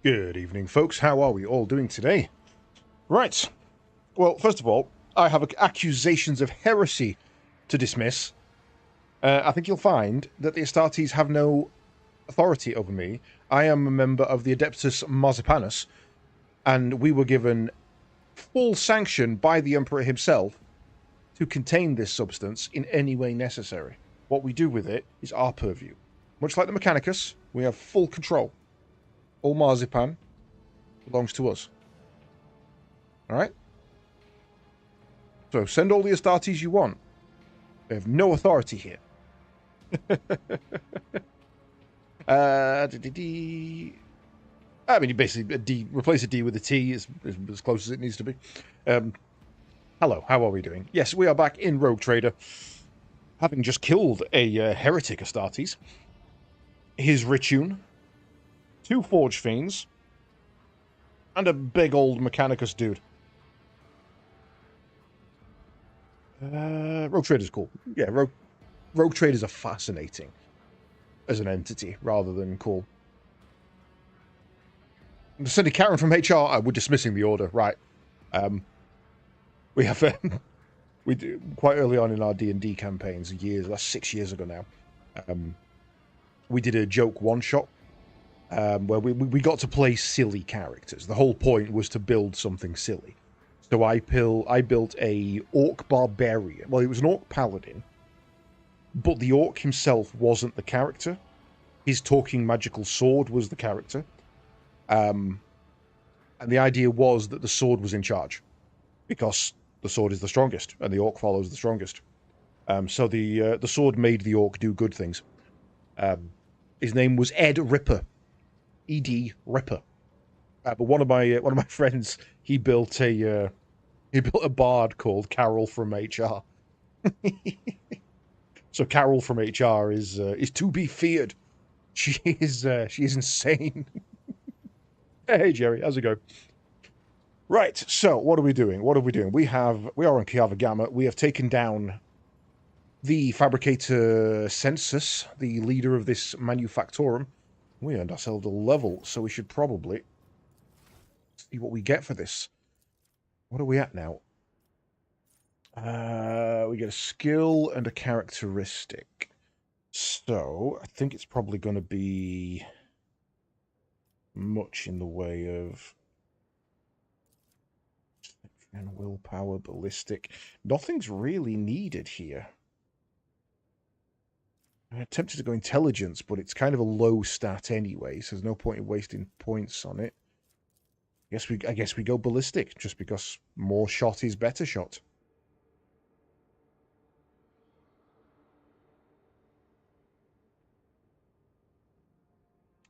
Good evening, folks. How are we all doing today? Right. Well, first of all, I have accusations of heresy to dismiss. I think you'll find that the Astartes have no authority over me. I am a member of the Adeptus Marzipanus, and we were given full sanction by the Emperor himself to contain this substance in any way necessary. What we do with it is our purview. Much like the Mechanicus, we have full control. All marzipan belongs to us. Alright? So send all the Astartes you want. They have no authority here. I mean, you basically replace a D with a T as close as it needs to be. Hello, how are we doing? Yes, we are back in Rogue Trader, having just killed a heretic Astartes, his Ritune, 2 Forge Fiends, and a big old Mechanicus dude. Rogue Trader's cool. Yeah, Rogue Traders are fascinating as an entity, rather than cool. Sending Karen from HR. We're dismissing the order, right? We have we do quite early on in our D&D campaigns, that's 6 years ago now. We did a joke one shot where we got to play silly characters. The whole point was to build something silly. So I built a orc barbarian. Well, it was an orc paladin, but the orc himself wasn't the character. His talking magical sword was the character. And the idea was that the sword was in charge, because the sword is the strongest, and the orc follows the strongest. So the sword made the orc do good things. His name was Ed Ripper, E.D. Ripper. But one of my friends, he built a bard called Carol from HR. So Carol from HR is to be feared. She is insane. Hey Jerry, how's it going? Right, so what are we doing? We are on Kiava Gamma. We have taken down the Fabricator Census, the leader of this manufactorum. We earned ourselves a level, so we should probably see what we get for this. What are we at now? We get a skill and a characteristic. So, I think it's probably going to be much in the way of and willpower, ballistic. Nothing's really needed here. I'm tempted to go intelligence, but it's kind of a low stat anyway, so there's no point in wasting points on it. I guess we go ballistic, just because more shot is better shot.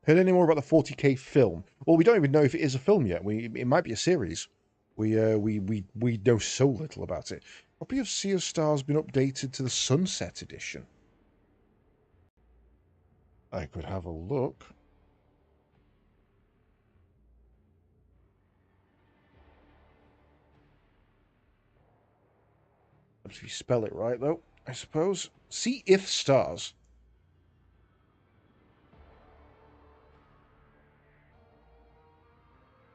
Heard any more about the 40k film? Well, we don't even know if it is a film yet. It might be a series. We know so little about it. Copy of Sea of Stars been updated to the Sunset Edition. I could have a look. If you spell it right, though, I suppose. Sea if Stars.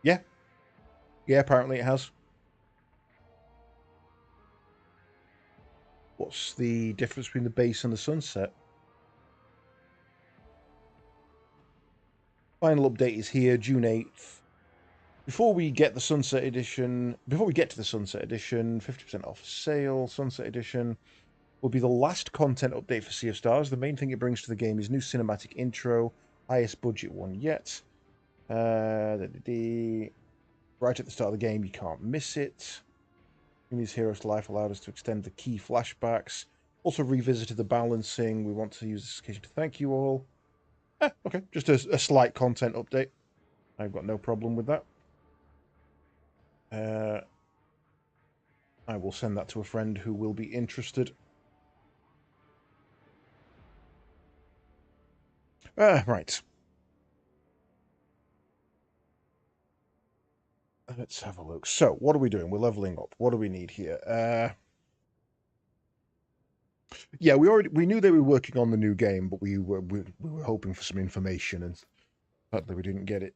Yeah. Yeah, apparently it has. What's the difference between the base and the Sunset? Final update is here, June 8th. Before we get to the Sunset Edition, 50% off sale, Sunset Edition will be the last content update for Sea of Stars. The main thing it brings to the game is new cinematic intro, highest budget one yet. Right at the start of the game, you can't miss it. These heroes' life allowed us to extend the key flashbacks. Also revisited the balancing. We want to use this occasion to thank you all. Okay, just a slight content update. I've got no problem with that. I will send that to a friend who will be interested. Right. Let's have a look. So, what are we doing? We're leveling up. What do we need here? Yeah, we knew they were working on the new game, but we were hoping for some information, and sadly we didn't get it.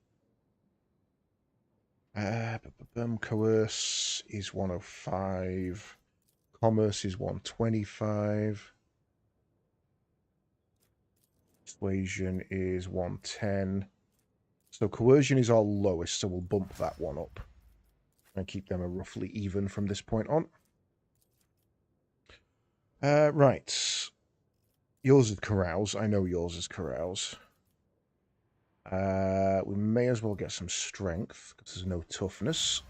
Coerce is 105. Commerce is 125. Persuasion is 110. So coercion is our lowest, so we'll bump that one up. And keep them roughly even from this point on. Right. Yours is carouse. I know yours is carouse. We may as well get some strength, because there's no toughness.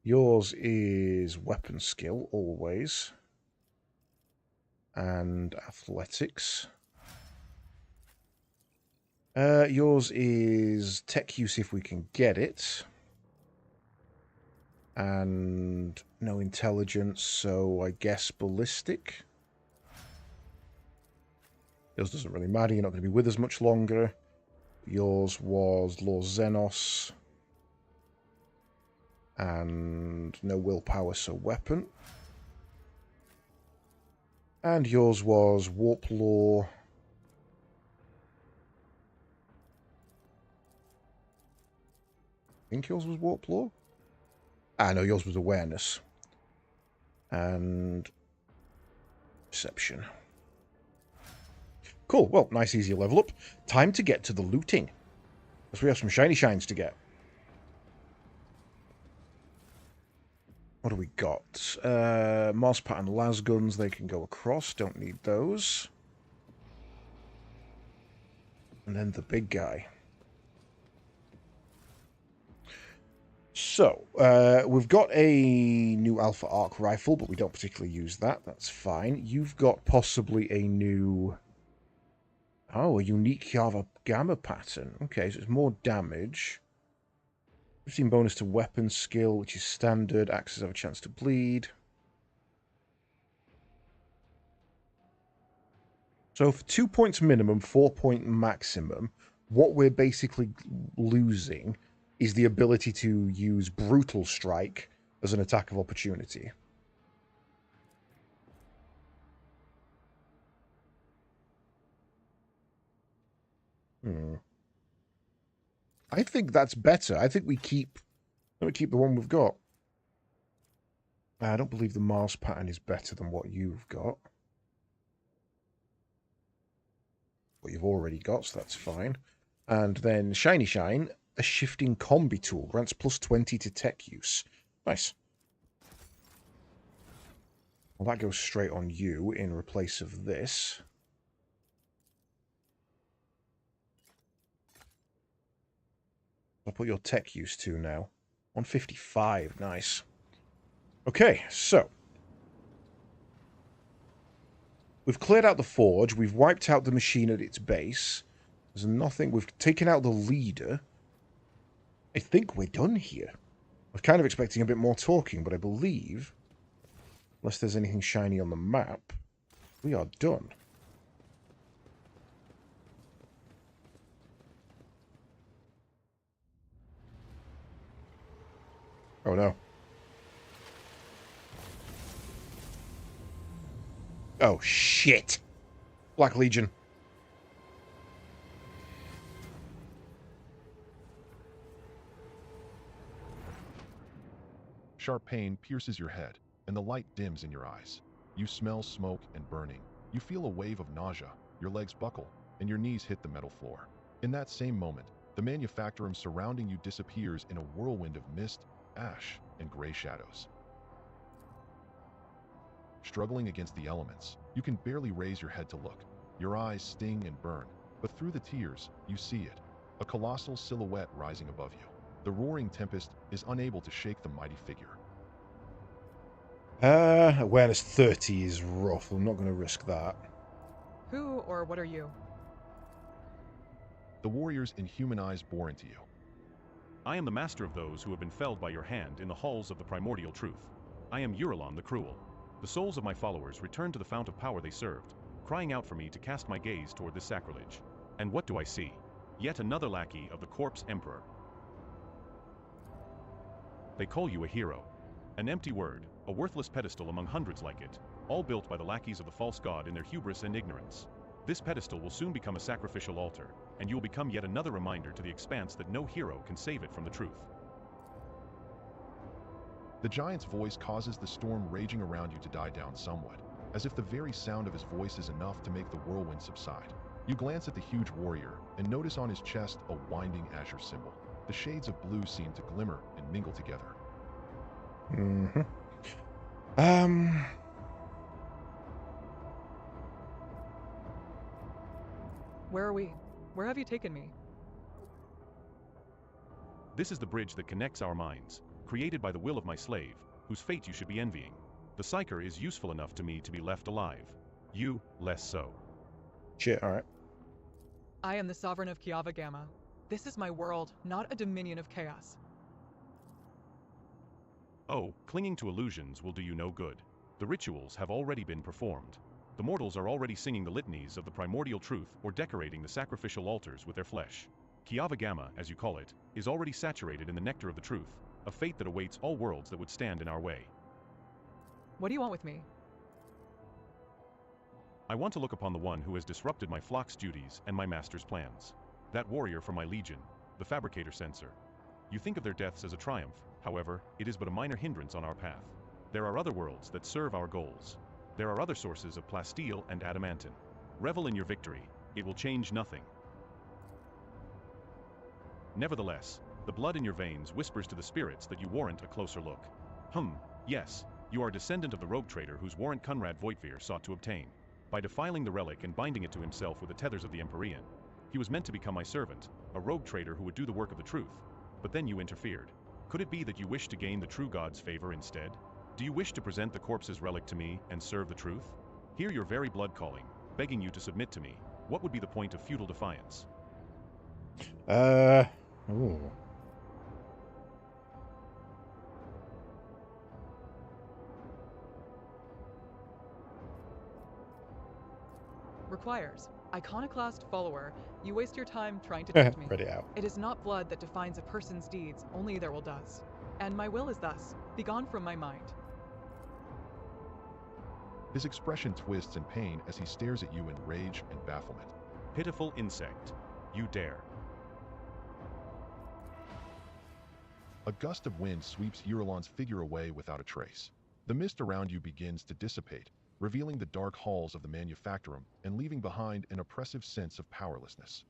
Yours is weapon skill, always. And athletics. Yours is tech use if we can get it. And no intelligence, so I guess ballistic. Yours doesn't really matter, you're not going to be with us much longer. Yours was Lord Xenos. And no willpower, so weapon. And yours was Warp Law. I think yours was Warp Law? Ah, no, yours was Awareness. And Perception. Cool, well, nice easy level up. Time to get to the looting. Because we have some shiny shines to get. What do we got? Mars pattern las guns, they can go across. Don't need those. And then the big guy. So, we've got a new Alpha Arc rifle, but we don't particularly use that. That's fine. You've got possibly a new... Oh, a unique Java Gamma pattern. Okay, so it's more damage. 15 bonus to weapon skill, which is standard. Axes have a chance to bleed. So for 2 points minimum, 4 point maximum, what we're basically losing is the ability to use Brutal Strike as an attack of opportunity. I think that's better. I think we keep the one we've got. I don't believe the Mars pattern is better than what you've got. What you've already got, so that's fine. And then Shiny Shine, a shifting combi tool, grants plus 20 to tech use. Nice. Well, that goes straight on you in place of this. I'll put your tech use to now. 155, nice. Okay, so. We've cleared out the forge, we've wiped out the machine at its base. There's nothing, we've taken out the leader. I think we're done here. I was kind of expecting a bit more talking, but I believe, unless there's anything shiny on the map, we are done. Oh no. Oh shit. Black Legion. Sharp pain pierces your head, and the light dims in your eyes. You smell smoke and burning. You feel a wave of nausea, your legs buckle, and your knees hit the metal floor. In that same moment, the manufactorum surrounding you disappears in a whirlwind of mist, ash, and gray shadows. Struggling against the elements, you can barely raise your head to look. Your eyes sting and burn, but through the tears, you see it, a colossal silhouette rising above you. The roaring tempest is unable to shake the mighty figure. Awareness 30 is rough. I'm not going to risk that. Who or what are you? The warrior's inhuman eyes bore into you. I am the master of those who have been felled by your hand in the halls of the primordial truth. I am Eurolon the Cruel. The souls of my followers return to the fount of power they served, crying out for me to cast my gaze toward this sacrilege. And what do I see? Yet another lackey of the corpse emperor. They call you a hero. An empty word, a worthless pedestal among hundreds like it, all built by the lackeys of the false god in their hubris and ignorance. This pedestal will soon become a sacrificial altar, and you will become yet another reminder to the Expanse that no hero can save it from the truth. The giant's voice causes the storm raging around you to die down somewhat, as if the very sound of his voice is enough to make the whirlwind subside. You glance at the huge warrior and notice on his chest a winding azure symbol. The shades of blue seem to glimmer and mingle together. Mm-hmm. Where are we? Where have you taken me? This is the bridge that connects our minds, created by the will of my slave, whose fate you should be envying. The Psyker is useful enough to me to be left alive. You, less so. Shit, alright. I am the sovereign of Kiava Gamma. This is my world, not a dominion of chaos. Oh, clinging to illusions will do you no good. The rituals have already been performed. The mortals are already singing the litanies of the primordial truth or decorating the sacrificial altars with their flesh. Kiava Gamma, as you call it, is already saturated in the nectar of the truth, a fate that awaits all worlds that would stand in our way. What do you want with me? I want to look upon the one who has disrupted my flock's duties and my master's plans. That warrior from my legion, the Fabricator Censor. You think of their deaths as a triumph, however, it is but a minor hindrance on our path. There are other worlds that serve our goals. There are other sources of plasteel and adamantine. Revel in your victory, it will change nothing. Nevertheless, the blood in your veins whispers to the spirits that you warrant a closer look. Yes, you are a descendant of the rogue trader whose warrant Conrad Voigtveer sought to obtain. By defiling the relic and binding it to himself with the tethers of the Empyrean, he was meant to become my servant, a rogue trader who would do the work of the truth. But then you interfered. Could it be that you wish to gain the true God's favor instead? Do you wish to present the corpse's relic to me and serve the truth? Hear your very blood calling, begging you to submit to me. What would be the point of futile defiance? Ooh. Requires. Iconoclast follower, you waste your time trying to tempt me. Read it out. It is not blood that defines a person's deeds, only their will does. And my will is thus, begone from my mind. His expression twists in pain as he stares at you in rage and bafflement. Pitiful insect. You dare. A gust of wind sweeps Eurolon's figure away without a trace. The mist around you begins to dissipate, revealing the dark halls of the Manufactorum and leaving behind an oppressive sense of powerlessness.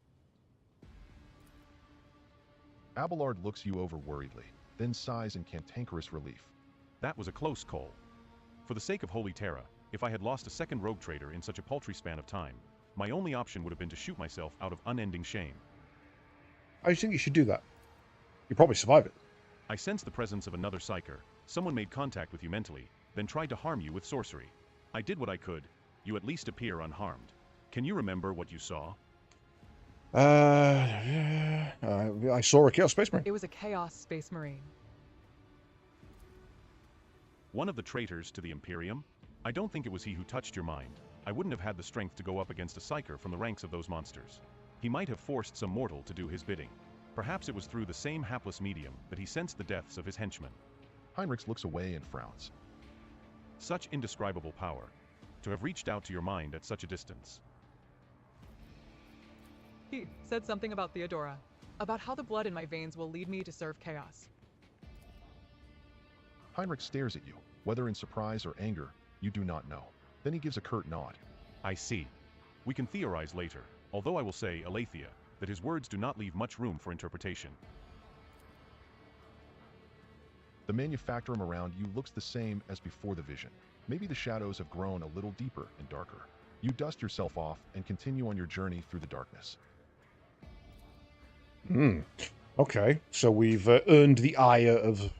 Abelard looks you over worriedly, then sighs in cantankerous relief. That was a close call. For the sake of Holy Terra, if I had lost a second rogue trader in such a paltry span of time, my only option would have been to shoot myself out of unending shame. I think you should do that. You'll probably survive it. I sensed the presence of another Psyker. Someone made contact with you mentally, then tried to harm you with sorcery. I did what I could. You at least appear unharmed. Can you remember what you saw? I saw a Chaos Space Marine. It was a Chaos Space Marine. One of the traitors to the Imperium? I don't think it was he who touched your mind. I wouldn't have had the strength to go up against a Psyker from the ranks of those monsters. He might have forced some mortal to do his bidding. Perhaps it was through the same hapless medium that he sensed the deaths of his henchmen. Heinrich looks away and frowns. Such indescribable power. To have reached out to your mind at such a distance. He said something about Theodora, about how the blood in my veins will lead me to serve chaos. Heinrich stares at you, whether in surprise or anger, you do not know. Then he gives a curt nod. I see. We can theorize later, although I will say, Aletheia, that his words do not leave much room for interpretation. The Manufactorum around you looks the same as before the vision. Maybe the shadows have grown a little deeper and darker. You dust yourself off and continue on your journey through the darkness. Okay, so we've earned the ire of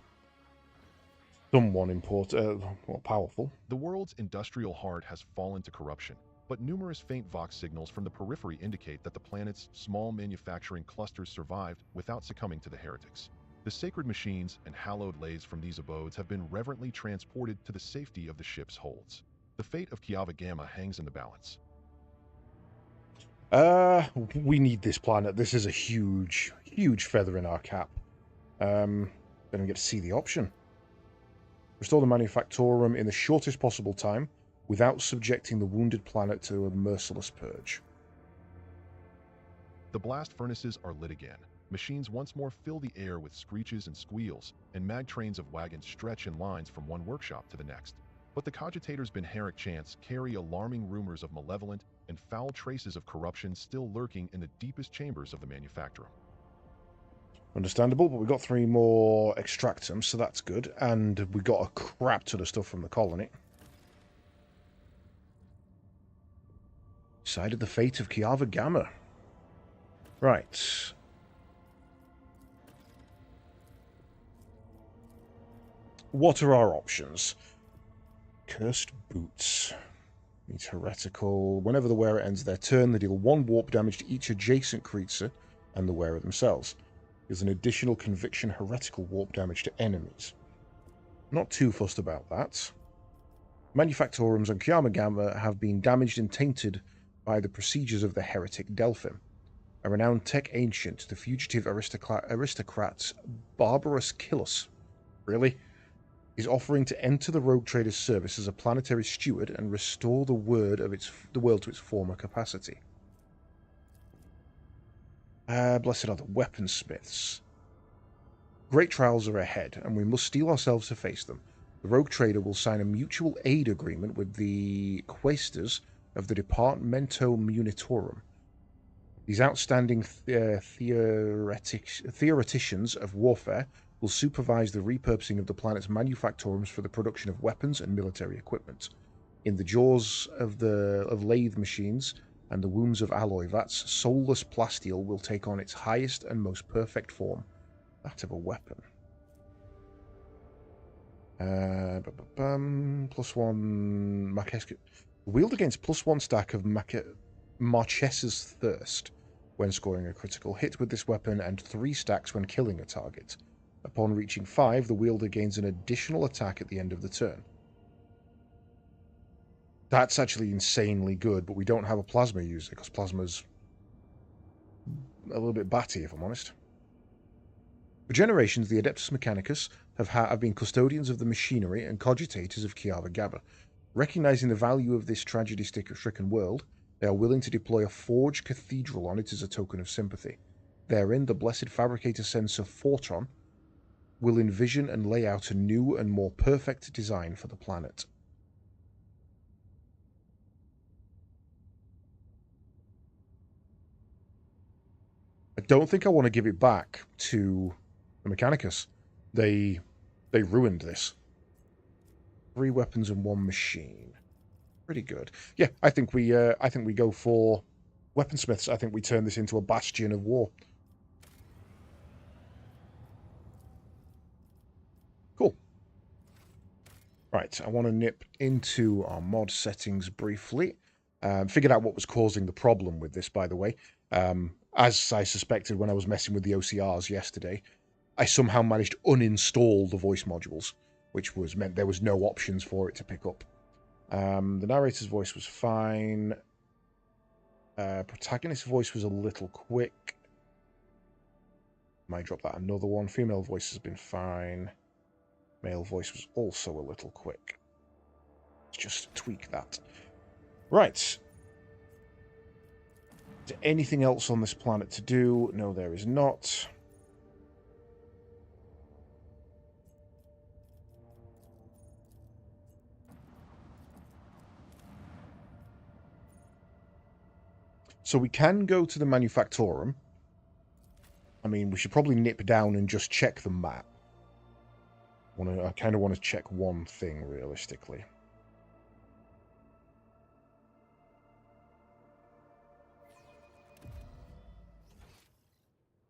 someone important, powerful. The world's industrial heart has fallen to corruption, but numerous faint Vox signals from the periphery indicate that the planet's small manufacturing clusters survived without succumbing to the heretics. The sacred machines and hallowed lathes from these abodes have been reverently transported to the safety of the ship's holds. The fate of Kiava Gamma hangs in the balance. We need this planet. This is a huge, huge feather in our cap. Then we get to see the option. Restore the Manufactorum in the shortest possible time without subjecting the wounded planet to a merciless purge. The blast furnaces are lit again. Machines once more fill the air with screeches and squeals, and mag trains of wagons stretch in lines from one workshop to the next. But the cogitators Benheric chants carry alarming rumors of malevolent and foul traces of corruption still lurking in the deepest chambers of the manufactorum. Understandable, but we got 3 more extractums, so that's good. And we got a crap ton of stuff from the colony. Decided the fate of Archive Gamma. Right. What are our options? Cursed Boots. It's heretical. Whenever the wearer ends their turn, they deal 1 warp damage to each adjacent creature and the wearer themselves. There's an additional conviction heretical warp damage to enemies. Not too fussed about that. Manufactorums on Archive Gamma have been damaged and tainted by the procedures of the heretic Delphim. A renowned tech ancient, the fugitive aristocrat Barbarous Killus. Really? Is offering to enter the rogue trader's service as a planetary steward and restore the world to its former capacity. Blessed are the weaponsmiths. Great trials are ahead, and we must steel ourselves to face them. The rogue trader will sign a mutual aid agreement with the quaestors of the Departamento Munitorum. These outstanding theoreticians of warfare will supervise the repurposing of the planet's manufactorums for the production of weapons and military equipment. In the jaws of lathe machines and the wombs of alloy vats, soulless plasteel will take on its highest and most perfect form, that of a weapon. +1 Marquesque. Wield against +1 stack of Marchesa's Thirst when scoring a critical hit with this weapon, and 3 stacks when killing a target. Upon reaching 5, the wielder gains an additional attack at the end of the turn. That's actually insanely good, but we don't have a plasma user, because plasma's a little bit batty, if I'm honest. For generations, the Adeptus Mechanicus have been custodians of the machinery and cogitators of Archive Gamma. Recognizing the value of this tragedy-stricken world, they are willing to deploy a forged cathedral on it as a token of sympathy. Therein, the blessed fabricator sensor Fortron will envision and lay out a new and more perfect design for the planet. I don't think I want to give it back to the Mechanicus. They ruined this. 3 weapons and 1 machine. Pretty good. Yeah, I think we go for weaponsmiths. I think we turn this into a bastion of war. Cool. Right, I want to nip into our mod settings briefly. Figured out what was causing the problem with this, by the way. As I suspected when I was messing with the OCRs yesterday, I somehow managed to uninstall the voice modules, which meant there was no options for it to pick up. The narrator's voice was fine. Protagonist's voice was a little quick. Might drop that another one. Female voice has been fine. Male voice was also a little quick. Let's just tweak that. Right. Is there anything else on this planet to do? No, there is not. So we can go to the Manufactorum. I mean, we should probably nip down and just check the map. I kind of want to check one thing, realistically.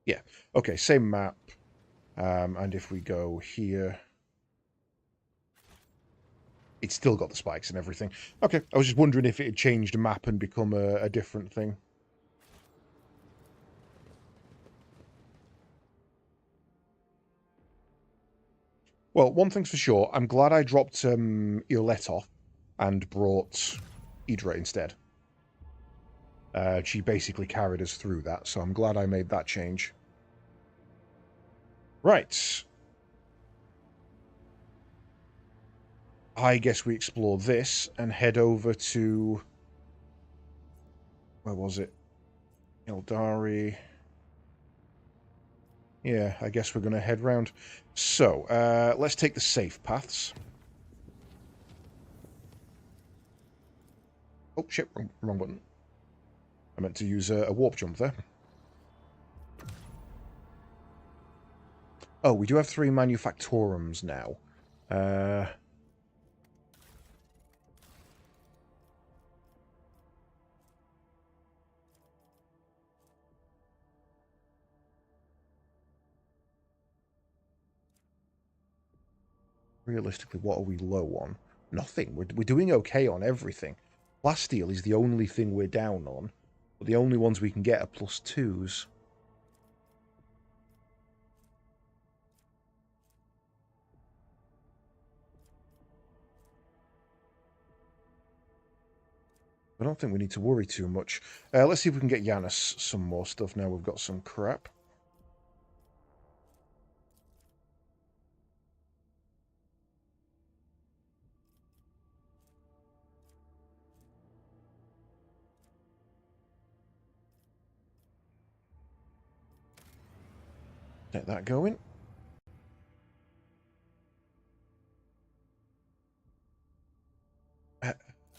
Yeah, okay, same map. And if we go here... It's still got the spikes and everything. Okay, I was just wondering if it had changed the map and become a different thing. Well, one thing's for sure, I'm glad I dropped Iolette off and brought Idra instead. She basically carried us through that, so I'm glad I made that change. Right. I guess we explore this and head over to... Where was it? Eldari. Yeah, I guess we're going to head round. So, let's take the safe paths. Oh, shit, wrong button. I meant to use a warp jump there. Oh, we do have 3 manufactorums now. Realistically, what are we low on? Nothing. We're doing okay on everything. Plasteel is the only thing we're down on, but the only ones we can get are +2s. I don't think we need to worry too much. Let's see if we can get Yanis some more stuff now we've got some crap. Get that going.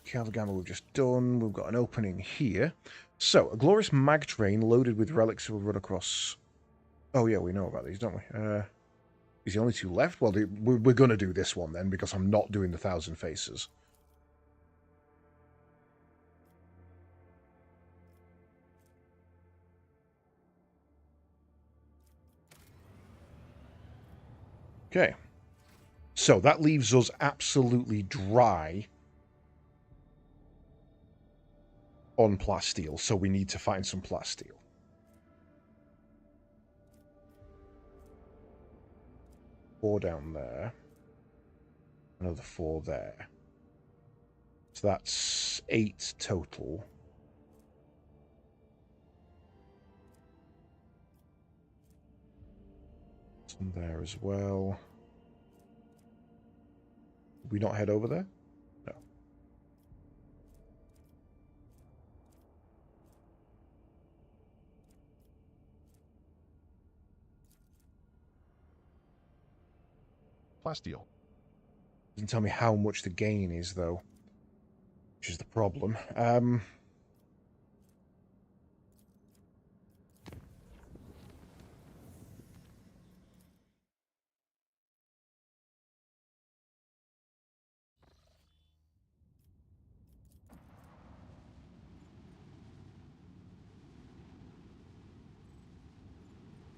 Calvagama we've just done. We've got an opening here. So, a glorious mag train loaded with relics will run across... Oh yeah, we know about these, don't we? Is the only 2 left? Well, we're going to do this one then, because I'm not doing the 1,000 Faces. Okay. So, that leaves us absolutely dry on plasteel, so we need to find some plasteel. 4 down there. Another 4 there. So that's 8 total. Some there as well. Did we not head over there? No. Plasteel. Doesn't tell me how much the gain is, though. Which is the problem.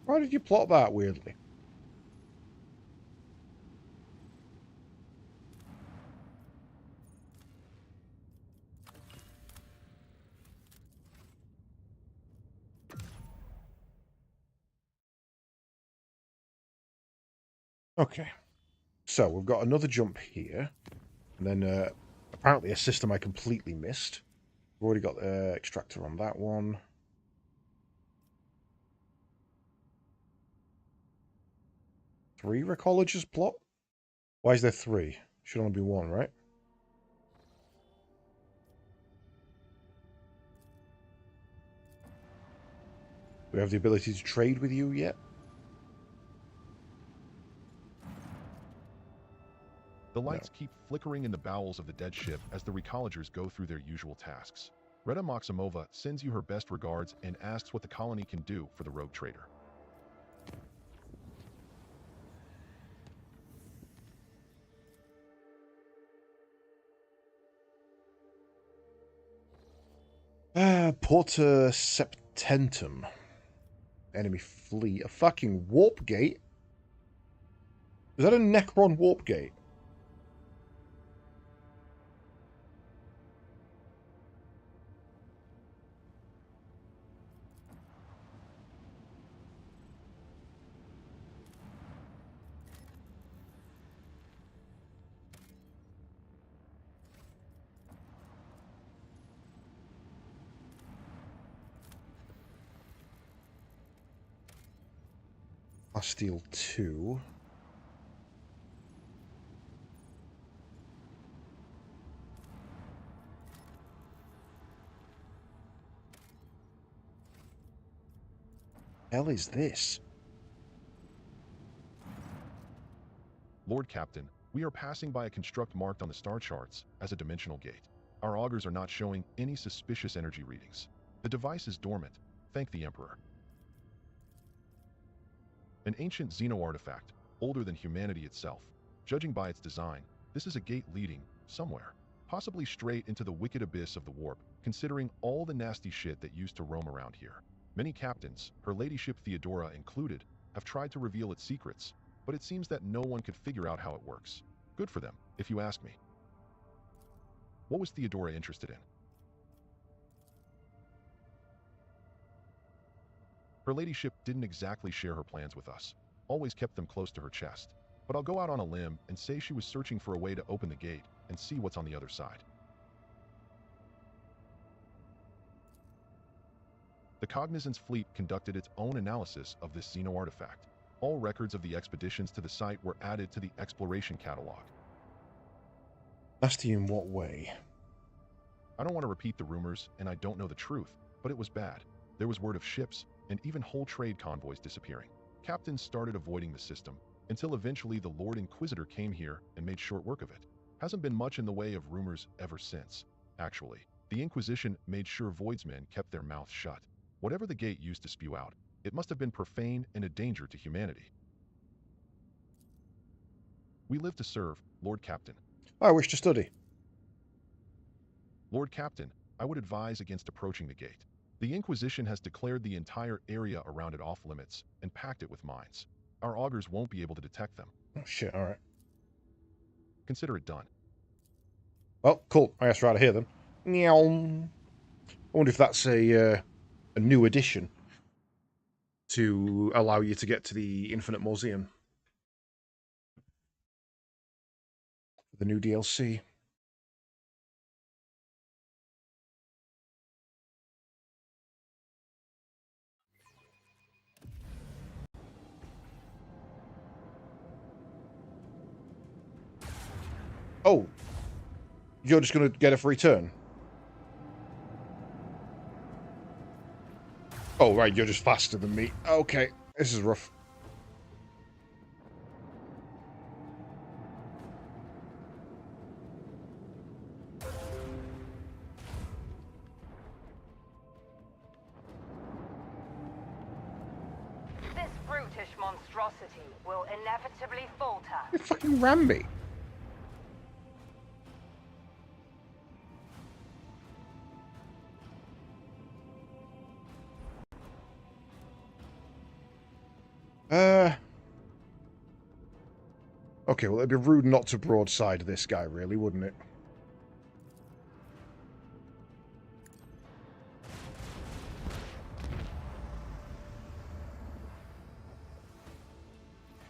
Why did you plot that weirdly? Okay. So, we've got another jump here. And then, apparently a system I completely missed. We've already got the extractor on that one. Three Recologists plot? Why is there 3? Should only be 1, right? Do we have the ability to trade with you yet? The lights keep flickering in the bowels of the dead ship as the recollegers go through their usual tasks. Reda Maximova sends you her best regards and asks what the colony can do for the rogue trader. Porta Septentum. Enemy fleet. A fucking warp gate? Is that a Necron warp gate? Plasteel 2. hell is this? Lord Captain, we are passing by a construct marked on the star charts as a dimensional gate. Our augurs are not showing any suspicious energy readings. The device is dormant. Thank the Emperor. An ancient Xeno artifact, older than humanity itself. Judging by its design, this is a gate leading somewhere, possibly straight into the wicked abyss of the warp, considering all the nasty shit that used to roam around here. Many captains, Her Ladyship Theodora included, have tried to reveal its secrets, but it seems that no one could figure out how it works. Good for them, if you ask me. What was Theodora interested in? Her Ladyship didn't exactly share her plans with us, always kept them close to her chest. But I'll go out on a limb and say she was searching for a way to open the gate and see what's on the other side. The Cognizance fleet conducted its own analysis of this Xeno artifact. All records of the expeditions to the site were added to the exploration catalog. Nasty in what way? I don't want to repeat the rumors, and I don't know the truth, but it was bad. There was word of ships, and even whole trade convoys disappearing. Captains started avoiding the system, until eventually the Lord Inquisitor came here and made short work of it. Hasn't been much in the way of rumors ever since. Actually, the Inquisition made sure Voidsmen kept their mouths shut. Whatever the gate used to spew out, it must have been profane and a danger to humanity. We live to serve, Lord Captain. I wish to study. Lord Captain, I would advise against approaching the gate. The Inquisition has declared the entire area around it off limits and packed it with mines. Our augurs won't be able to detect them. Oh shit, alright. Consider it done. Well, cool. I guess we're out of here then. Meow. I wonder if that's a new addition to allow you to get to the Infinite Mausoleum. The new DLC. Oh, you're just going to get a free turn? Oh, right, you're just faster than me. Okay, this is rough. This brutish monstrosity will inevitably falter. You fucking ran me. Okay, well, it'd be rude not to broadside this guy, really, wouldn't it?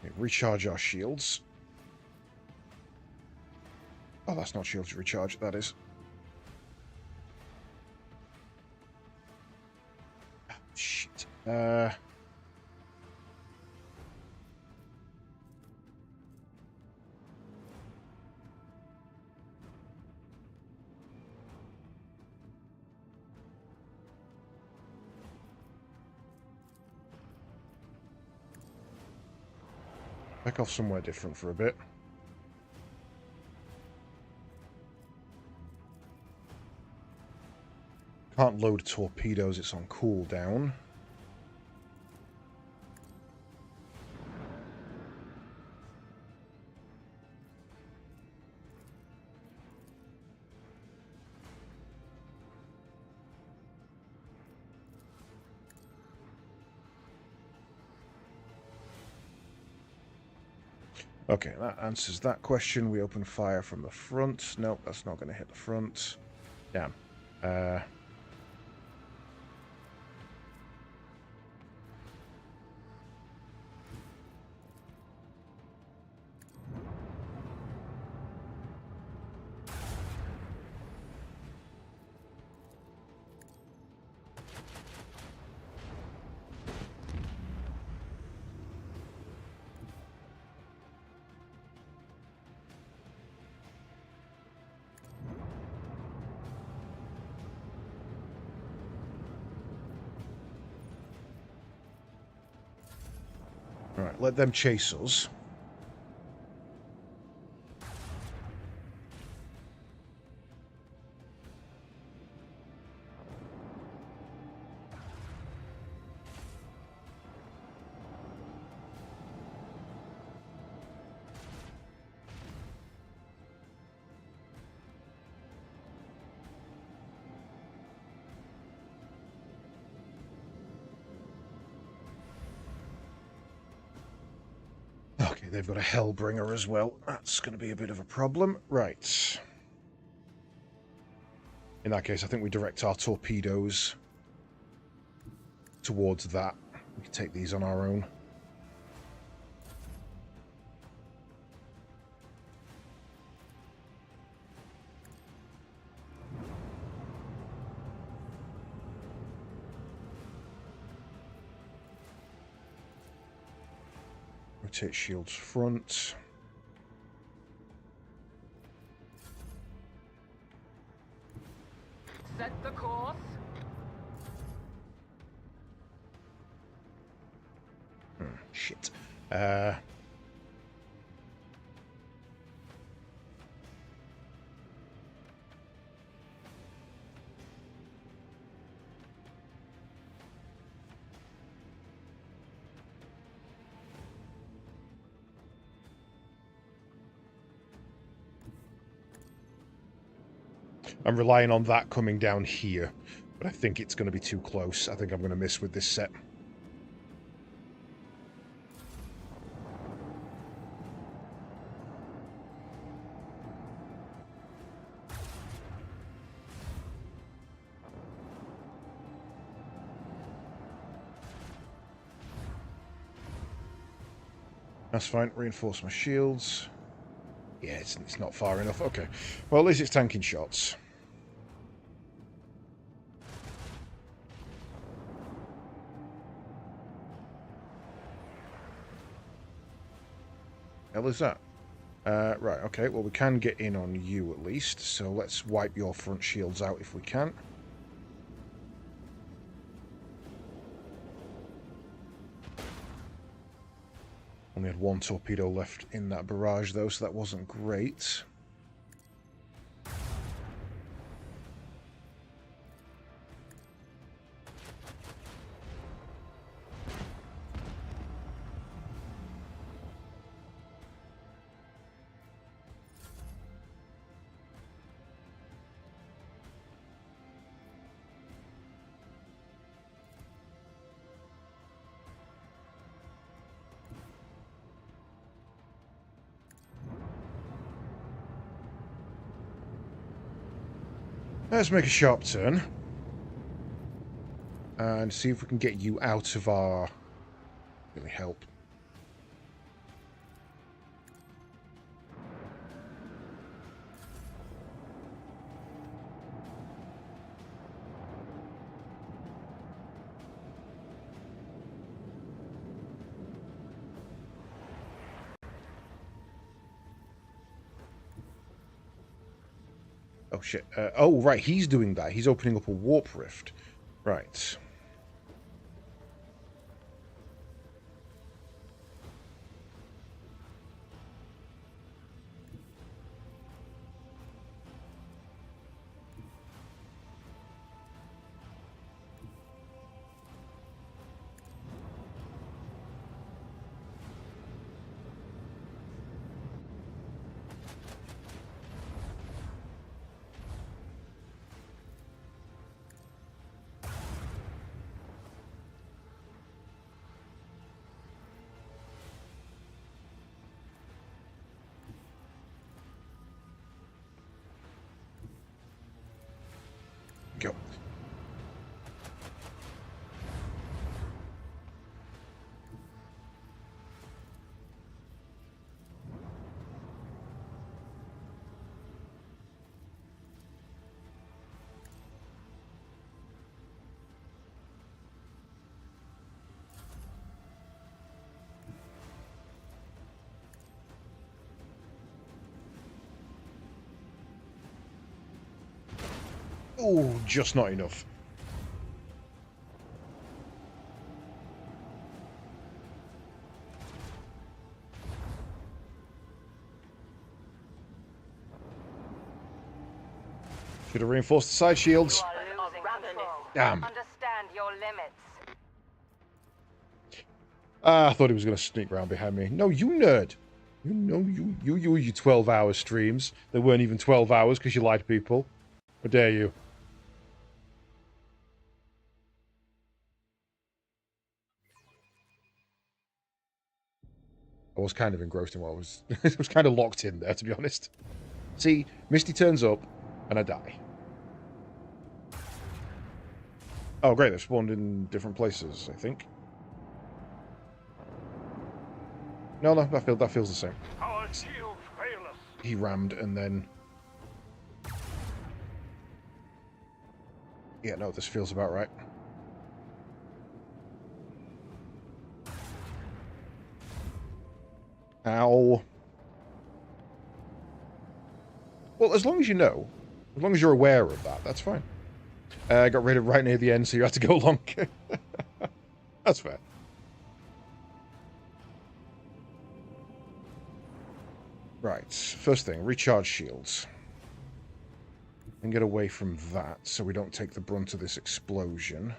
Okay, recharge our shields. Oh, that's not shields to recharge, that is. Shit. Back off somewhere different for a bit. Can't load torpedoes, it's on cooldown. Okay, that answers that question. We open fire from the front. Nope, that's not going to hit the front. Damn. Right, let them chase us. Okay, they've got a Hellbringer as well. That's going to be a bit of a problem. Right. In that case, I think we direct our torpedoes towards that. We can take these on our own. Rotate shields front. Set the course. Shit. I'm relying on that coming down here, but I think it's going to be too close. I think I'm going to miss with this set. That's fine. Reinforce my shields. Yeah, it's not far enough. Okay. Well, at least it's tanking shots. Hell is that? Right, okay. Well, we can get in on you at least. So let's wipe your front shields out if we can. Only had one torpedo left in that barrage, though, so that wasn't great. Let's make a sharp turn. And see if we can get you out of our... Really help. Oh, shit. Oh, right, he's doing that. He's opening up a warp rift. Right. Go. Oh, just not enough. Should have reinforced the side shields. You are losing control. Damn. Understand your limits. Ah, I thought he was going to sneak around behind me. No, you nerd. You know, you 12-hour streams. They weren't even 12 hours because you lied to people. How dare you? I was kind of engrossed in what I was... I was kind of locked in there, to be honest. See, Misty turns up, and I die. Oh, great, they've spawned in different places, I think. No, that feels the same. Our shields fail us. He rammed, and then... Yeah, no, this feels about right. Ow. Well, as long as you know, as long as you're aware of that, that's fine. I got rid of right near the end, so you had to go long. That's fair. Right, first thing, recharge shields. And get away from that, so we don't take the brunt of this explosion.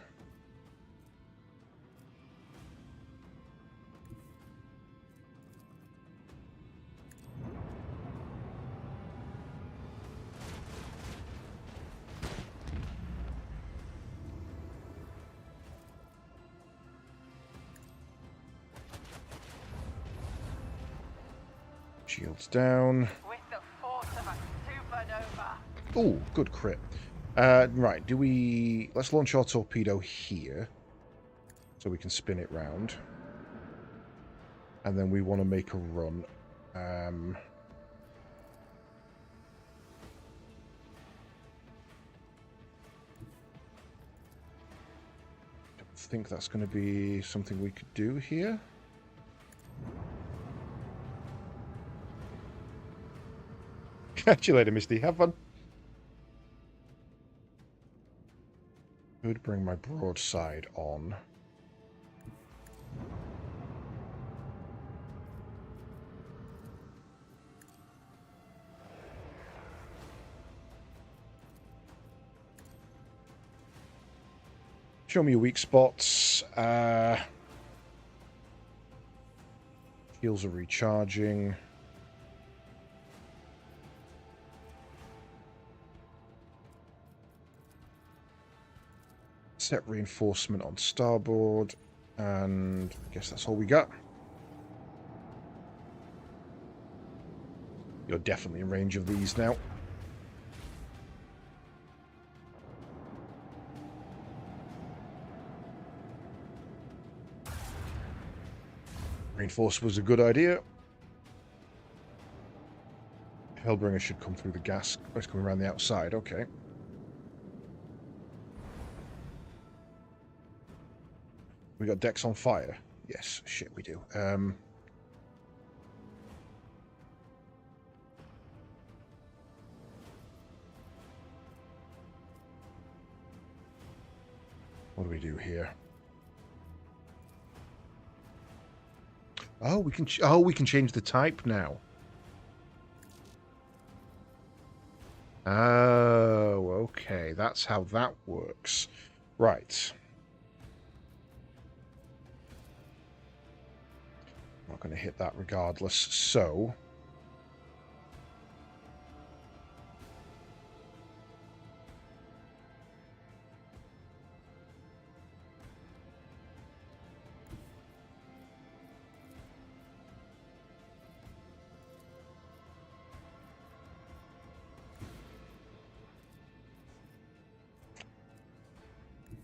Shields down. With the force of a supernova. Oh, good crit. Right, let's launch our torpedo here. So we can spin it round. And then we want to make a run. I think that's going to be something we could do here. Catch you later, Misty. Have fun. Could bring my broadside on. Show me your weak spots. Heals are recharging. Set reinforcement on starboard, and I guess that's all we got. You're definitely in range of these now. Reinforce was a good idea. Hellbringer should come through the gas. Oh, it's coming around the outside, okay. We got decks on fire. Yes, shit, we do. What do we do here? Oh, we can change the type now. Oh, okay. That's how that works. Right. Not going to hit that regardless, so...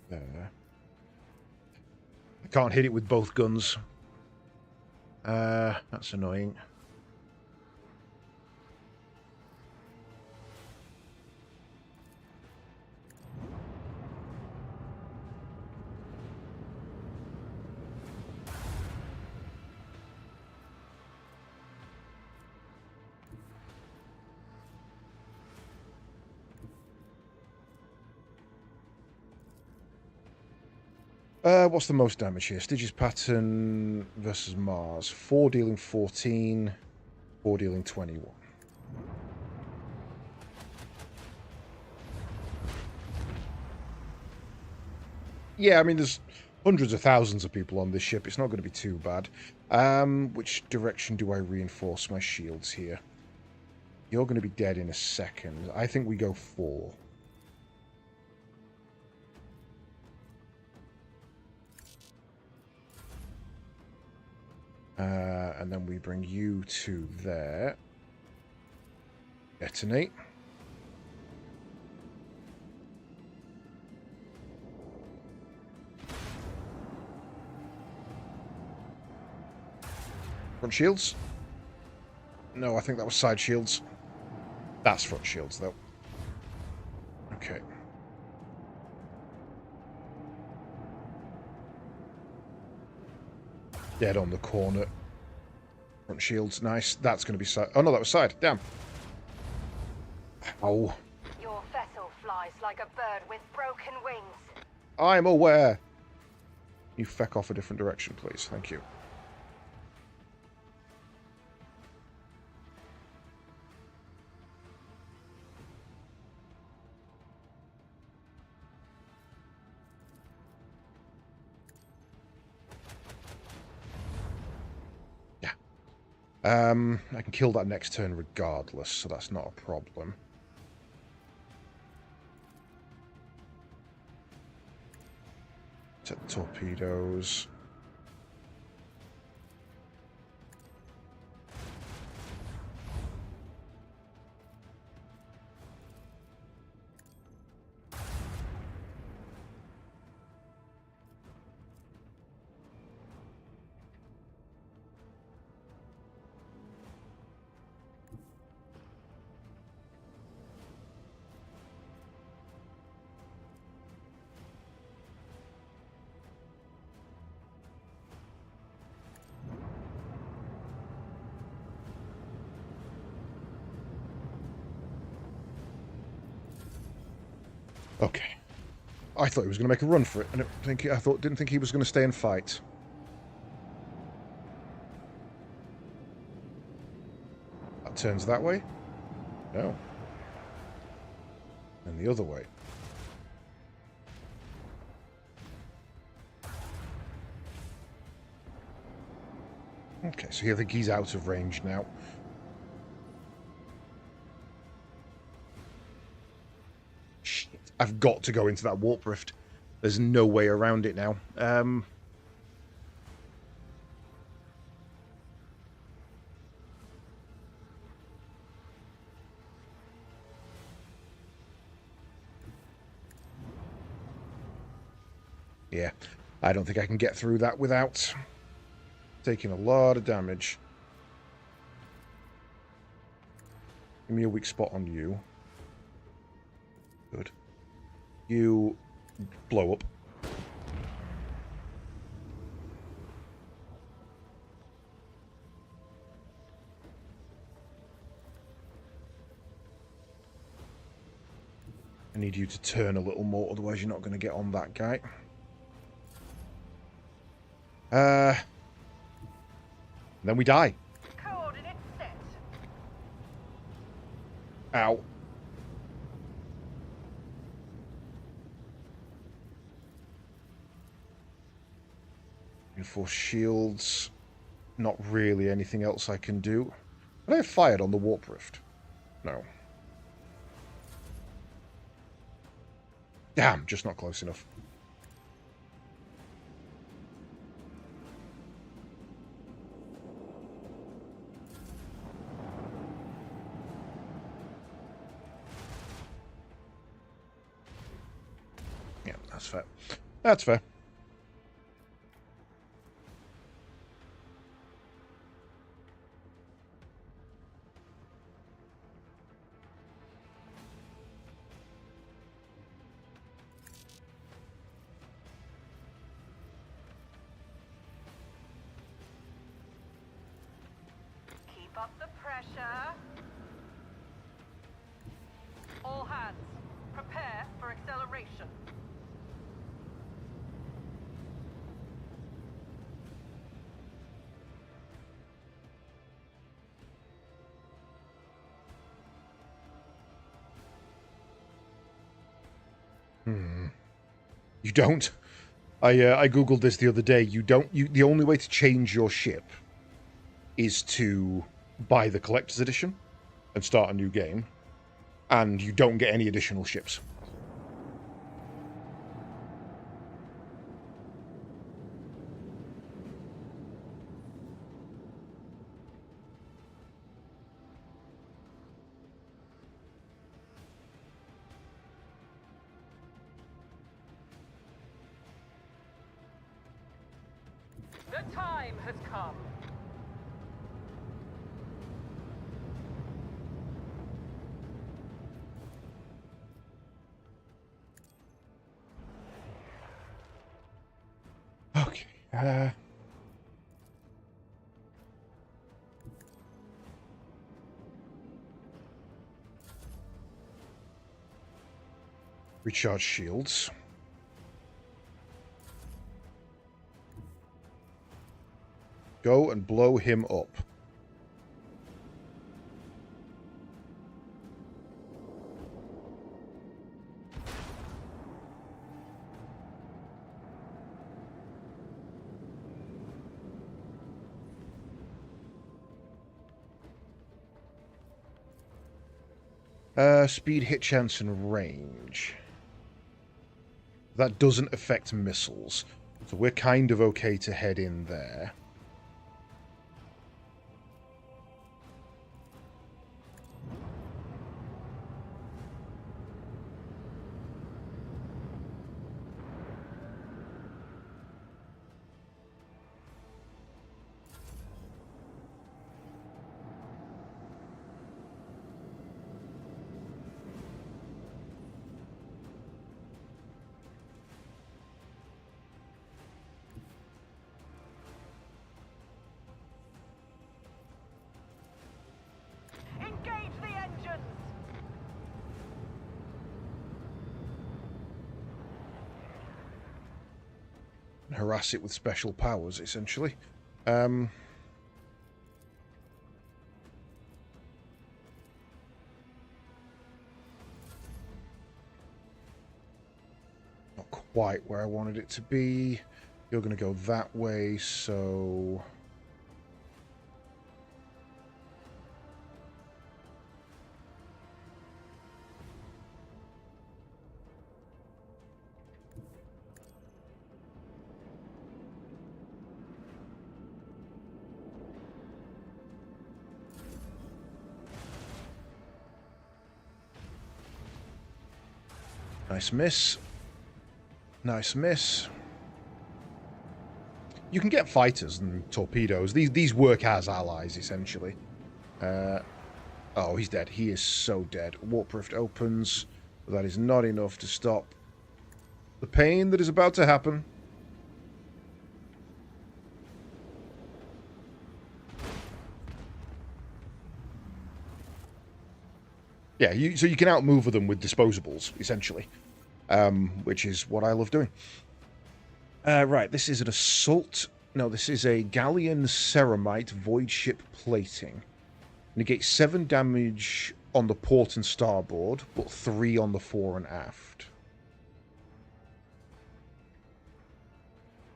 There. I can't hit it with both guns. That's annoying. What's the most damage here? Stygius pattern versus Mars. 4 dealing 14, 4 dealing 21. Yeah, I mean, there's hundreds of thousands of people on this ship. It's not going to be too bad. Which direction do I reinforce my shields here? You're going to be dead in a second. I think we go 4. And then we bring you to there. Detonate. Front shields? No, I think that was side shields. That's front shields, though. Okay. Dead on the corner. Front shields, nice. That's going to be side. Oh, no, that was side. Damn. Oh. Your vessel flies like a bird with broken wings. I'm aware. You feck off a different direction, please. Thank you. I can kill that next turn regardless, so that's not a problem. Set the torpedoes. Okay. I thought he was going to make a run for it. I didn't think he was going to stay and fight. That turns that way? No. And the other way. Okay, so I think he's out of range now. Shit, I've got to go into that warp rift. There's no way around it now. Yeah, I don't think I can get through that without taking a lot of damage. Give me a weak spot on you. Good. You blow up. I need you to turn a little more, otherwise you're not going to get on that guy. Then we die. Coordinates set. Ow. Reinforce shields. Not really anything else I can do. But I have fired on the warp rift. No. Damn, just not close enough. Yeah, that's fair. That's fair. Keep up the pressure. All hands, prepare for acceleration. You don't? I googled this the other day. The only way to change your ship is to buy the collector's edition and start a new game, and you don't get any additional ships. The time has come. Okay. Recharge shields. Go and blow him up. Speed, hit chance, and range. That doesn't affect missiles. So we're kind of okay to head in there. Engage the engines! Harass it with special powers, essentially. Not quite where I wanted it to be. You're going to go that way, so... Nice miss. Nice miss. You can get fighters and torpedoes. These work as allies, essentially. Oh, he's dead. He is so dead. Warp rift opens. But that is not enough to stop the pain that is about to happen. Yeah, so you can outmaneuver them with disposables, essentially. Which is what I love doing. Right, this is an assault. No, this is a Galleon Ceramite Void Ship Plating. Negates 7 damage on the port and starboard, but 3 on the fore and aft.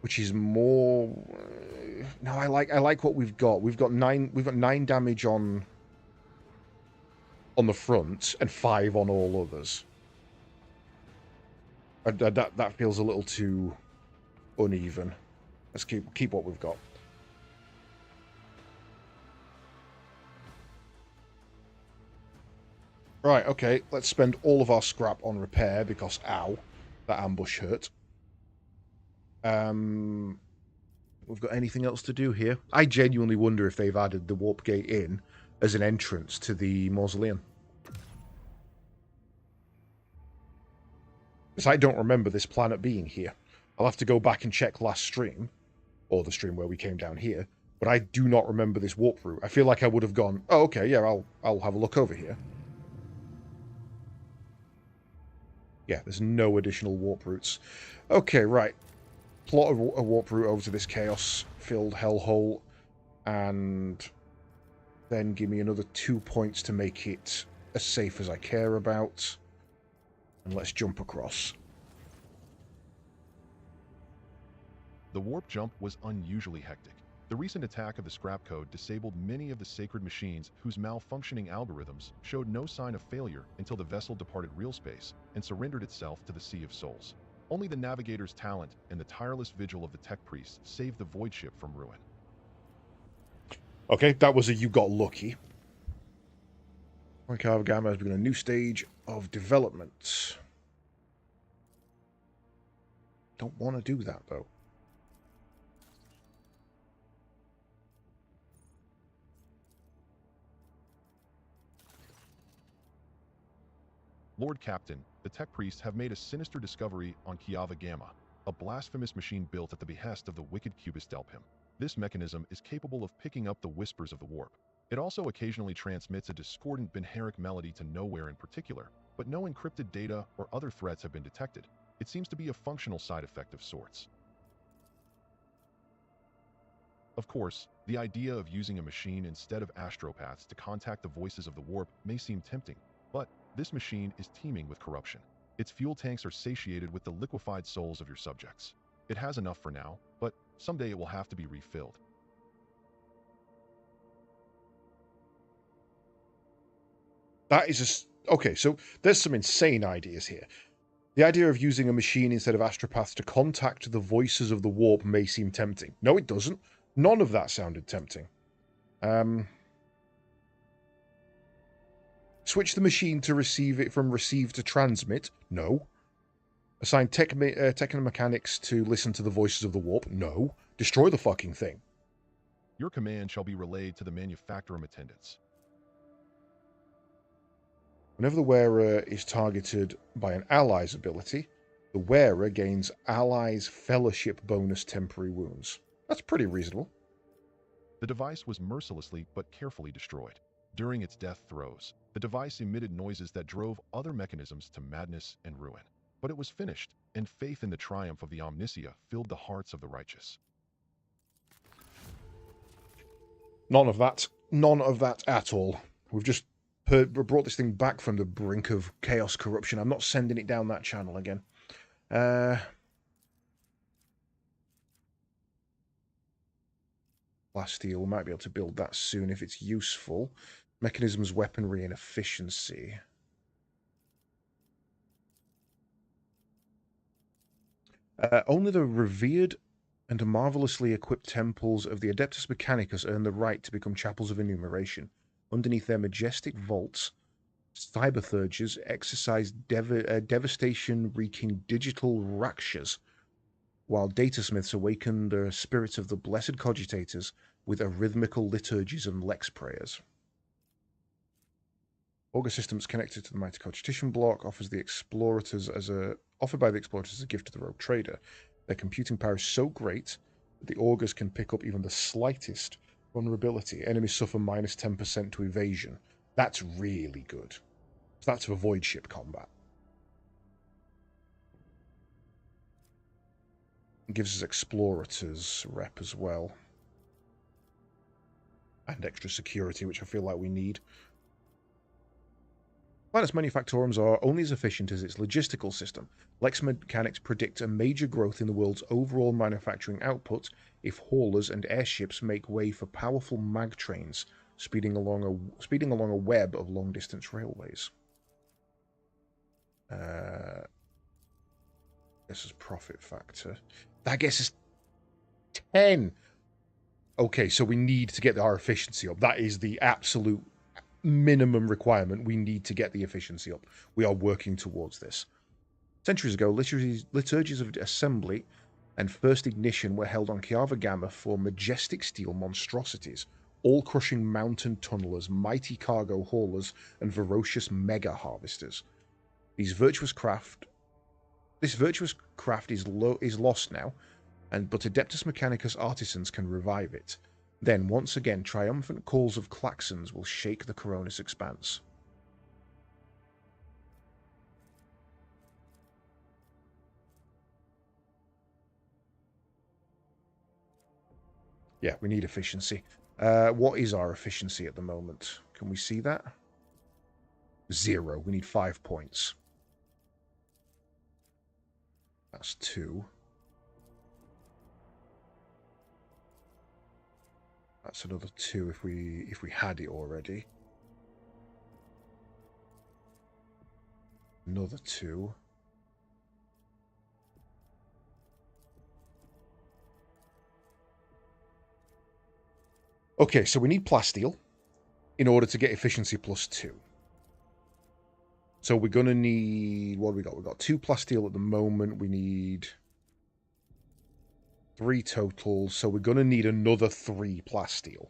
Which is more... No, I like what we've got. We've got 9 damage on the front and 5 on all others. That feels a little too uneven. Let's keep what we've got. Right, okay. Let's spend all of our scrap on repair because, ow, that ambush hurt. We've got anything else to do here? I genuinely wonder if they've added the warp gate in as an entrance to the mausoleum. Because I don't remember this planet being here. I'll have to go back and check last stream, or the stream where we came down here, but I do not remember this warp route. I feel like I would have gone, oh, okay, yeah, I'll have a look over here. Yeah, there's no additional warp routes. Okay, right. Plot a warp route over to this chaos-filled hellhole, and then give me another 2 points to make it as safe as I care about. And let's jump across. The warp jump was unusually hectic. The recent attack of the scrap code disabled many of the sacred machines whose malfunctioning algorithms showed no sign of failure until the vessel departed real space and surrendered itself to the Sea of Souls. Only the navigator's talent and the tireless vigil of the tech priests saved the void ship from ruin. Okay, that was a you got lucky. Archive of Warhammer has begun a new stage of development. Don't want to do that, though. Lord Captain, the tech priests have made a sinister discovery on Kiava Gamma, a blasphemous machine built at the behest of the wicked cubist Delphim. This mechanism is capable of picking up the whispers of the warp. It also occasionally transmits a discordant binharic melody to nowhere in particular, but no encrypted data or other threats have been detected. It seems to be a functional side effect of sorts. Of course, the idea of using a machine instead of astropaths to contact the voices of the warp may seem tempting, but this machine is teeming with corruption. Its fuel tanks are satiated with the liquefied souls of your subjects. It has enough for now, but someday it will have to be refilled. That is okay, so there's some insane ideas here. The idea of using a machine instead of astropaths to contact the voices of the warp may seem tempting. No, it doesn't. None of that sounded tempting. Switch the machine to receive it from receive to transmit? No. Assign technomechanics to listen to the voices of the warp? No. Destroy the fucking thing. Your command shall be relayed to the manufacturer attendants. Whenever the wearer is targeted by an ally's ability, the wearer gains allies' fellowship bonus temporary wounds. That's pretty reasonable. The device was mercilessly but carefully destroyed. During its death throes, the device emitted noises that drove other mechanisms to madness and ruin. But it was finished, and faith in the triumph of the Omnisia filled the hearts of the righteous. None of that. None of that at all. We've just brought this thing back from the brink of chaos corruption. I'm not sending it down that channel again. Plasteel, we might be able to build that soon if it's useful. Mechanisms, weaponry, and efficiency. Only the revered and marvelously equipped temples of the Adeptus Mechanicus earn the right to become chapels of enumeration. Underneath their majestic vaults, cyberthurges exercise devastation-wreaking digital rakshas, while datasmiths awaken the spirits of the blessed cogitators with arrhythmical liturgies and lex prayers. Augur systems connected to the mighty cogitation block offered by the explorators as a gift to the rogue trader. Their computing power is so great that the augurs can pick up even the slightest vulnerability. Enemies suffer minus 10% to evasion. That's really good. So that's for void ship combat. It gives us explorators rep as well. And extra security, which I feel like we need. Planet's manufactorums are only as efficient as its logistical system. Lex mechanics predict a major growth in the world's overall manufacturing output if haulers and airships make way for powerful mag trains speeding along a web of long-distance railways. This is profit factor. That gets us 10. Okay, so we need to get our efficiency up. That is the absolute minimum requirement. We need to get the efficiency up. We are working towards this. Centuries ago, liturgies of assembly and first ignition were held on Kiava Gamma for majestic steel monstrosities, all-crushing mountain tunnelers, mighty cargo haulers, and ferocious mega harvesters. This virtuous craft is lost now, but Adeptus Mechanicus artisans can revive it. Then, once again, triumphant calls of klaxons will shake the Coronis expanse. Yeah, we need efficiency. What is our efficiency at the moment? Can we see that? 0. We need 5 points. That's 2. That's another 2 if we had it already. Another 2. Okay, so we need plasteel in order to get efficiency +2. So we're going to need... What have we got? We've got 2 plasteel at the moment. We need 3 total. So we're going to need another 3 plasteel.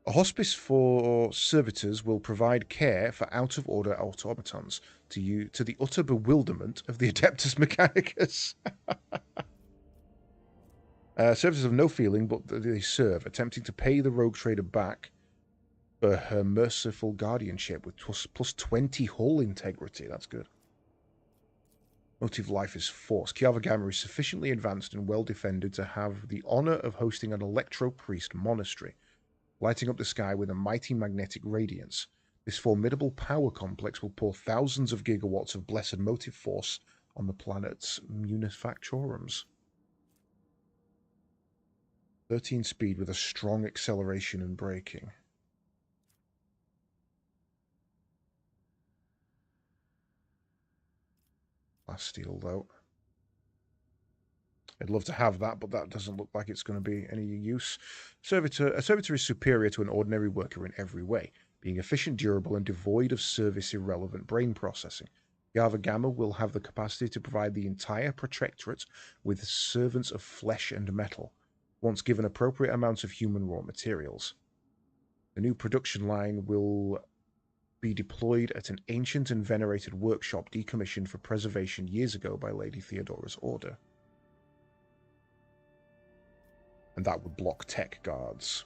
A hospice for servitors will provide care for out-of-order automatons to the utter bewilderment of the Adeptus Mechanicus. Servitors have no feeling, but they serve, attempting to pay the rogue trader back for her merciful guardianship with plus 20 hull integrity. That's good. Motive life is force. Archive of Warhammer is sufficiently advanced and well defended to have the honor of hosting an electro-priest monastery, lighting up the sky with a mighty magnetic radiance. This formidable power complex will pour thousands of gigawatts of blessed motive force on the planet's manufactorums. 13 speed with a strong acceleration and braking. Plasteel, though. I'd love to have that, but that doesn't look like it's going to be any use. A servitor is superior to an ordinary worker in every way, being efficient, durable, and devoid of service-irrelevant brain processing. Archive of Warhammer will have the capacity to provide the entire Protectorate with servants of flesh and metal, once given appropriate amounts of human raw materials. The new production line will be deployed at an ancient and venerated workshop decommissioned for preservation years ago by Lady Theodora's order. And that would block tech guards.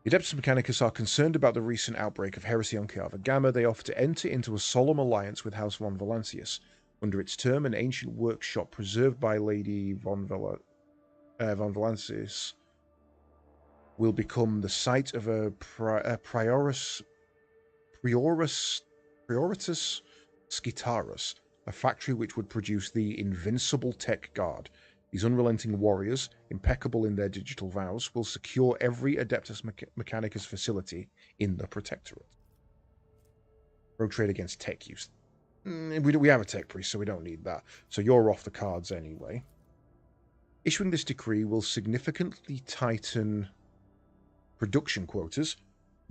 The Adeptus Mechanicus are concerned about the recent outbreak of heresy on Archive of Warhammer. They offer to enter into a solemn alliance with House von Valancius. Under its term, an ancient workshop preserved by Lady von Valancius will become the site of a Prioritas Skitaris, a factory which would produce the invincible tech guard. These unrelenting warriors, impeccable in their digital vows, will secure every Adeptus Mechanicus facility in the Protectorate. Rogue trade against tech use. We have a tech priest, so we don't need that. So you're off the cards anyway. Issuing this decree will significantly tighten production quotas,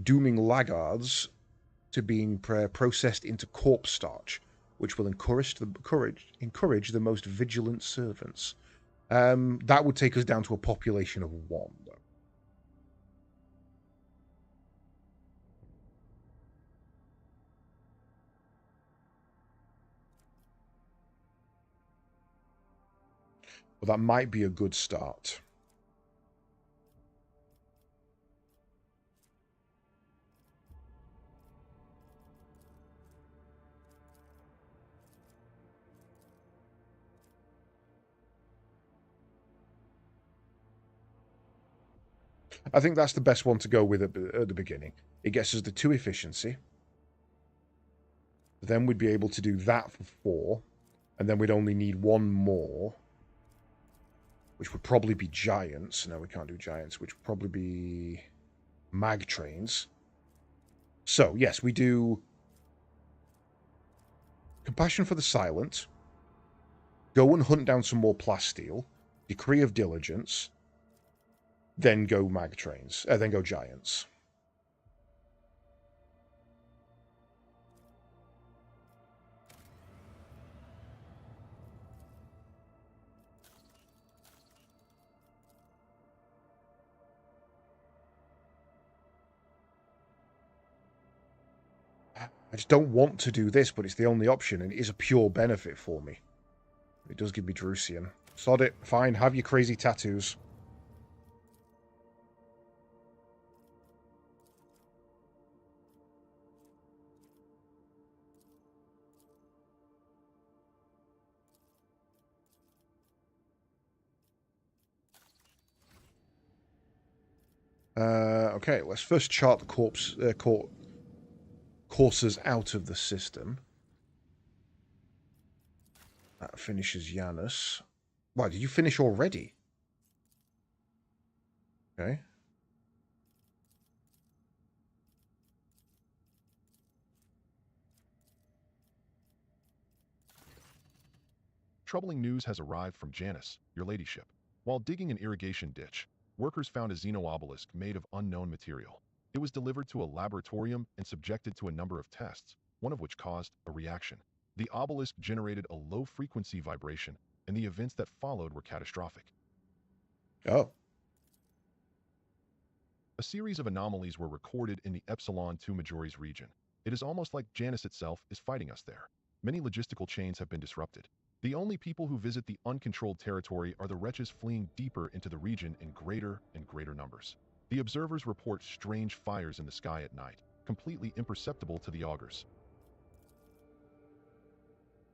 dooming laggards to being processed into corpse starch, which will encourage the most vigilant servants. That would take us down to a population of 1, though. Well, that might be a good start. I think that's the best one to go with at the beginning. It gets us the 2 efficiency. Then we'd be able to do that for 4. And then we'd only need 1 more, which would probably be giants. No, we can't do giants, which would probably be mag trains. So, yes, we do Compassion for the Silent, go and hunt down some more plasteel, Decree of Diligence, then go mag trains, then go giants. I just don't want to do this, but it's the only option, and it is a pure benefit for me. It does give me Drusian. Sod it. Fine, have your crazy tattoos. Okay, let's first chart the courses out of the system. That finishes Janus. Why, did you finish already? Okay. Troubling news has arrived from Janus, your ladyship. While digging an irrigation ditch, workers found a xeno-obelisk made of unknown material. It was delivered to a laboratorium and subjected to a number of tests, one of which caused a reaction. The obelisk generated a low-frequency vibration, and the events that followed were catastrophic. Oh. A series of anomalies were recorded in the Epsilon 2 Majoris region. It is almost like Janus itself is fighting us there. Many logistical chains have been disrupted. The only people who visit the uncontrolled territory are the wretches fleeing deeper into the region in greater and greater numbers. The observers report strange fires in the sky at night, completely imperceptible to the augurs.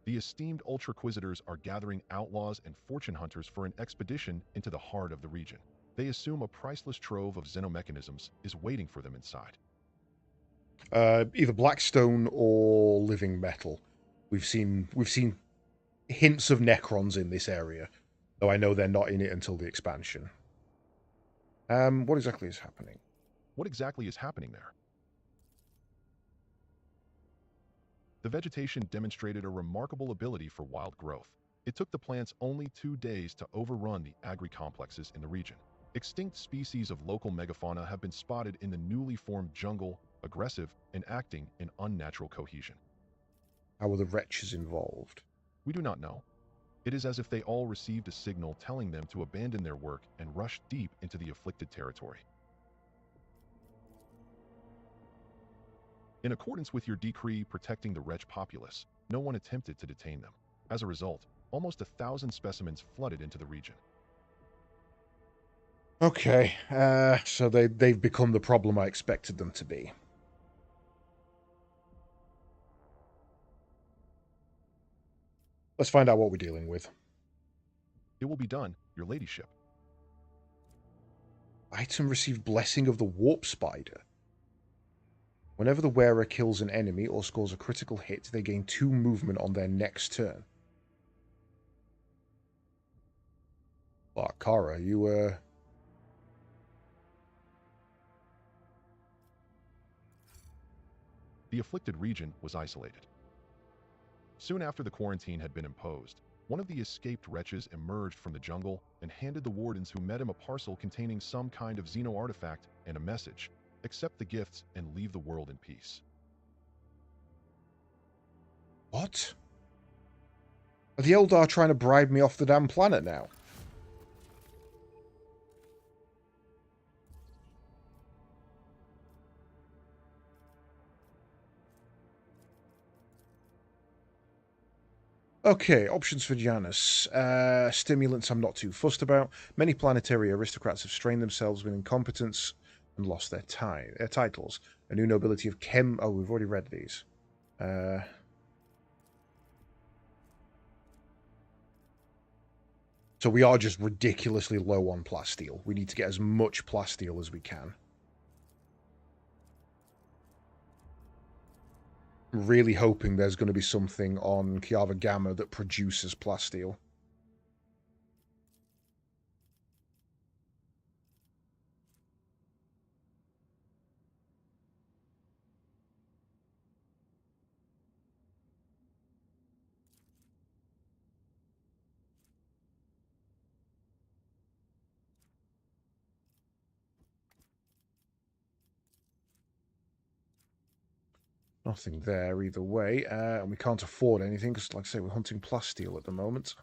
The esteemed Ultraquisitors are gathering outlaws and fortune hunters for an expedition into the heart of the region. They assume a priceless trove of xenomechanisms is waiting for them inside. Either Blackstone or living metal. We've seen hints of Necrons in this area, though I know they're not in it until the expansion. What exactly is happening? What exactly is happening there? The vegetation demonstrated a remarkable ability for wild growth. It took the plants only 2 days to overrun the agri-complexes in the region. Extinct species of local megafauna have been spotted in the newly formed jungle, aggressive and acting in unnatural cohesion. How were the wretches involved? We do not know. It is as if they all received a signal telling them to abandon their work and rush deep into the afflicted territory. In accordance with your decree protecting the wretch populace, no one attempted to detain them. As a result, almost 1,000 specimens flooded into the region. Okay, so they've become the problem I expected them to be. Let's find out what we're dealing with. It will be done, your ladyship. Item received Blessing of the Warp Spider. Whenever the wearer kills an enemy or scores a critical hit, they gain 2 movement on their next turn. Kara, you, The afflicted region was isolated. Soon after the quarantine had been imposed, one of the escaped wretches emerged from the jungle and handed the wardens who met him a parcel containing some kind of xeno artifact and a message: accept the gifts and leave the world in peace. What? Are the Eldar trying to bribe me off the damn planet now? Okay, options for Janus. Stimulants I'm not too fussed about. Many planetary aristocrats have strained themselves with incompetence and lost their titles. A new nobility of Chem... Oh, we've already read these. So we are just ridiculously low on plasteel. We need to get as much plasteel as we can. Really hoping there's going to be something on Kiava Gamma that produces plasteel. Nothing there either way, and we can't afford anything because, like I say, we're hunting plasteel at the moment.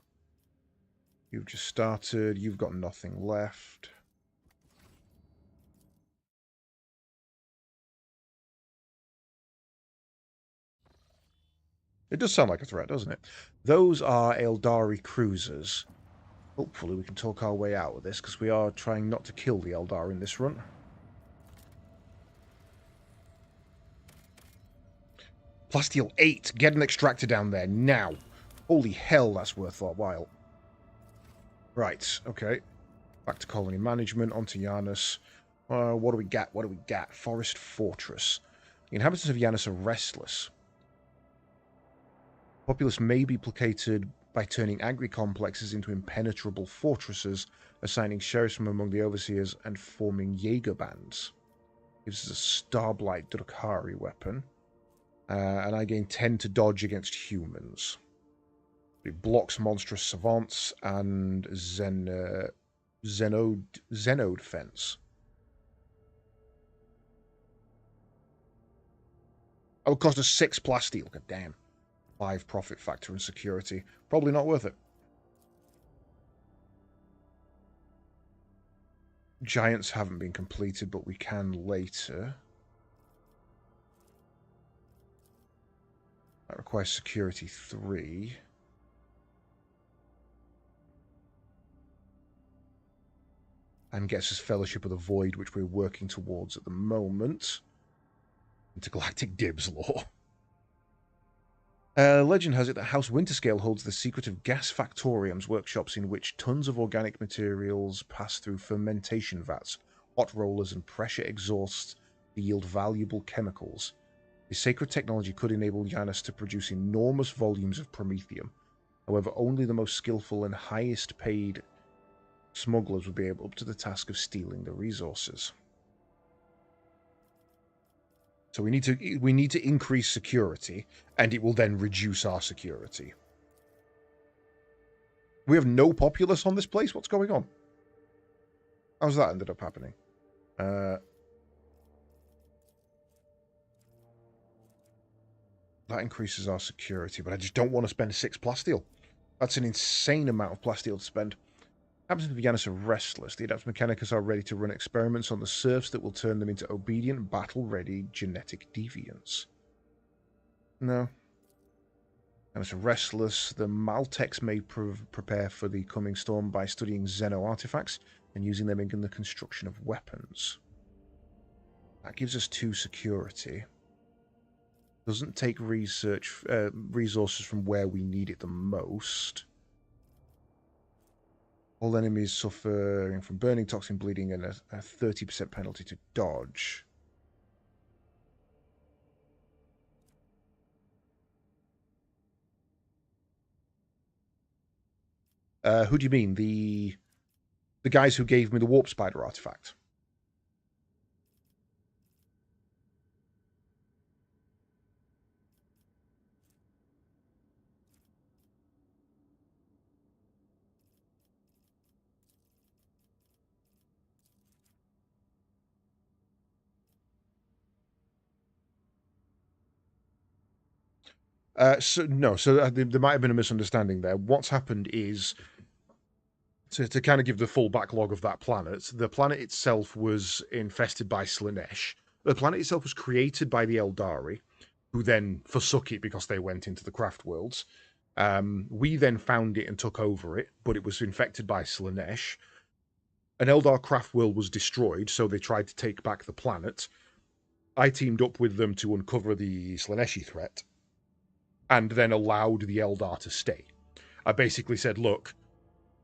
You've just started, you've got nothing left. It does sound like a threat, doesn't it? Those are Eldari cruisers. Hopefully we can talk our way out of this, because we are trying not to kill the Eldar in this run. Plasteel 8! Get an extractor down there, now! Holy hell, that's worth a while. Right, okay. Back to colony management, onto Janus. What do we got? What do we got? Forest Fortress. The inhabitants of Janus are restless. Populace may be placated by turning agri-complexes into impenetrable fortresses, assigning sheriffs from among the overseers, and forming Jaeger bands. Gives us a Starblight Drukhari weapon. And I gain 10 to dodge against humans. It blocks monstrous savants and Zenode fence. That would cost us 6 plasteel. God damn. 5 profit factor and security. Probably not worth it. Giants haven't been completed, but we can later. That requires security 3. And gets us Fellowship of the Void, which we're working towards at the moment. Intergalactic Dibs law. Legend has it that House Winterscale holds the secret of gas factoriums, workshops in which tons of organic materials pass through fermentation vats, hot rollers, and pressure exhausts to yield valuable chemicals. This sacred technology could enable Janus to produce enormous volumes of promethium. However, only the most skillful and highest paid smugglers would be able up to the task of stealing the resources. So we need to increase security, and it will then reduce our security. We have no populace on this place? What's going on? How's that ended up happening? That increases our security, but I just don't want to spend 6 plasteel. That's an insane amount of plasteel to spend. Captains of Janus are restless. The Adeptus Mechanicus are ready to run experiments on the serfs that will turn them into obedient, battle-ready genetic deviants. No. Janus are restless. The Maltex may prepare for the coming storm by studying Xeno artifacts and using them in the construction of weapons. That gives us 2 security. Doesn't take resources from where we need it the most. All enemies suffering from burning, toxin, bleeding, and a 30% penalty to dodge. Who do you mean? The guys who gave me the warp spider artifact? So there might have been a misunderstanding there. What's happened is, to kind of give the full backlog of that planet, the planet itself was infested by Slaanesh. The planet itself was created by the Eldari, who then forsook it because they went into the craft worlds. We then found it and took over it, but it was infected by Slaanesh. An Eldar craft world was destroyed, so they tried to take back the planet. I teamed up with them to uncover the Slaaneshi threat, and then allowed the Eldar to stay. I basically said, look,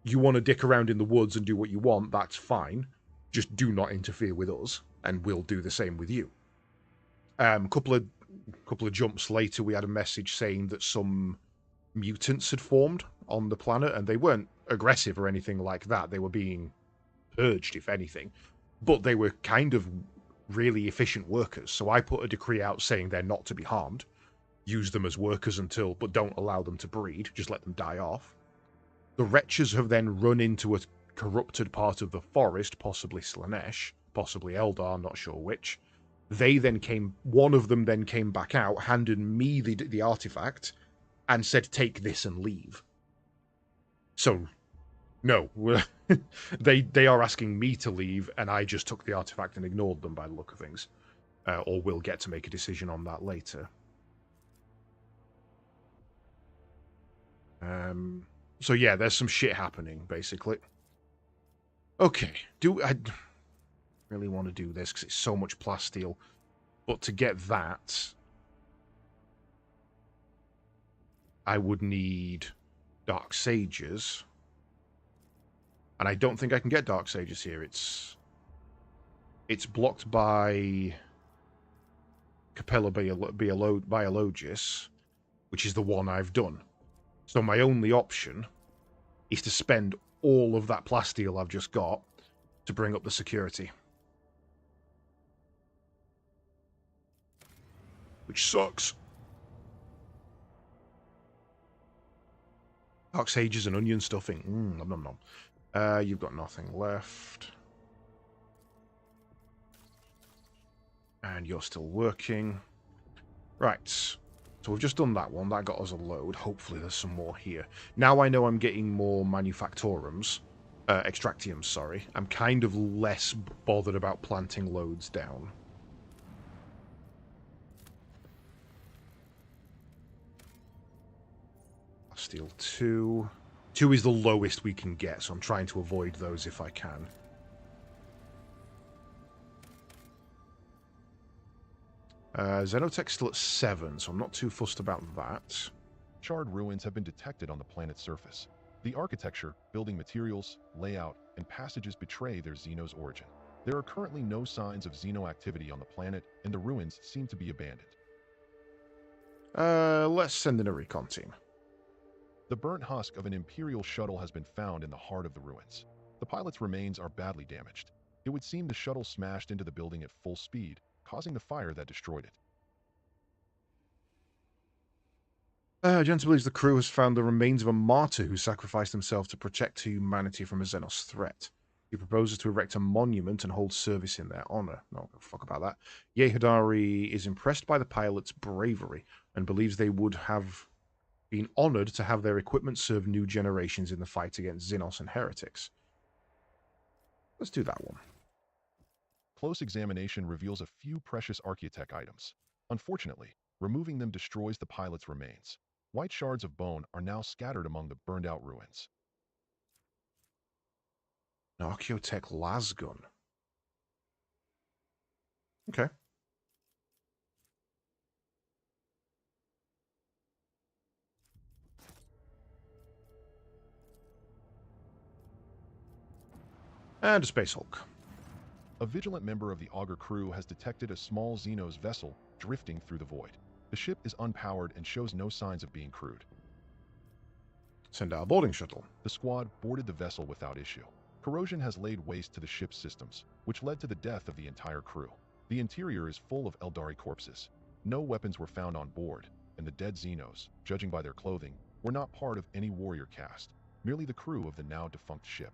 you want to dick around in the woods and do what you want, that's fine. Just do not interfere with us, and we'll do the same with you. Couple of jumps later, we had a message saying that some mutants had formed on the planet, and they weren't aggressive or anything like that. They were being purged, if anything. But they were kind of really efficient workers, so I put a decree out saying they're not to be harmed. Use them as workers but don't allow them to breed. Just let them die off. The wretches have then run into a corrupted part of the forest, possibly Slaanesh, possibly Eldar, not sure which. One of them then came back out, handed me the artifact, and said, take this and leave. So, no. they are asking me to leave, and I just took the artifact and ignored them by the look of things. Or we'll get to make a decision on that later. So yeah, there's some shit happening, basically. Okay, I really want to do this because it's so much plasteel. But to get that, I would need Dark Sages. And I don't think I can get Dark Sages here. It's blocked by Capella Biologis, which is the one I've done. So my only option is to spend all of that plasteel I've just got to bring up the security. Which sucks. Dark sages and onion stuffing. Nom nom nom. You've got nothing left. And you're still working. Right. So we've just done that one. That got us a load. Hopefully there's some more here. Now I know I'm getting more manufactorums. Extractiums, sorry. I'm kind of less bothered about planting loads down. Steel 2. 2 is the lowest we can get, so I'm trying to avoid those if I can. Xenotech's still at 7, so I'm not too fussed about that. Charred ruins have been detected on the planet's surface. The architecture, building materials, layout, and passages betray their Xeno's origin. There are currently no signs of Xeno activity on the planet, and the ruins seem to be abandoned. Let's send in a recon team. The burnt husk of an Imperial shuttle has been found in the heart of the ruins. The pilot's remains are badly damaged. It would seem the shuttle smashed into the building at full speed, causing the fire that destroyed it. Jensen believes the crew has found the remains of a martyr who sacrificed himself to protect humanity from a Xenos threat. He proposes to erect a monument and hold service in their honor. No, fuck about that. Yehadari is impressed by the pilot's bravery and believes they would have been honored to have their equipment serve new generations in the fight against Xenos and heretics. Let's do that one. Close examination reveals a few precious Archaeotech items. Unfortunately, removing them destroys the pilot's remains. White shards of bone are now scattered among the burned-out ruins. An Archaeotech lasgun. Okay. And a Space Hulk. A vigilant member of the Augur crew has detected a small Xenos vessel drifting through the void. The ship is unpowered and shows no signs of being crewed. Send out a boarding shuttle. The squad boarded the vessel without issue. Corrosion has laid waste to the ship's systems, which led to the death of the entire crew. The interior is full of Eldari corpses. No weapons were found on board, and the dead Xenos, judging by their clothing, were not part of any warrior caste, merely the crew of the now-defunct ship.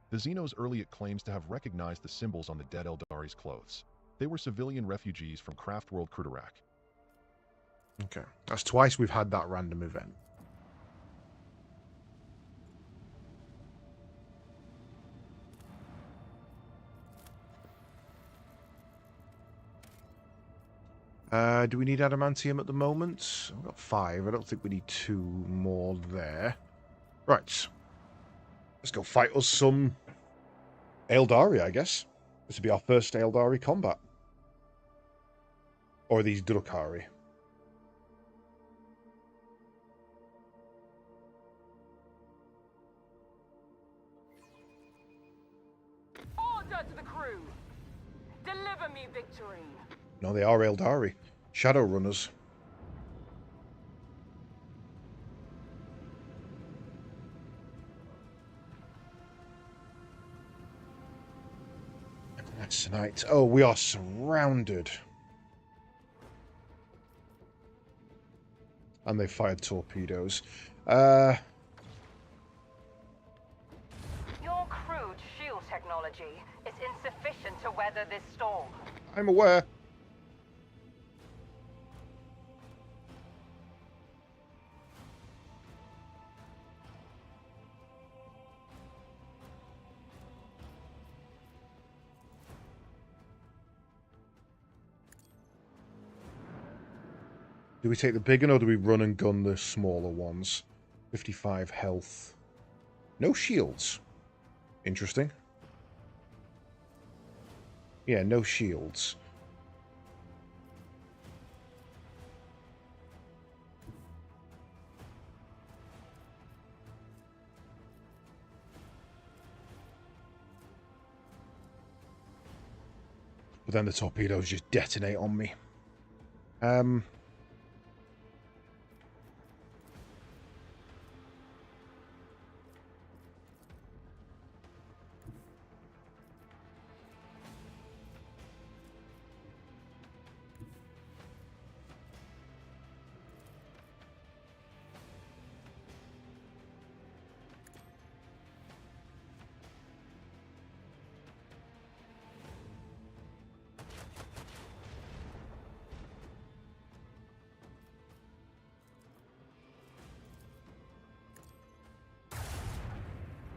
The Xenos early claims to have recognized the symbols on the dead Eldari's clothes. They were civilian refugees from Craftworld Krudarak. Okay. That's twice we've had that random event. Do we need adamantium at the moment? I've got 5. I don't think we need 2 more there. Right. Let's go fight us some Eldari, I guess. This will be our first Eldari combat. Or these Drukhari. Order to the crew! Deliver me victory! No, they are Eldari. Shadowrunners. That's tonight. Oh, we are surrounded. And they fired torpedoes. Your crude shield technology is insufficient to weather this storm. I'm aware. Do we take the big one or do we run and gun the smaller ones? 55 health. No shields. Interesting. Yeah, no shields. But then the torpedoes just detonate on me.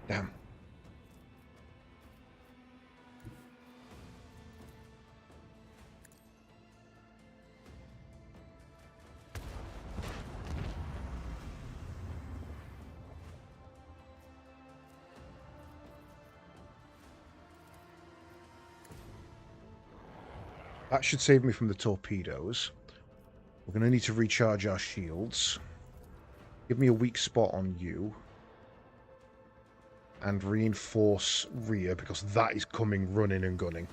Damn. That should save me from the torpedoes. We're going to need to recharge our shields. Give me a weak spot on you. And reinforce rear, because that is coming running and gunning.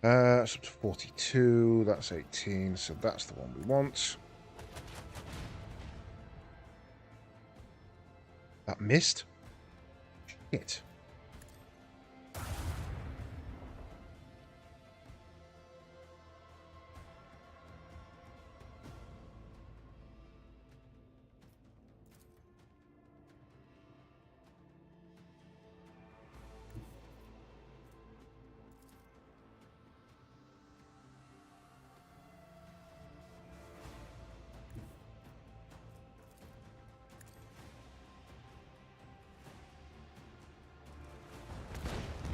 That's up to 42, that's 18, so that's the one we want. That missed? Shit.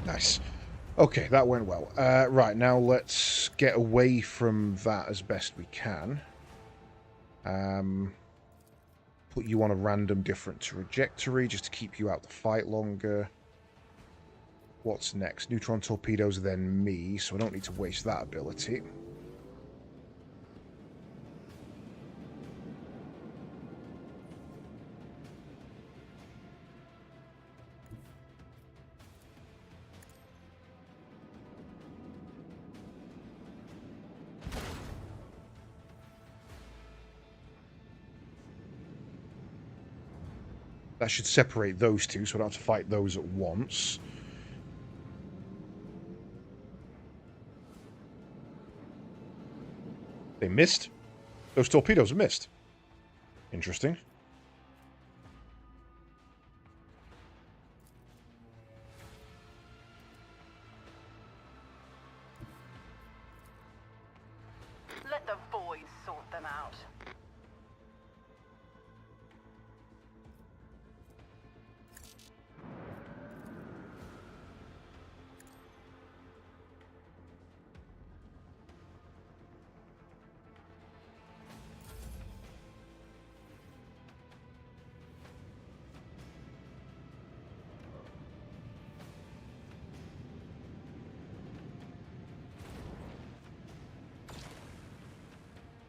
Nice. Okay, that went well. Right, now let's get away from that as best we can. Put you on a random different trajectory just to keep you out the fight longer. What's next? Neutron torpedoes, then me, so I don't need to waste that ability. That should separate those two, so I don't have to fight those at once. They missed? Those torpedoes missed. Interesting. Let the void sort them out.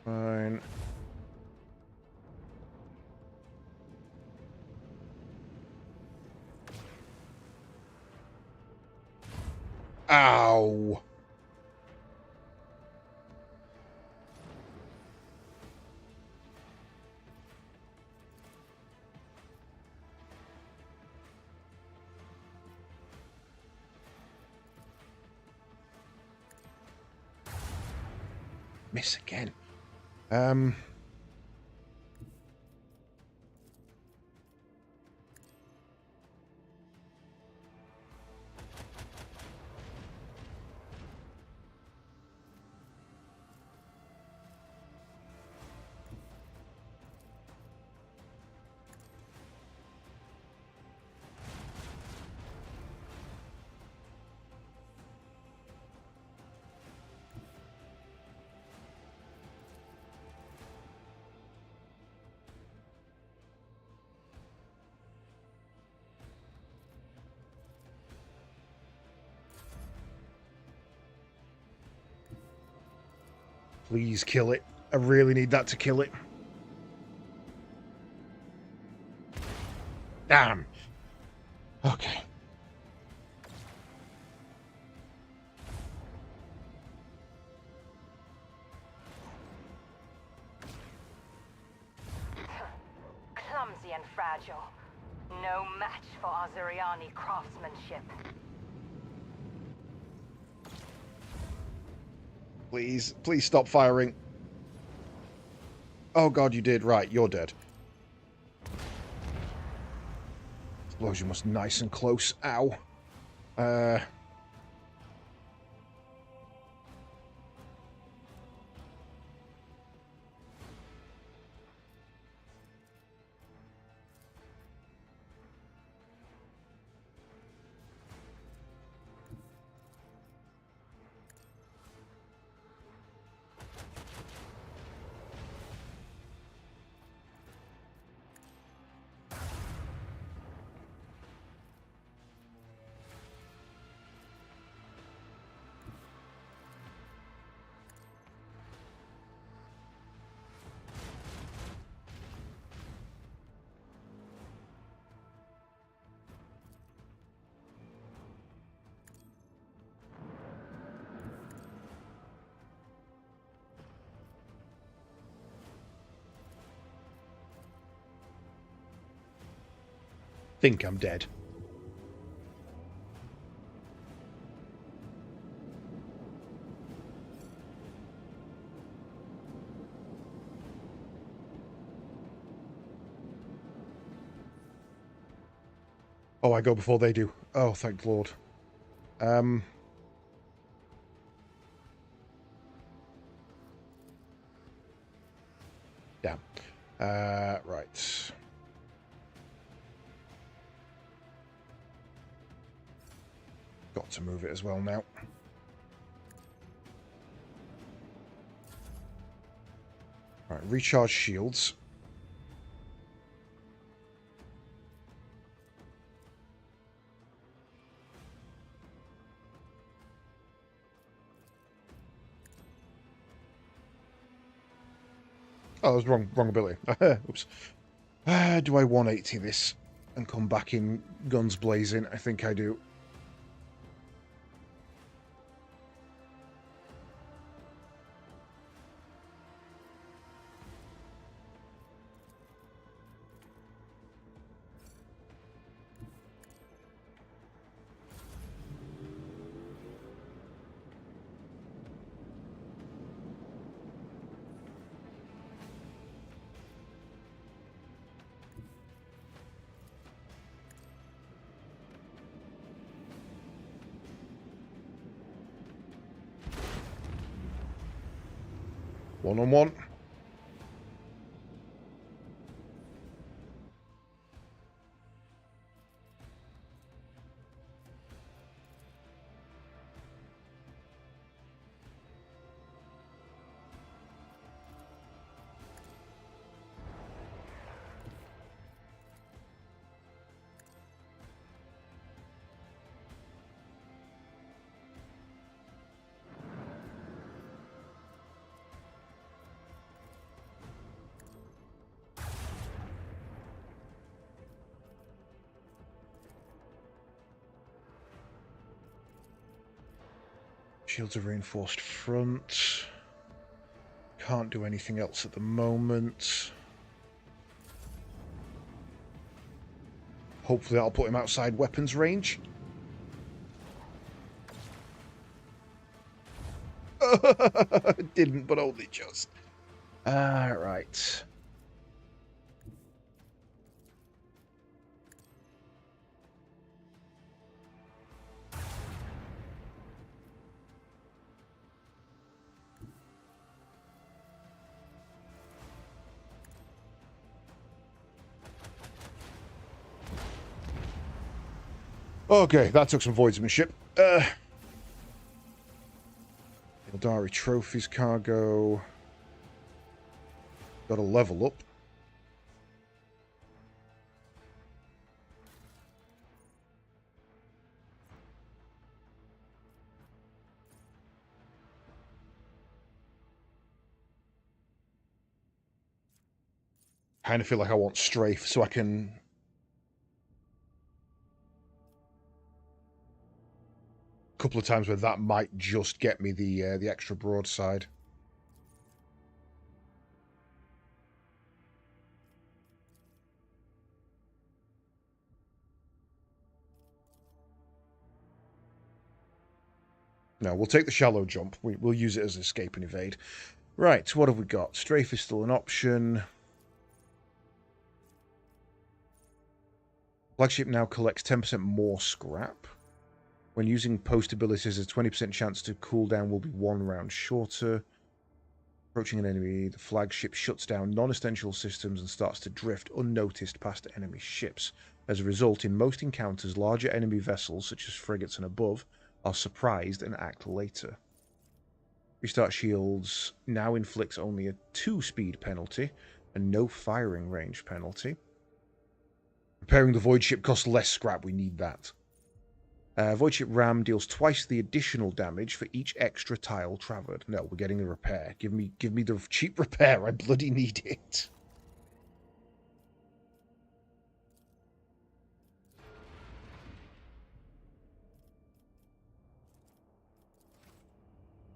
Fine. Ow! Miss again. Please kill it. I really need that to kill it. Damn. Okay. Clumsy and fragile. No match for Azuriani craftsmanship. Please, please stop firing. Oh god, you did. Right, you're dead. Explosion was nice and close. Ow. Think I'm dead. Oh, I go before they do. Oh, thank Lord. Damn. Right. Got to move it as well now. Right, recharge shields. Oh, that was wrong ability. Oops. Do I 180 this and come back in guns blazing? I think I do. One-on-one. Shields are reinforced front. Can't do anything else at the moment. Hopefully that'll put him outside weapons range. Didn't, but only just. Right. Okay, that took some voidsmanship. Eldari trophies cargo. Got a level up. Kind of feel like I want strafe so I can couple of times where that might just get me the extra broadside. No, we'll take the shallow jump. We'll use it as escape and evade. Right, what have we got? Strafe is still an option. Flagship now collects 10% more scrap. When using post abilities, a 20% chance to cooldown will be 1 round shorter. Approaching an enemy, the flagship shuts down non-essential systems and starts to drift unnoticed past enemy ships. As a result, in most encounters, larger enemy vessels, such as frigates and above, are surprised and act later. Restart shields now inflicts only a 2-speed penalty and no firing range penalty. Repairing the void ship costs less scrap. We need that. Void ship ram deals twice the additional damage for each extra tile travelled. No, we're getting the repair. Give me the cheap repair. I bloody need it.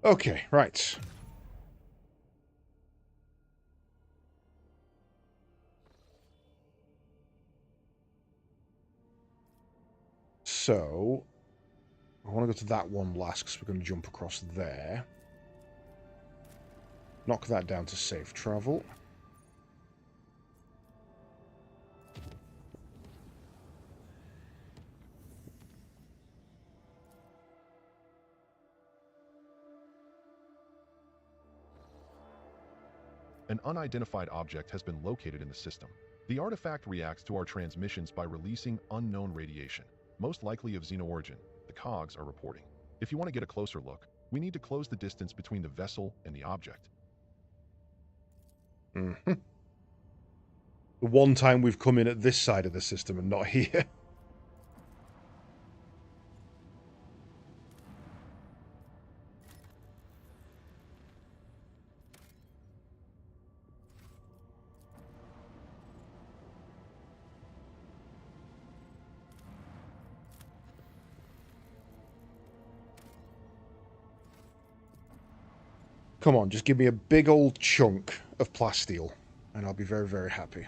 Okay, right. So, I want to go to that one last because we're going to jump across there. Knock that down to safe travel. An unidentified object has been located in the system. The artifact reacts to our transmissions by releasing unknown radiation, most likely of xeno-origin. The cogs are reporting. If you want to get a closer look, we need to close the distance between the vessel and the object. Mm-hmm. The one time we've come in at this side of the system and not here. Come on, just give me a big old chunk of plasteel, and I'll be very, very happy.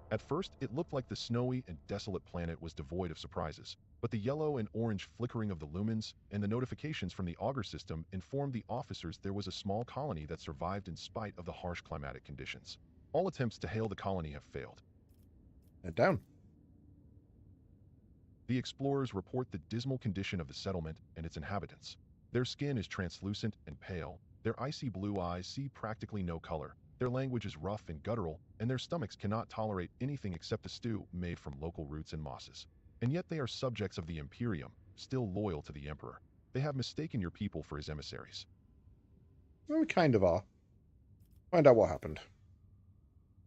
At first, it looked like the snowy and desolate planet was devoid of surprises, but the yellow and orange flickering of the lumens and the notifications from the auger system informed the officers there was a small colony that survived in spite of the harsh climatic conditions. All attempts to hail the colony have failed. Head down. The explorers report the dismal condition of the settlement and its inhabitants. Their skin is translucent and pale, their icy blue eyes see practically no color, their language is rough and guttural, and their stomachs cannot tolerate anything except the stew made from local roots and mosses. And yet they are subjects of the Imperium, still loyal to the Emperor. They have mistaken your people for his emissaries. We kind of are. Find out what happened.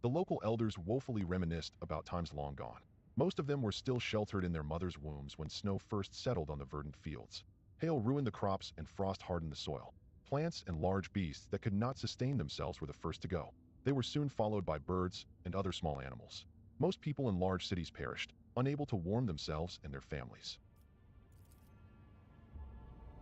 The local elders woefully reminisced about times long gone. Most of them were still sheltered in their mothers' wombs when snow first settled on the verdant fields. Hail ruined the crops and frost hardened the soil. Plants and large beasts that could not sustain themselves were the first to go. They were soon followed by birds and other small animals. Most people in large cities perished, unable to warm themselves and their families.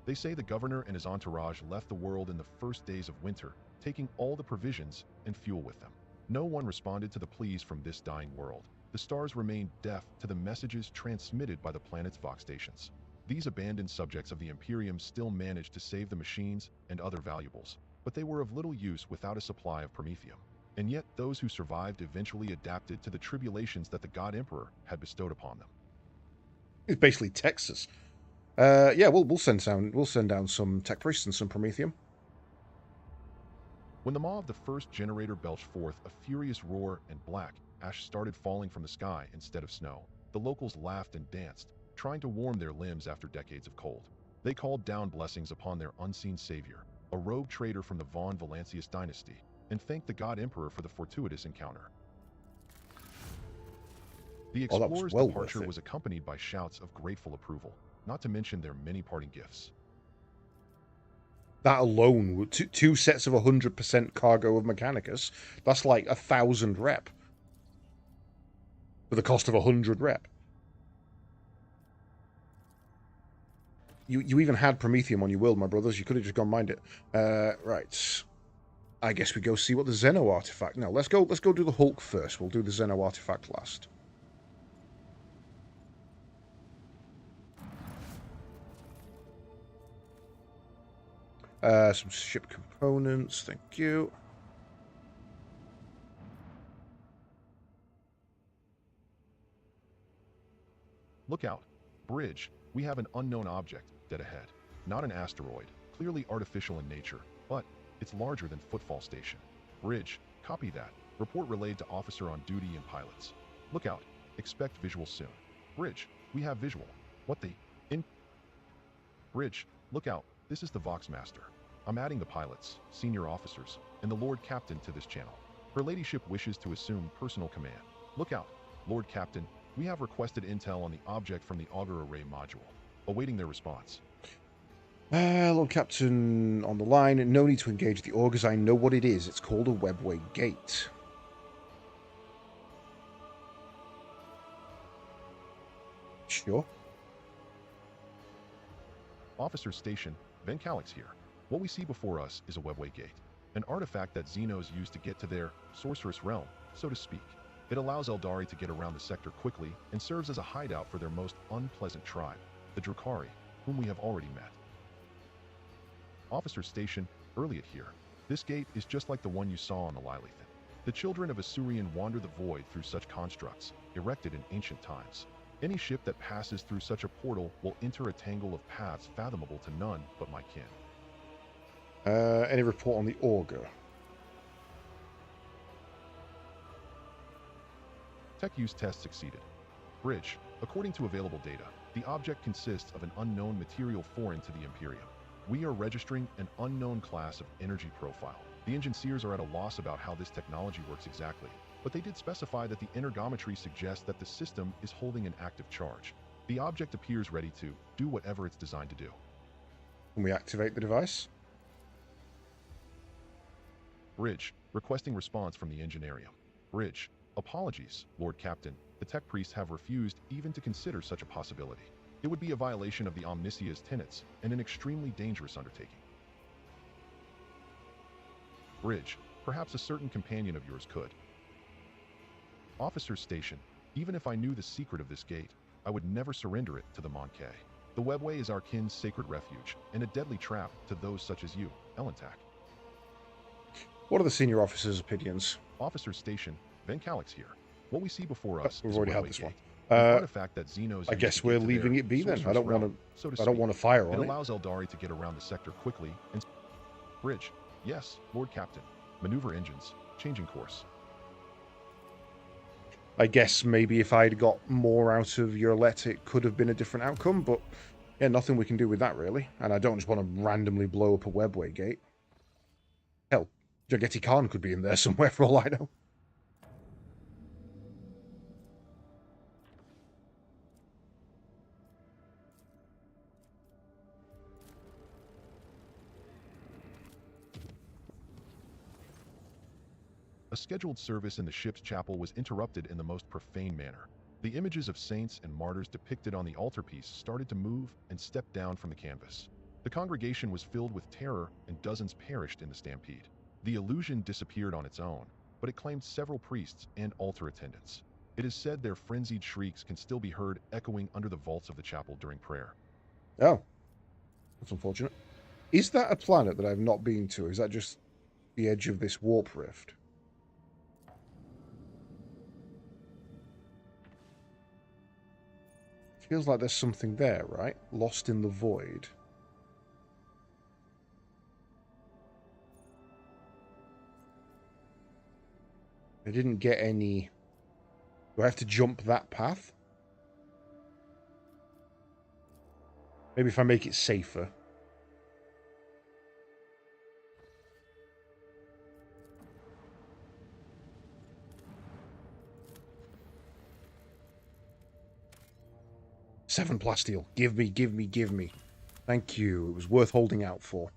They say the governor and his entourage left the world in the first days of winter, taking all the provisions and fuel with them. No one responded to the pleas from this dying world. The stars remained deaf to the messages transmitted by the planet's Vox stations. These abandoned subjects of the Imperium still managed to save the machines and other valuables, but they were of little use without a supply of promethium. And yet those who survived eventually adapted to the tribulations that the God Emperor had bestowed upon them. It's basically Texas. Yeah, we'll send down some tech priests and some promethium. When the maw of the first generator belched forth a furious roar and black ash started falling from the sky instead of snow, the locals laughed and danced, trying to warm their limbs after decades of cold. They called down blessings upon their unseen savior, a rogue trader from the Von Valancius dynasty, and thanked the God Emperor for the fortuitous encounter. The explorers' departure was accompanied by shouts of grateful approval, not to mention their many parting gifts. That alone, two sets of 100% cargo of Mechanicus, that's like 1,000 rep. For the cost of 100 rep. You even had Promethium on your will, my brothers. You could have just gone mind it. Right. I guess we go see what the Zeno artifact. No, let's go do the Hulk first. We'll do the Zeno artifact last. Some ship components, thank you. Look out. Bridge. We have an unknown object dead ahead. Not an asteroid, clearly artificial in nature, but it's larger than Footfall Station. Bridge. Copy that. Report relayed to officer on duty and pilots. Look out. Expect visual soon. Bridge. We have visual. What the... Bridge. Look out. This is the Vox Master. I'm adding the pilots, senior officers, and the Lord Captain to this channel. Her Ladyship wishes to assume personal command. Look out. Lord Captain, we have requested intel on the object from the Augur Array module. Awaiting their response. Lord Captain on the line. No need to engage the augurs. I know what it is. It's called a webway gate. Sure. Officer Station, Ben Calix here. What we see before us is a webway gate, an artifact that Xenos use to get to their sorcerous realm, so to speak. It allows Eldari to get around the sector quickly and serves as a hideout for their most unpleasant tribe, the Drukhari, whom we have already met. Officer Station, Earliot here. This gate is just like the one you saw on the Lilithan. The children of Asurian wander the void through such constructs, erected in ancient times. Any ship that passes through such a portal will enter a tangle of paths fathomable to none but my kin. Any report on the augur? Tech use test succeeded. Bridge. According to available data, the object consists of an unknown material foreign to the Imperium. We are registering an unknown class of energy profile. The engineers are at a loss about how this technology works exactly, but they did specify that the energometry suggests that the system is holding an active charge. The object appears ready to do whatever it's designed to do. Can we activate the device? Bridge. Requesting response from the Engineerium. Bridge. Apologies, Lord Captain. The tech priests have refused even to consider such a possibility. It would be a violation of the Omnissia's tenets and an extremely dangerous undertaking. Bridge. Perhaps a certain companion of yours could. Officer Station. Even if I knew the secret of this gate, I would never surrender it to the Monkey. The webway is our kin's sacred refuge and a deadly trap to those such as you, Elentak. What are the senior officers' opinions? Officer Station, Ben Calix here. What we see before us We've is already a had webway this gate, one. an artifact that Xenos I use guess to we're get to leaving their it be then. I sorcerous don't want realm, so to to. I don't speak. want to fire It on it. allows Eldari to get around the sector quickly and... Bridge. Yes, Lord Captain. Maneuver engines. Changing course. I guess maybe if I'd got more out of your let, it could have been a different outcome, but yeah, nothing we can do with that really. And I don't just want to randomly blow up a webway gate. Hell, Jagetti Khan could be in there somewhere for all I know. A scheduled service in the ship's chapel was interrupted in the most profane manner. The images of saints and martyrs depicted on the altarpiece started to move and step down from the canvas. The congregation was filled with terror and dozens perished in the stampede. The illusion disappeared on its own, but it claimed several priests and altar attendants. It is said their frenzied shrieks can still be heard echoing under the vaults of the chapel during prayer. Oh, that's unfortunate. Is that a planet that I've not been to? Is that just the edge of this warp rift? Feels like there's something there, right? Lost in the void. I didn't get any... Do I have to jump that path? Maybe if I make it safer. Seven plasteel. Give me, give me, give me. Thank you. It was worth holding out for.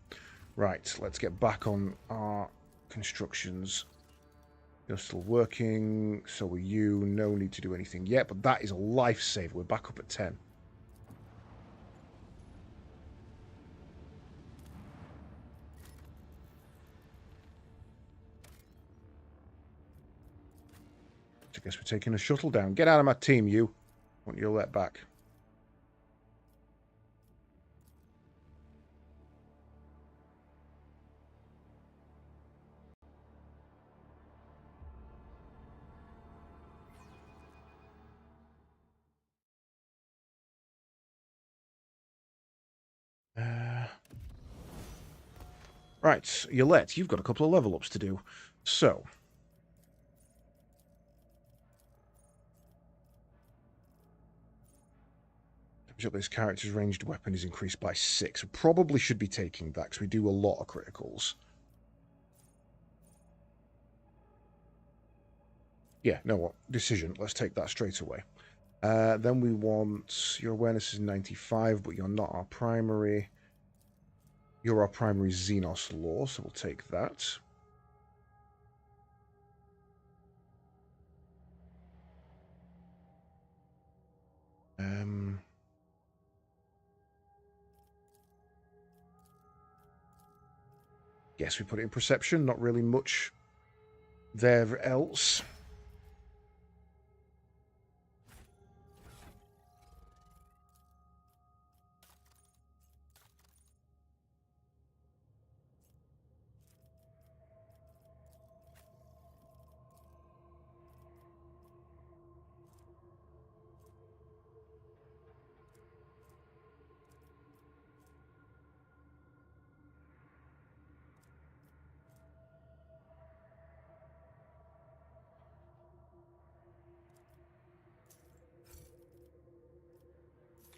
Right, let's get back on our constructions. You're still working. So are you. No need to do anything yet, but that is a lifesaver. We're back up at 10. I guess we're taking a shuttle down. Get out of my team, you. I want you let back. Right, Yolette, you've got a couple of level ups to do. So, this character's ranged weapon is increased by 6. We probably should be taking that because we do a lot of criticals. Yeah, no what? Decision. Let's take that straight away. Then we want... Your awareness is 95, but you're not our primary. You're our primary Xenos law, so we'll take that. Guess we put it in perception. Not really much there else.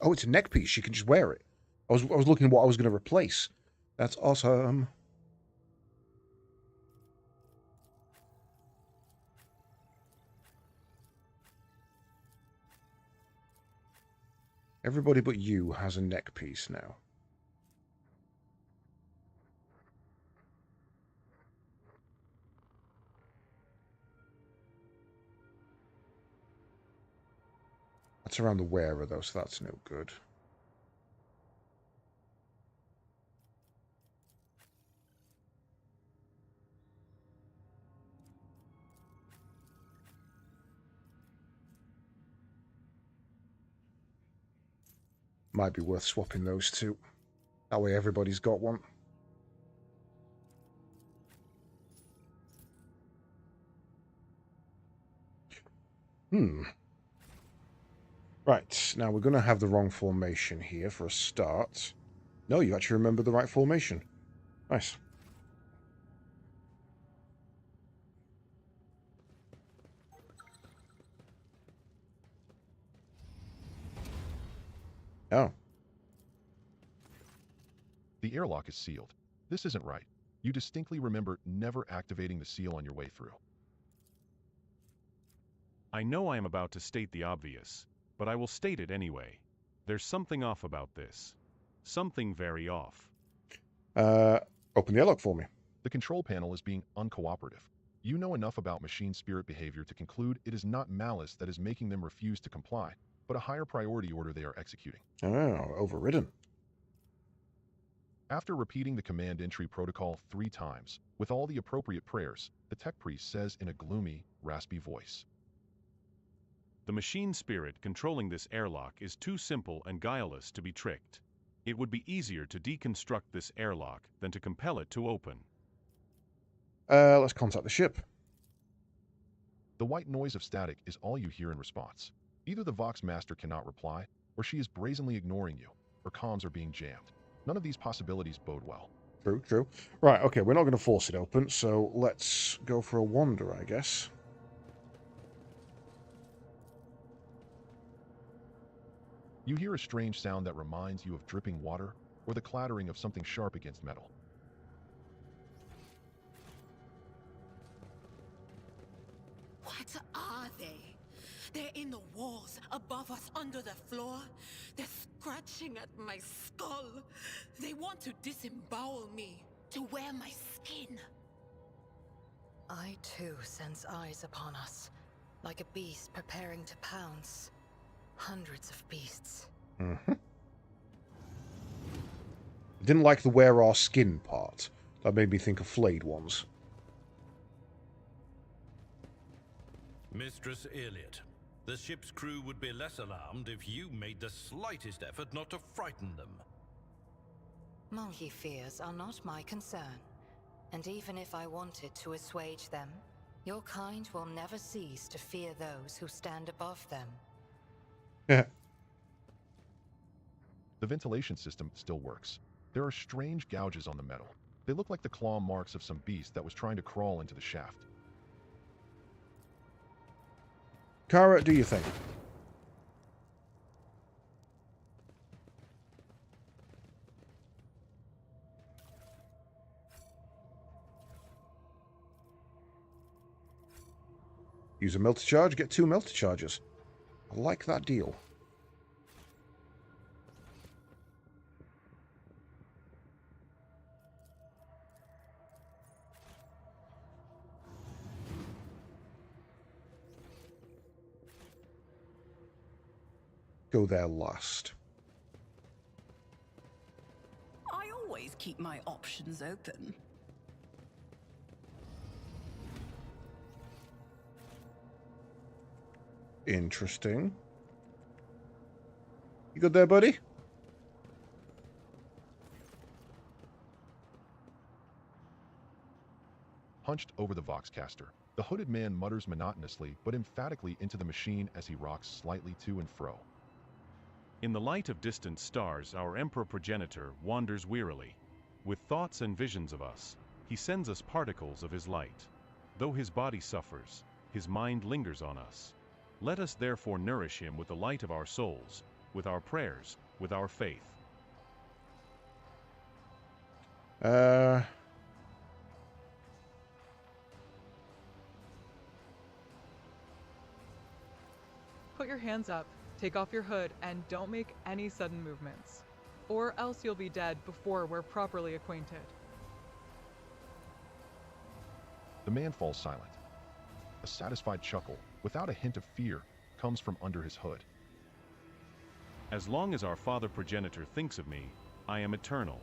Oh, it's a neck piece. You can just wear it. I was looking at what I was going to replace. That's awesome. Everybody but you has a neck piece now. That's around the wearer, though, so that's no good. Might be worth swapping those two. That way everybody's got one. Right, now we're going to have the wrong formation here for a start. No, you actually remember the right formation. Nice. Oh. The airlock is sealed. This isn't right. You distinctly remember never activating the seal on your way through. I know I am about to state the obvious, but I will state it anyway. There's something off about this. Something very off. Open the airlock for me. The control panel is being uncooperative. You know enough about machine spirit behavior to conclude it is not malice that is making them refuse to comply, but a higher priority order they are executing. Oh, overridden. After repeating the command entry protocol 3 times, with all the appropriate prayers, the tech priest says in a gloomy, raspy voice, The machine spirit controlling this airlock is too simple and guileless to be tricked. It would be easier to deconstruct this airlock than to compel it to open. Let's contact the ship. The white noise of static is all you hear in response. Either the Vox Master cannot reply, or she is brazenly ignoring you, or comms are being jammed. None of these possibilities bode well. True, true. Right, okay, we're not going to force it open, so let's go for a wander, I guess. You hear a strange sound that reminds you of dripping water or the clattering of something sharp against metal. What are they? They're in the walls, above us, under the floor. They're scratching at my skull. They want to disembowel me, to wear my skin. I too sense eyes upon us, like a beast preparing to pounce. Hundreds of beasts. Mm-hmm. Didn't like the wear our skin part. That made me think of flayed ones. Mistress Elliot, the ship's crew would be less alarmed if you made the slightest effort not to frighten them. Monkey fears are not my concern. And even if I wanted to assuage them, your kind will never cease to fear those who stand above them. Yeah. The ventilation system still works. There are strange gouges on the metal. They look like the claw marks of some beast that was trying to crawl into the shaft. Kara, do you think? Use a melter charge, get 2 melter charges. I like that deal. Go there last. I always keep my options open. Interesting. You good there, buddy? Hunched over the Voxcaster, the hooded man mutters monotonously but emphatically into the machine as he rocks slightly to and fro. In the light of distant stars, our Emperor Progenitor wanders wearily. With thoughts and visions of us, he sends us particles of his light. Though his body suffers, his mind lingers on us. Let us therefore nourish him with the light of our souls, with our prayers, with our faith. Put your hands up, take off your hood, and don't make any sudden movements. Or else you'll be dead before we're properly acquainted. The man falls silent. A satisfied chuckle, without a hint of fear, comes from under his hood. As long as our Father Progenitor thinks of me, I am eternal.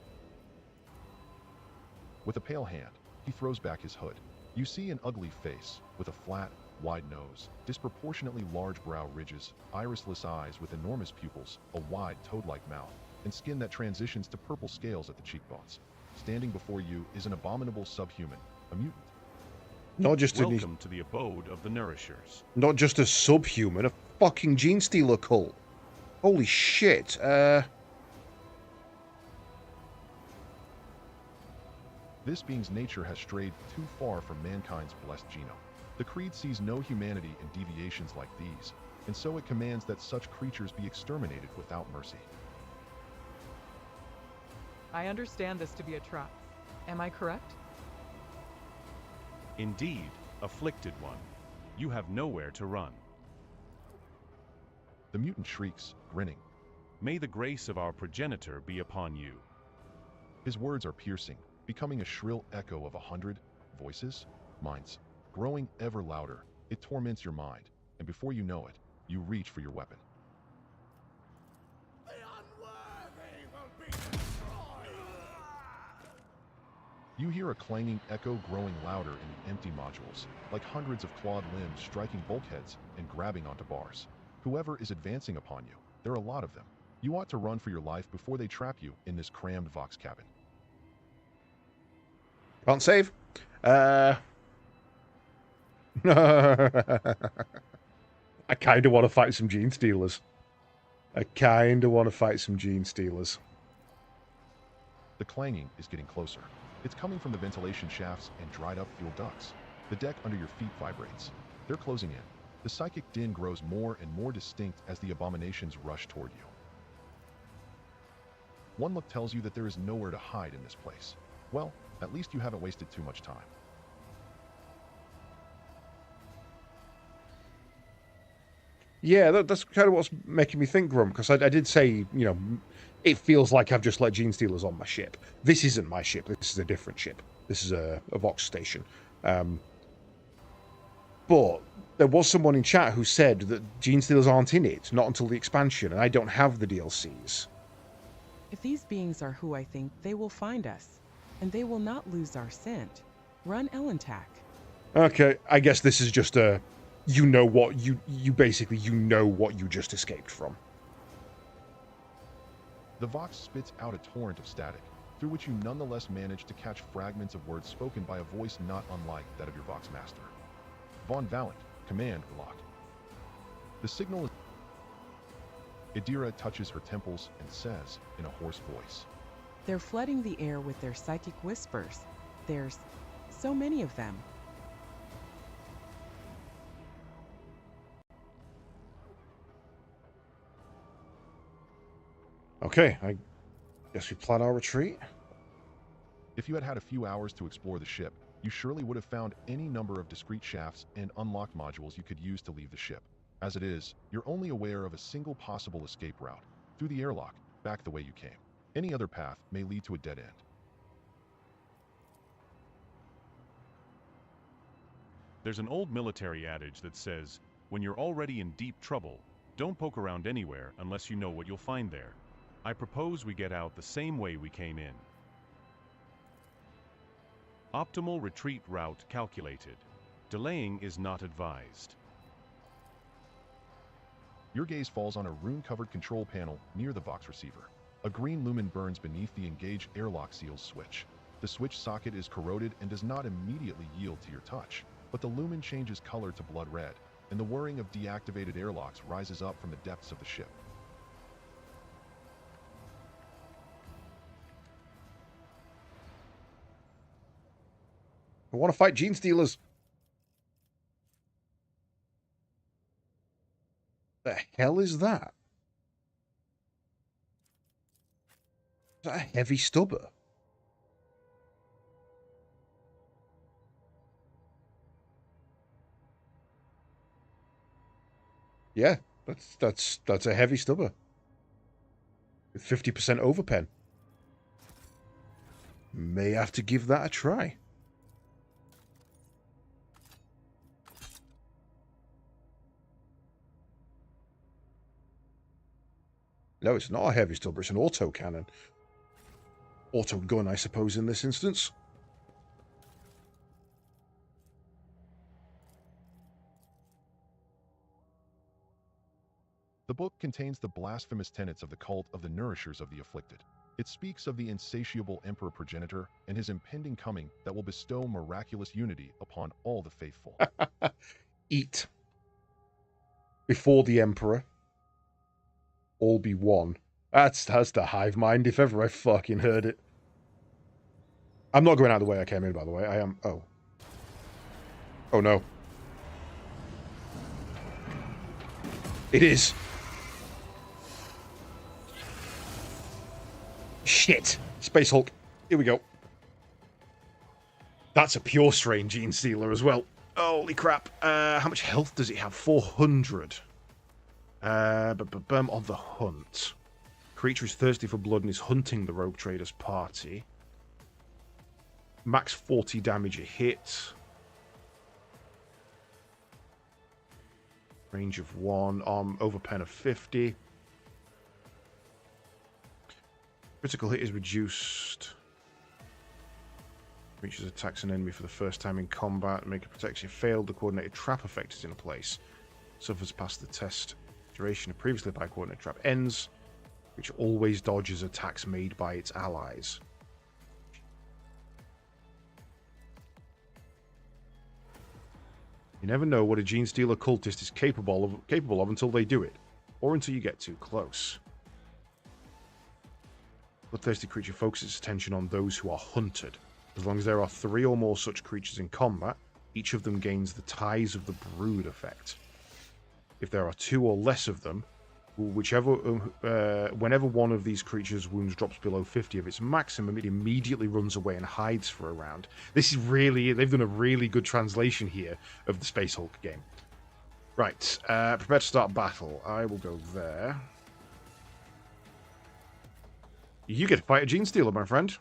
With a pale hand, he throws back his hood. You see an ugly face, with a flat, wide nose, disproportionately large brow ridges, irisless eyes with enormous pupils, a wide toad-like mouth, and skin that transitions to purple scales at the cheekbones. Standing before you is an abominable subhuman, a mutant. Not just Welcome to the abode of the Nourishers. Not just a subhuman, a fucking gene stealer cult. Holy shit. This being's nature has strayed too far from mankind's blessed genome. The Creed sees no humanity in deviations like these, and so it commands that such creatures be exterminated without mercy. I understand this to be a trap. Am I correct? Indeed, afflicted one. You have nowhere to run. The mutant shrieks, grinning. May the grace of our Progenitor be upon you. His words are piercing, becoming a shrill echo of 100 voices, minds. Growing ever louder, it torments your mind, and before you know it, you reach for your weapon. The unworthy will be destroyed! You hear a clanging echo growing louder in the empty modules, like hundreds of clawed limbs striking bulkheads and grabbing onto bars. Whoever is advancing upon you, there are a lot of them. You ought to run for your life before they trap you in this crammed Vox cabin. Can't save. I kind of want to fight some gene stealers. The clanging is getting closer. It's coming from the ventilation shafts and dried up fuel ducts. The deck under your feet vibrates. They're closing in. The psychic din grows more and more distinct as the abominations rush toward you. One look tells you that there is nowhere to hide in this place. Well, at least you haven't wasted too much time. Yeah, that's kind of what's making me think, Grum, because I did say, it feels like I've just let gene stealers on my ship. This isn't my ship. This is a different ship. This is a Vox station. But there was someone in chat who said that gene stealers aren't in it, not until the expansion, and I don't have the DLCs. If these beings are who I think, they will find us, and they will not lose our scent. Run Elentac. Okay, I guess this is just a you know what you basically you know what you just escaped from. The Vox spits out a torrent of static, through which you nonetheless manage to catch fragments of words spoken by a voice not unlike that of your Vox master. Von Valent, command lock. The signal is... Idira touches her temples and says in a hoarse voice, They're flooding the air with their psychic whispers. There's so many of them. Okay, I guess we plan our retreat. if you had had a few hours to explore the ship, you surely would have found any number of discrete shafts and unlocked modules you could use to leave the ship. As it is, you're only aware of a single possible escape route, through the airlock, back the way you came. Any other path may lead to a dead end. There's an old military adage that says, when you're already in deep trouble, don't poke around anywhere unless you know what you'll find there. I propose we get out the same way we came in. Optimal retreat route calculated. Delaying is not advised. Your gaze falls on a rune-covered control panel near the Vox receiver. A green lumen burns beneath the engage airlock seals switch. The switch socket is corroded and does not immediately yield to your touch, but the lumen changes color to blood red, and the whirring of deactivated airlocks rises up from the depths of the ship. I want to fight Gene Stealers. The hell is that? Is that a heavy stubber? Yeah, that's a heavy stubber. With 50% overpen. May have to give that a try. No, it's not a heavy stubber, it's an auto cannon. Auto gun, I suppose, in this instance. The book contains the blasphemous tenets of the cult of the Nourishers of the Afflicted. It speaks of the insatiable Emperor Progenitor and his impending coming that will bestow miraculous unity upon all the faithful. Eat. Before the Emperor. All be one. That's the hive mind if ever I fucking heard it. I'm not going out the way I came in, by the way. I am... Oh. Oh, no. It is. Shit. Space Hulk. Here we go. That's a pure strain Gene Stealer as well. Holy crap. How much health does it have? 400. On the hunt. Creature is thirsty for blood and is hunting the Rogue Trader's party. Max 40 damage a hit. Range of 1. Overpen of 50. Critical hit is reduced. Creatures attacks an enemy for the first time in combat. Make a protection failed. The coordinated trap effect is in place. Suffers past the test. Duration of previously applied coordinated trap ends, which always dodges attacks made by its allies. You never know what a Gene Stealer cultist is capable of until they do it, or until you get too close. Bloodthirsty creature focuses attention on those who are hunted. As long as there are 3 or more such creatures in combat, each of them gains the Ties of the Brood effect. If there are 2 or less of them, whenever one of these creatures' wounds drops below 50 of its maximum, it immediately runs away and hides for a round. This is really... They've done a really good translation here of the Space Hulk game. Right, prepare to start battle. I will go there. You get to fight a Gene Stealer, my friend.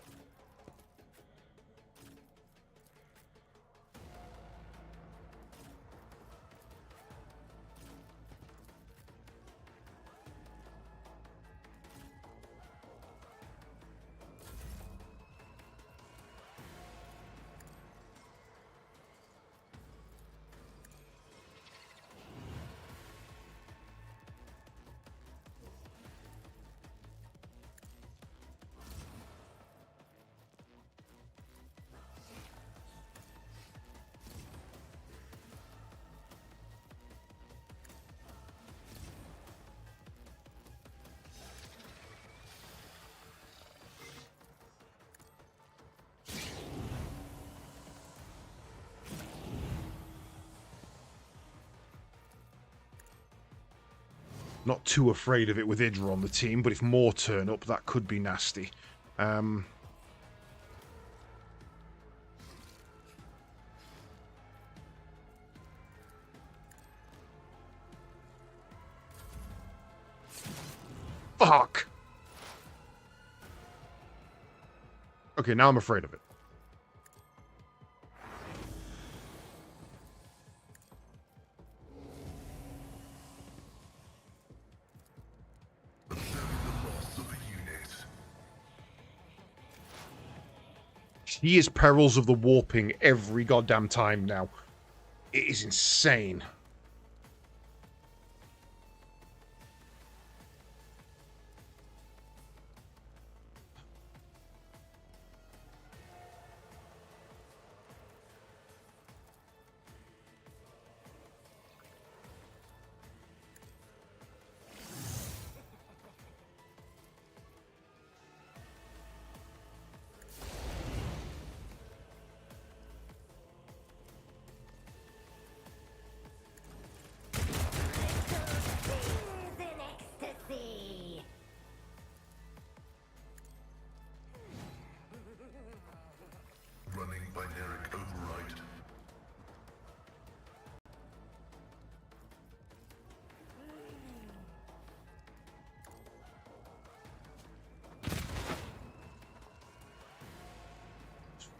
Not too afraid of it with Idra on the team, but if more turn up, that could be nasty. Fuck! Okay, now I'm afraid of it. She is Perils of the Warping every goddamn time now. It is insane.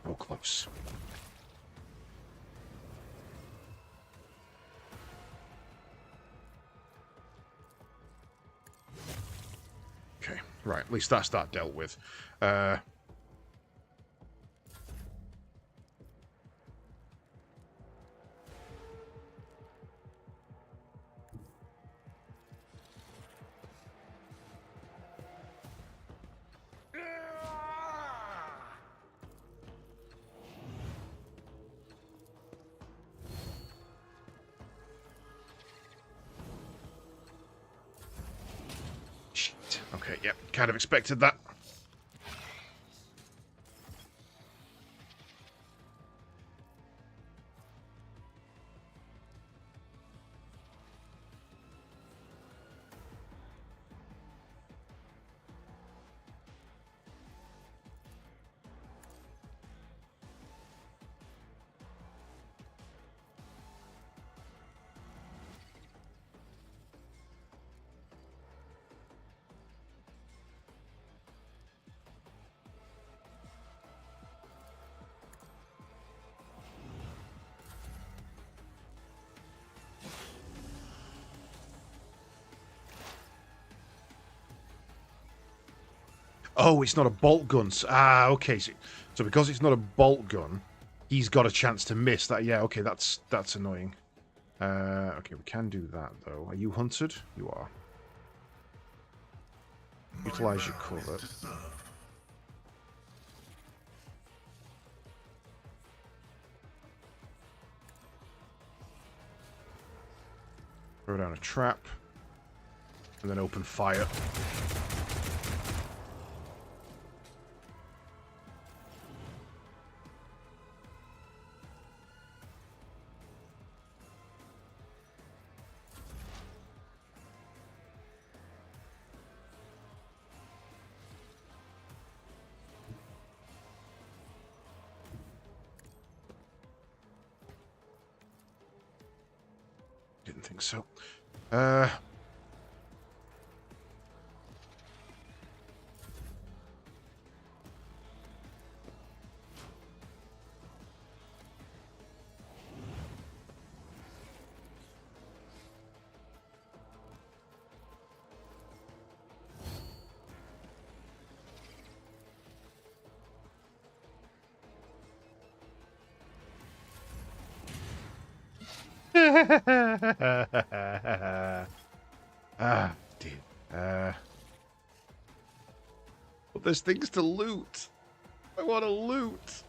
So close. Okay, right, at least that's that dealt with. Shit. Okay, yep, kind of expected that. Oh, it's not a bolt gun. Ah, okay. So because it's not a bolt gun, he's got a chance to miss that. Yeah, okay, that's annoying. Okay, we can do that, though. Are you hunted? You are. Utilize your cover. Throw down a trap. And then open fire. Didn't think so. Ah, dear. But there's things to loot. I want to loot.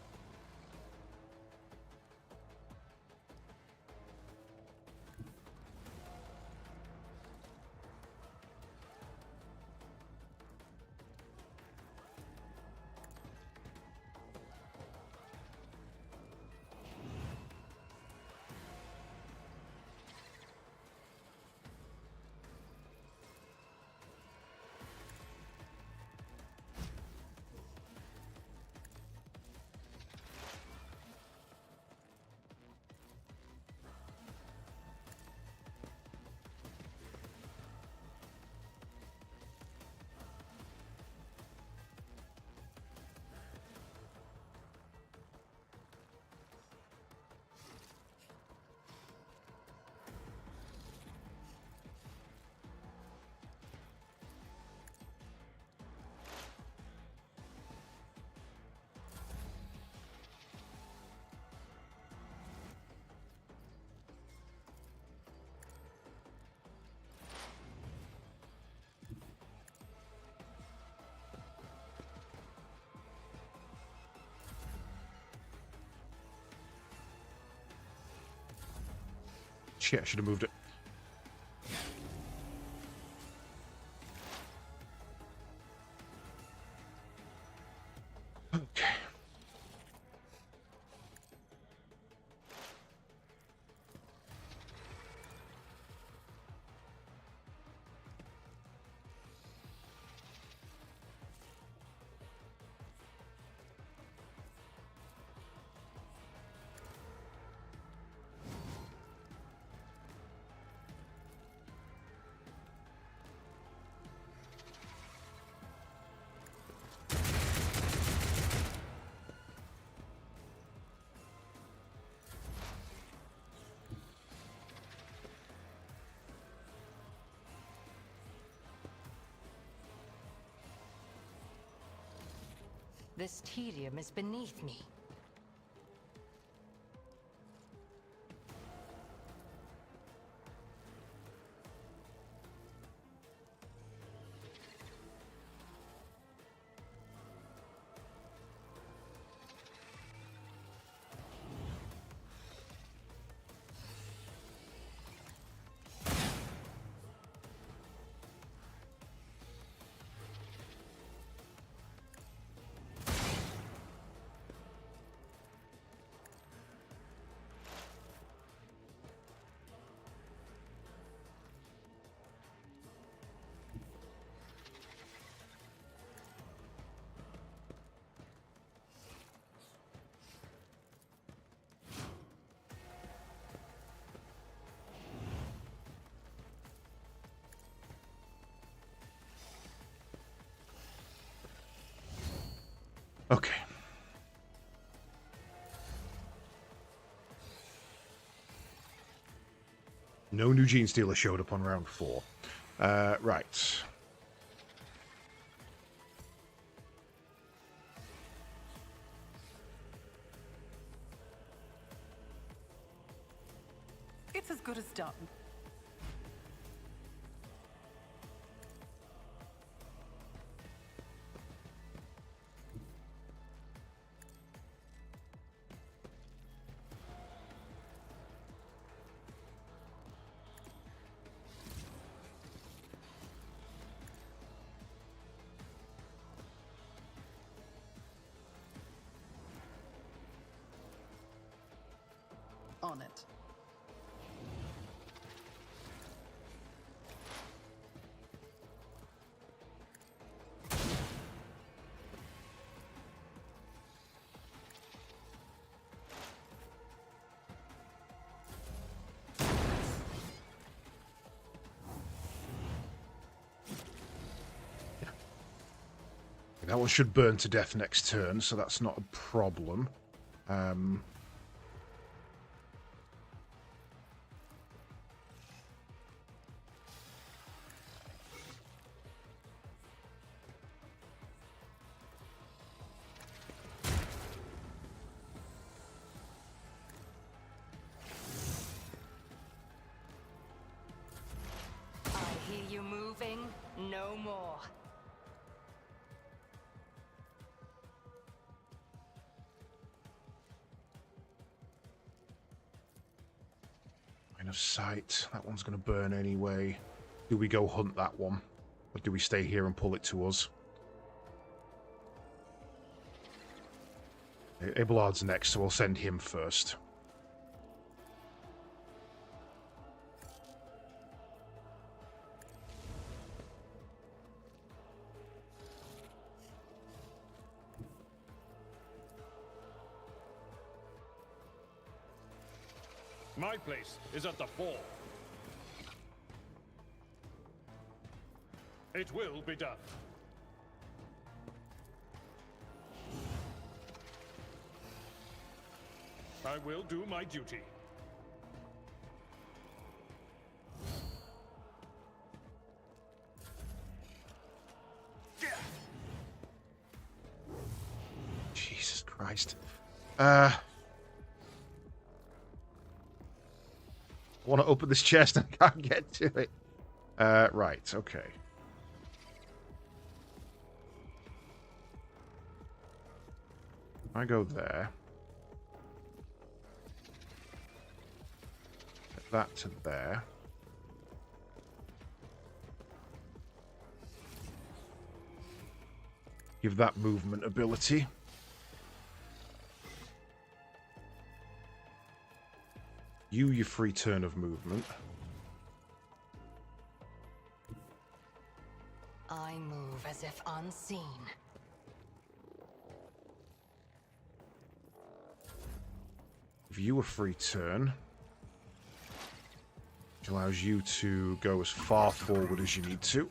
Shit, I should have moved it. Okay. This tedium is beneath me. Okay. No new Gene Stealer showed up on round 4. Right. It's as good as done. On it. That one should burn to death next turn, so that's not a problem. I hear you moving. No more. Line of sight. That one's going to burn anyway. Do we go hunt that one? Or do we stay here and pull it to us? Abelard's next, so we'll send him first. My place is at the fore. It will be done. I will do my duty. Jesus Christ. I want to open this chest and I can't get to it. Right, okay. I go there. that to there. Give that movement ability. Your free turn of movement. I move as if unseen. Give you a free turn. Which allows you to go as far forward as you need to.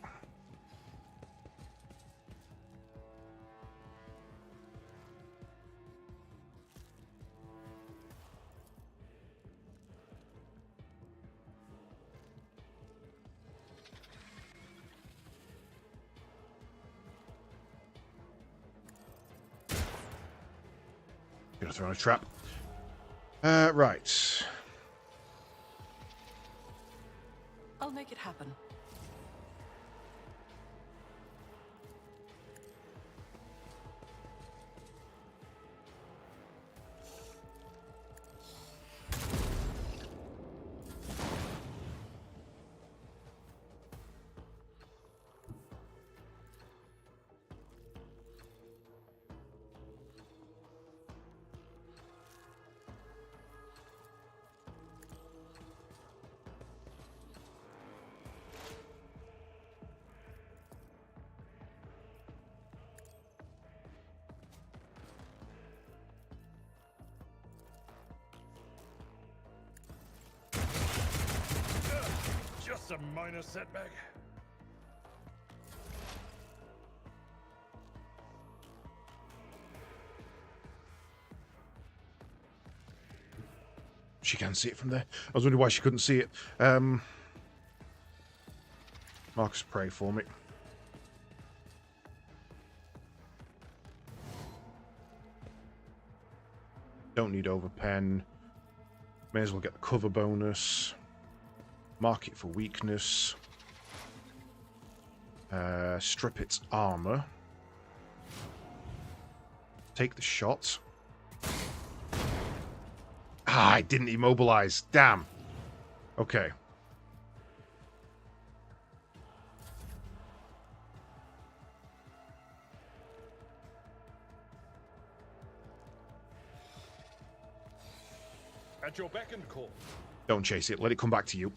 Gonna throw in a trap. Right. I'll make it happen. Just a minor setback. She can see it from there. I was wondering why she couldn't see it. Marcus, pray for me. Don't need overpen. May as well get the cover bonus. Mark it for weakness. Strip its armor. Take the shot. Ah, I didn't immobilize. Damn. Okay. At your beck and call. Don't chase it. Let it come back to you.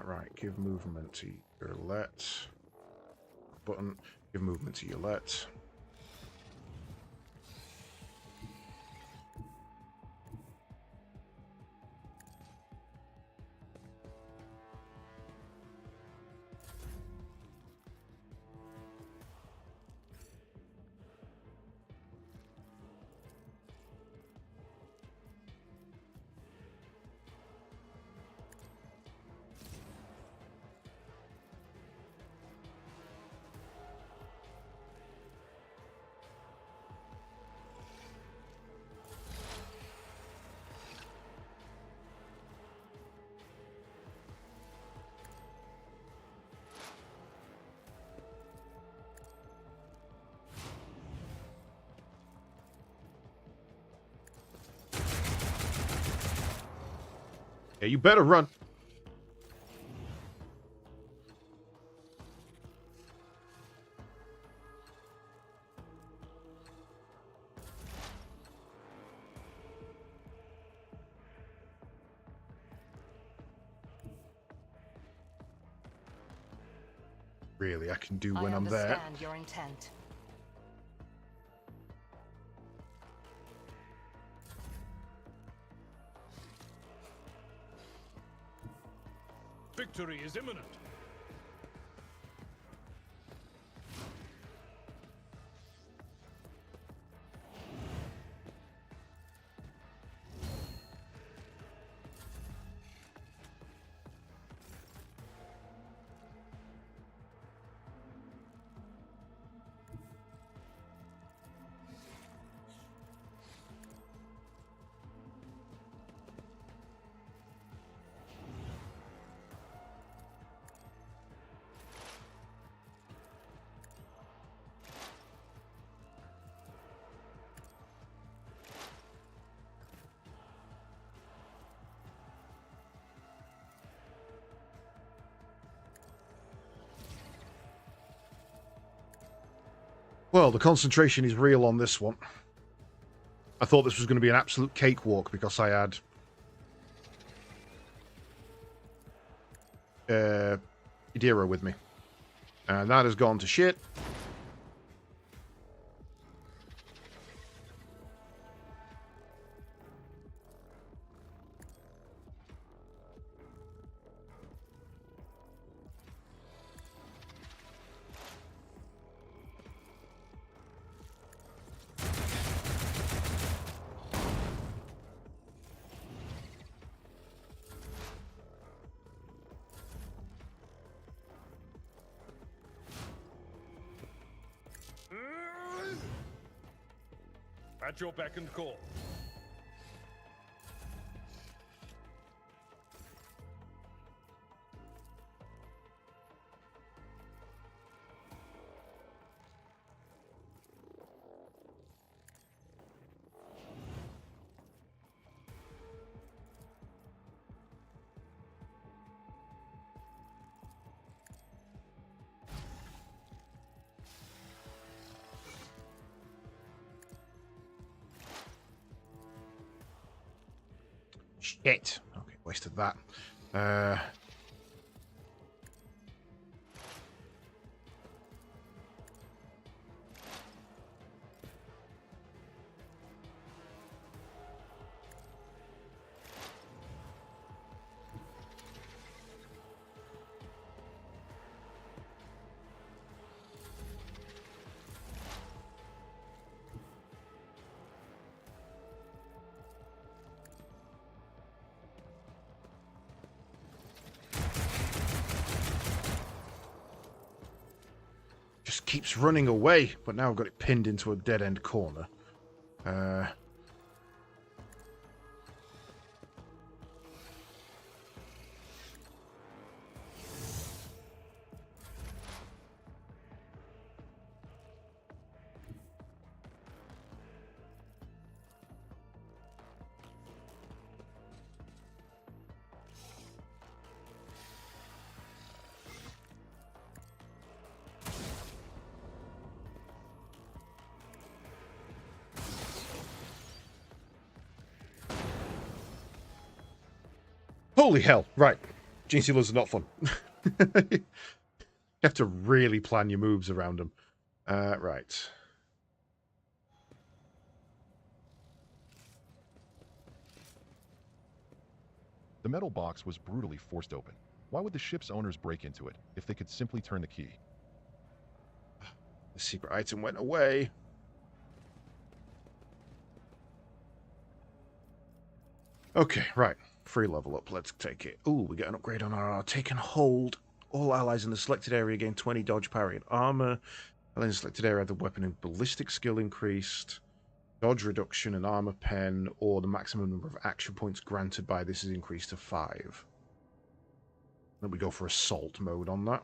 Right, give movement to your let. Button, give movement to your let. Yeah, you better run. really I can do I when I'm there. understand your intent. Victory is imminent. Well, the concentration is real on this one. I thought this was going to be an absolute cakewalk because I had Idira with me. And that has gone to shit. At your beck and call. Shit. Okay, wasted that. Just keeps running away, but now I've got it pinned into a dead-end corner. Holy hell, right. Gene Stealers are not fun. You have to really plan your moves around them. Right. The metal box was brutally forced open. Why would the ship's owners break into it if they could simply turn the key? The secret item went away. Okay, right. Free level up. Let's take it. Ooh, we get an upgrade on our taken hold. All allies in the selected area gain 20 dodge, parry, and armor. Allies in the selected area have the weapon and ballistic skill increased. Dodge reduction and armor pen, or the maximum number of action points granted by this is increased to 5. Then we go for assault mode on that.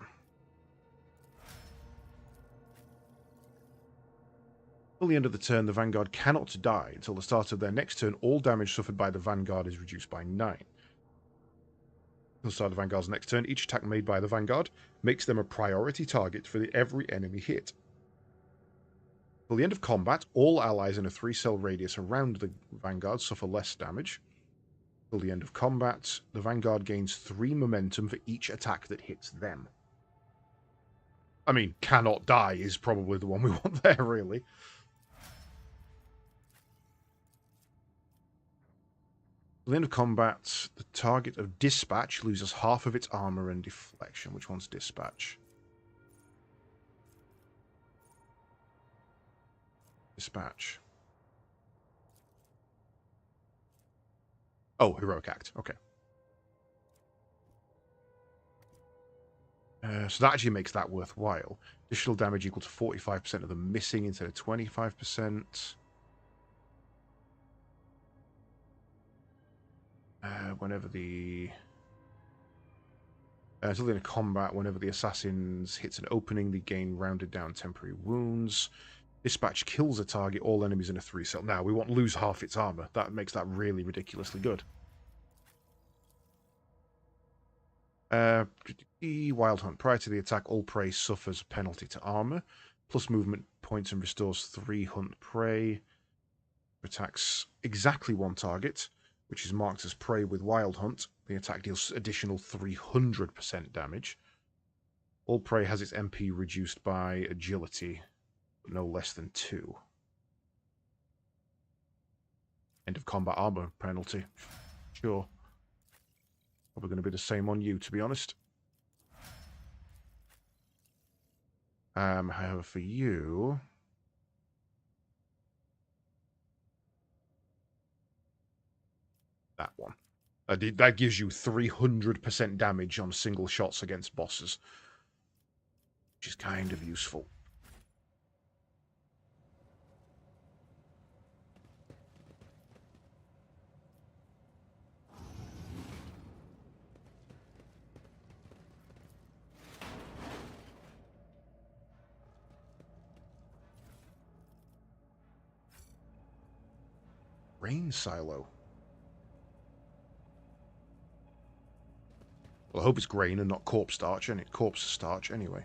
Until the end of the turn, the Vanguard cannot die. Until the start of their next turn, all damage suffered by the Vanguard is reduced by 9. Until the start of the Vanguard's next turn, each attack made by the Vanguard makes them a priority target for every enemy hit. Until the end of combat, all allies in a 3-cell radius around the Vanguard suffer less damage. Until the end of combat, the Vanguard gains 3 momentum for each attack that hits them. I mean, cannot die is probably the one we want there, really. At the end of combat, the target of dispatch loses half of its armor and deflection. Which one's dispatch? Dispatch. Oh, heroic act. Okay. So that actually makes that worthwhile. Additional damage equal to 45% of the missing instead of 25%. Whenever the... until the end of combat, whenever the assassins hits an opening, they gain rounded down temporary wounds. Dispatch kills a target, all enemies in a 3-cell. Now, we want to lose half its armor. That makes that really ridiculously good. Wild Hunt. Prior to the attack, all prey suffers penalty to armor, plus movement points and restores 3 hunt prey. Attacks exactly one target, which is marked as prey with Wild Hunt. The attack deals additional 300% damage. All prey has its MP reduced by agility, but no less than 2. End of combat armor penalty. Sure. Probably going to be the same on you, to be honest. However, for you... that one. That gives you 300% damage on single shots against bosses. Which is kind of useful. Rain silo. Well, I hope it's grain and not corpse starch, and corpse starch anyway.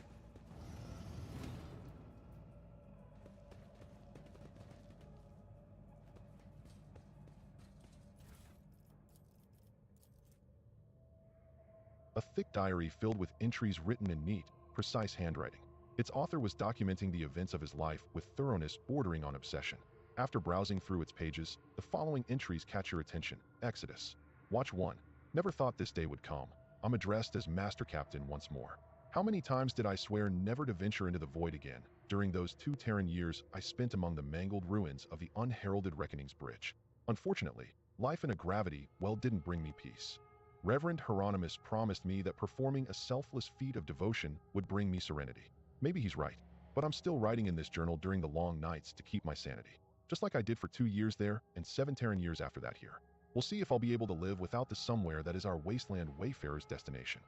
A thick diary filled with entries written in neat, precise handwriting. Its author was documenting the events of his life with thoroughness bordering on obsession. After browsing through its pages, the following entries catch your attention. Exodus. Watch 1. Never thought this day would come. I'm addressed as Master Captain once more. How many times did I swear never to venture into the void again during those 2 Terran years I spent among the mangled ruins of the unheralded Reckoning's Bridge? Unfortunately, life in a gravity well didn't bring me peace. Reverend Hieronymus promised me that performing a selfless feat of devotion would bring me serenity. Maybe he's right, but I'm still writing in this journal during the long nights to keep my sanity. Just like I did for 2 years there and 7 Terran years after that here. We'll see if I'll be able to live without the somewhere that is our wasteland wayfarer's destination.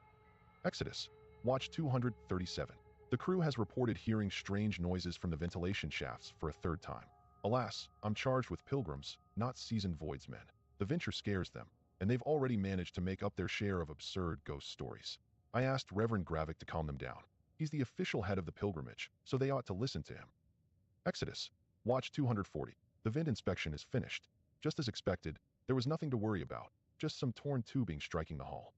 Exodus. Watch 237. The crew has reported hearing strange noises from the ventilation shafts for a 3rd time. Alas, I'm charged with pilgrims, not seasoned voidsmen. The venture scares them, and they've already managed to make up their share of absurd ghost stories. I asked Reverend Gravik to calm them down. He's the official head of the pilgrimage, so they ought to listen to him. Exodus. Watch 240. The vent inspection is finished. Just as expected, there was nothing to worry about, just some torn tubing striking the hull.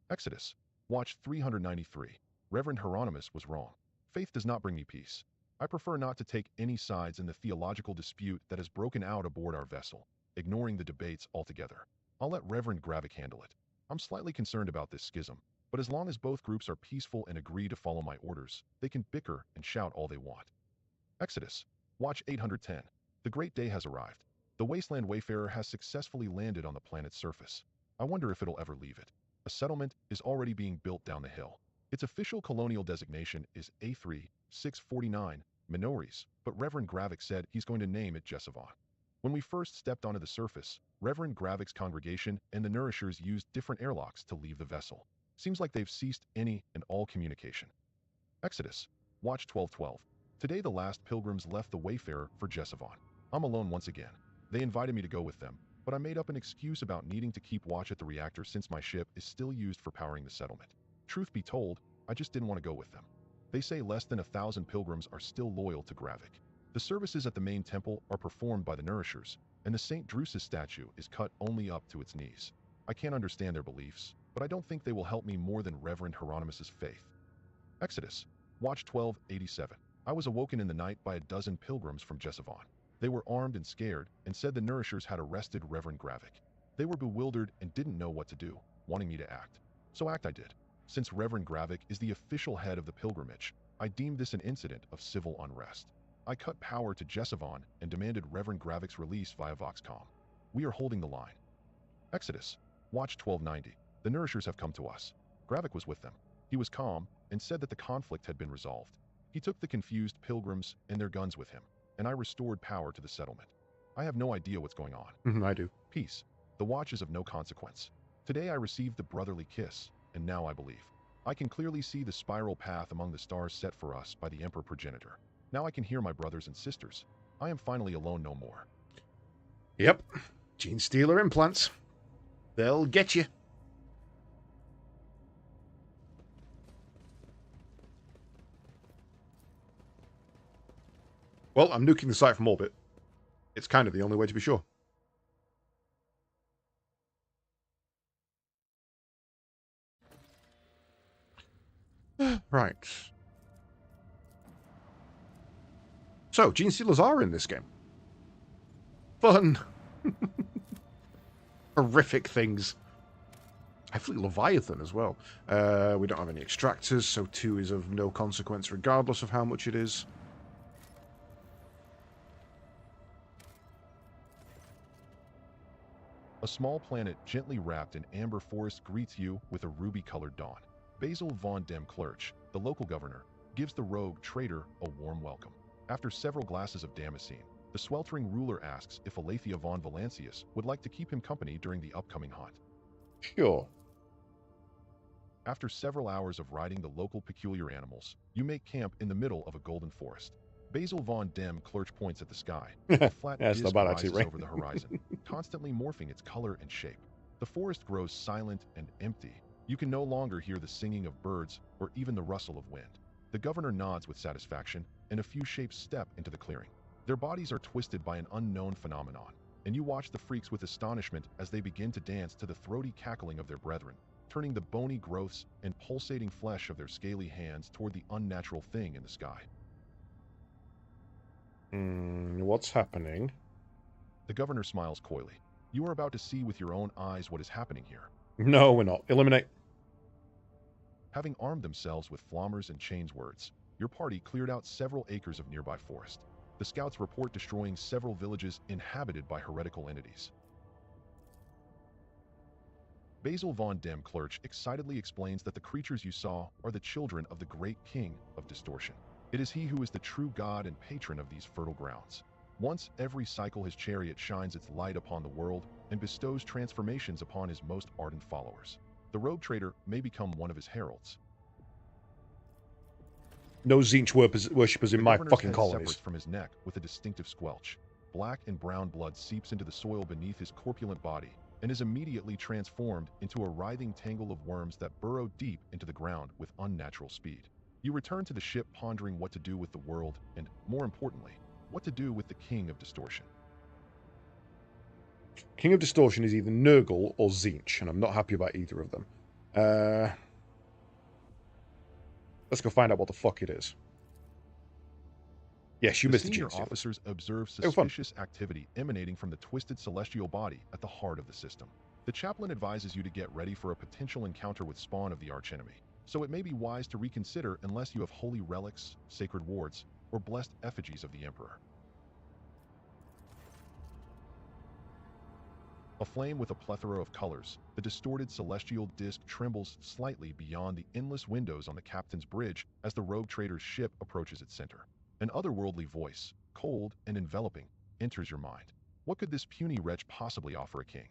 Exodus. Watch 393. Reverend Hieronymus was wrong. Faith does not bring me peace. I prefer not to take any sides in the theological dispute that has broken out aboard our vessel, ignoring the debates altogether. I'll let Reverend Gravik handle it. I'm slightly concerned about this schism, but as long as both groups are peaceful and agree to follow my orders, they can bicker and shout all they want. Exodus. Watch 810. The great day has arrived. The Wasteland Wayfarer has successfully landed on the planet's surface. I wonder if it'll ever leave it. A settlement is already being built down the hill. Its official colonial designation is A3649 Minories, but Reverend Gravik said he's going to name it Jesavon. When we first stepped onto the surface, Reverend Gravik's congregation and the Nourishers used different airlocks to leave the vessel. Seems like they've ceased any and all communication. Exodus. Watch 1212. Today the last pilgrims left the Wayfarer for Jesavon. I'm alone once again. They invited me to go with them, but I made up an excuse about needing to keep watch at the reactor since my ship is still used for powering the settlement. Truth be told, I just didn't want to go with them. They say less than 1,000 pilgrims are still loyal to Gravik. The services at the main temple are performed by the Nourishers, and the St. Drusus statue is cut only up to its knees. I can't understand their beliefs, but I don't think they will help me more than Reverend Hieronymus's faith. Exodus. Watch 1287. I was awoken in the night by a dozen pilgrims from Jessavon. They were armed and scared, and said the nourishers had arrested Reverend Gravik. They were bewildered and didn't know what to do, wanting me to act. So act I did. Since Reverend Gravik is the official head of the pilgrimage, I deemed this an incident of civil unrest. I cut power to Jessavon and demanded Reverend Gravik's release via Voxcom. We are holding the line. Exodus. Watch 1290. The nourishers have come to us. Gravik was with them. He was calm and said that the conflict had been resolved. He took the confused pilgrims and their guns with him, and I restored power to the settlement. I have no idea what's going on. I do. Peace. The watch is of no consequence. Today I received the brotherly kiss, and now I believe. I can clearly see the spiral path among the stars set for us by the Emperor Progenitor. Now I can hear my brothers and sisters. I am finally alone no more. Yep. Gene Stealer implants. They'll get you. Well, I'm nuking the site from orbit. It's kind of the only way to be sure. Right. So, Gene Stealers are in this game. Fun. Horrific things. I fleet Leviathan as well. We don't have any extractors, so 2 is of no consequence regardless of how much it is. A small planet gently wrapped in amber forest greets you with a ruby-colored dawn. Basil von Dem Clerch, the local governor, gives the rogue trader a warm welcome. After several glasses of Damascene, the sweltering ruler asks if Aletheia von Valancius would like to keep him company during the upcoming hunt. Sure. After several hours of riding the local peculiar animals, you make camp in the middle of a golden forest. Basil von Dem Clerch points at the sky. A flat That's disc not bad, rises actually, right? over the horizon, constantly morphing its color and shape. The forest grows silent and empty. You can no longer hear the singing of birds or even the rustle of wind. The governor nods with satisfaction, and a few shapes step into the clearing. Their bodies are twisted by an unknown phenomenon, and you watch the freaks with astonishment as they begin to dance to the throaty cackling of their brethren, turning the bony growths and pulsating flesh of their scaly hands toward the unnatural thing in the sky. What's happening? The governor smiles coyly. You are about to see with your own eyes what is happening here. No, we're not. Eliminate. Having armed themselves with flommers and chains words, your party cleared out several acres of nearby forest. The scouts report destroying several villages inhabited by heretical entities. Basil von Dem Clerch excitedly explains that the creatures you saw are the children of the great king of distortion. It is he who is the true god and patron of these fertile grounds. Once every cycle his chariot shines its light upon the world and bestows transformations upon his most ardent followers. The rogue trader may become one of his heralds. No Tzeentch worshippers in my fucking colonies. Separates from his neck with a distinctive squelch. Black and brown blood seeps into the soil beneath his corpulent body and is immediately transformed into a writhing tangle of worms that burrow deep into the ground with unnatural speed. You return to the ship pondering what to do with the world and, more importantly, what to do with the King of Distortion. King of Distortion is either Nurgle or Tzeentch, and I'm not happy about either of them. Let's go find out what the fuck it is. Yes, you missed the senior Gene Stealer. officers observe suspicious activity emanating from the twisted celestial body at the heart of the system. The chaplain advises you to get ready for a potential encounter with spawn of the archenemy, so it may be wise to reconsider unless you have holy relics, sacred wards, or blessed effigies of the Emperor. Aflame with a plethora of colors, the distorted celestial disk trembles slightly beyond the endless windows on the captain's bridge as the rogue trader's ship approaches its center. An otherworldly voice, cold and enveloping, enters your mind. What could this puny wretch possibly offer a king?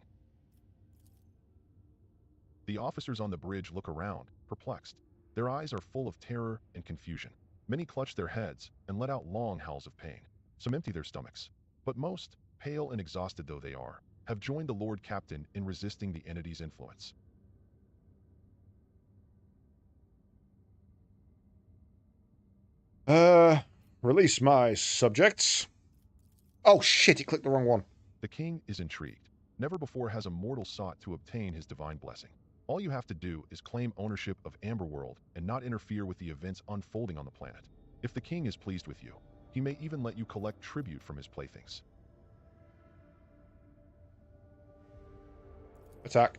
The officers on the bridge look around, perplexed. Their eyes are full of terror and confusion. Many clutch their heads and let out long howls of pain. Some empty their stomachs. But most, pale and exhausted though they are, have joined the Lord Captain in resisting the entity's influence. Release my subjects. Oh shit, he clicked the wrong one. The king is intrigued. Never before has a mortal sought to obtain his divine blessing. All you have to do is claim ownership of Amberworld and not interfere with the events unfolding on the planet. If the king is pleased with you, he may even let you collect tribute from his playthings. Attack.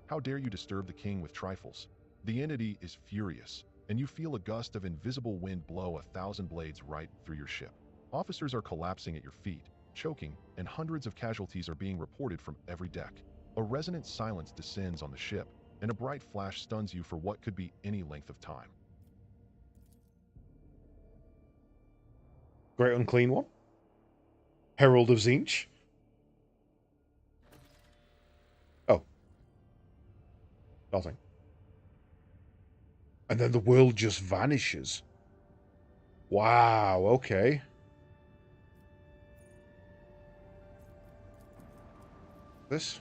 How dare you disturb the king with trifles? The entity is furious, and you feel a gust of invisible wind blow 1,000 blades right through your ship. Officers are collapsing at your feet, choking, and hundreds of casualties are being reported from every deck. A resonant silence descends on the ship, and a bright flash stuns you for what could be any length of time. Great Unclean One. Herald of Tzeentch. Oh. Nothing. And then the world just vanishes. Wow, okay. This?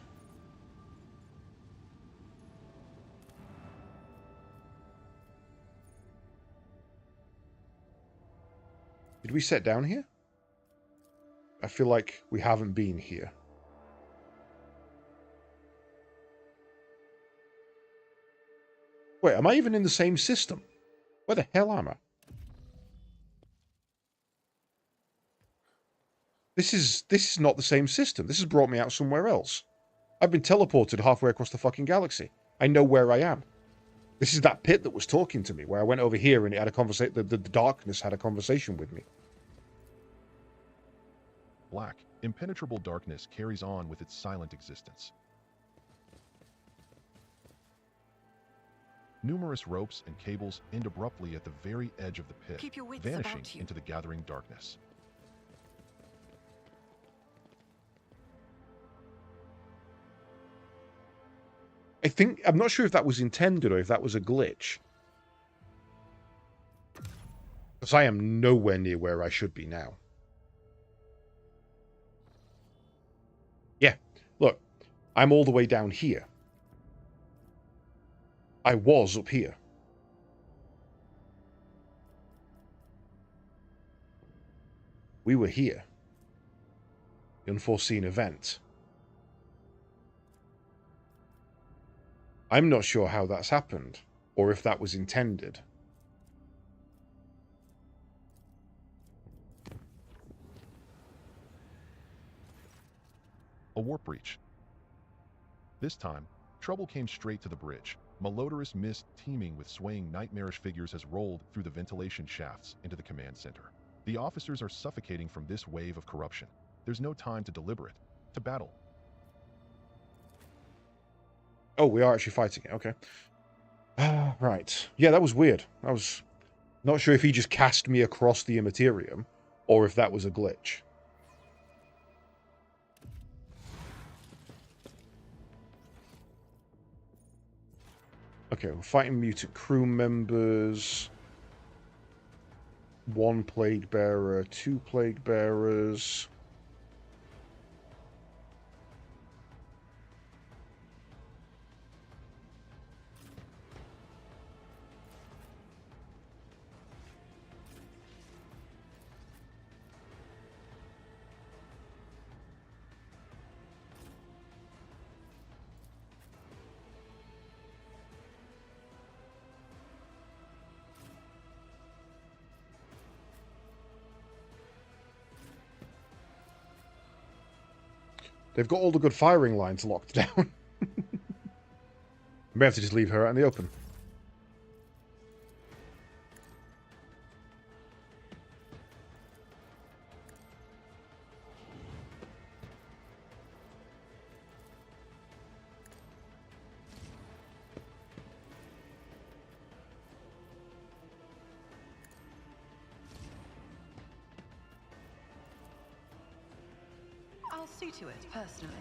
Did we set down here? I feel like we haven't been here. Wait, am I even in the same system? Where the hell am I? This is not the same system. This has brought me out somewhere else. I've been teleported halfway across the fucking galaxy. I know where I am. This is that pit that was talking to me, where I went over here and it had a conversation. The darkness had a conversation with me. Black, impenetrable darkness carries on with its silent existence. Numerous ropes and cables end abruptly at the very edge of the pit, Keep your wits vanishing about you. into the gathering darkness. I'm not sure if that was intended or if that was a glitch. Because I am nowhere near where I should be now. Yeah, look, I'm all the way down here. I was up here. We were here. The unforeseen event. I'm not sure how that's happened, or if that was intended. A warp breach. This time, trouble came straight to the bridge. Malodorous mist teeming with swaying nightmarish figures has rolled through the ventilation shafts into the command center. The officers are suffocating from this wave of corruption. There's no time to deliberate, to battle. Oh, we are actually fighting it. Okay. Right. Yeah, that was weird. I was not sure if he just cast me across the Immaterium, or if that was a glitch. Okay, we're fighting mutant crew members. 1 plague bearer, 2 plague bearers. They've got all the good firing lines locked down. We may have to just leave her out in the open. I'll see to it personally.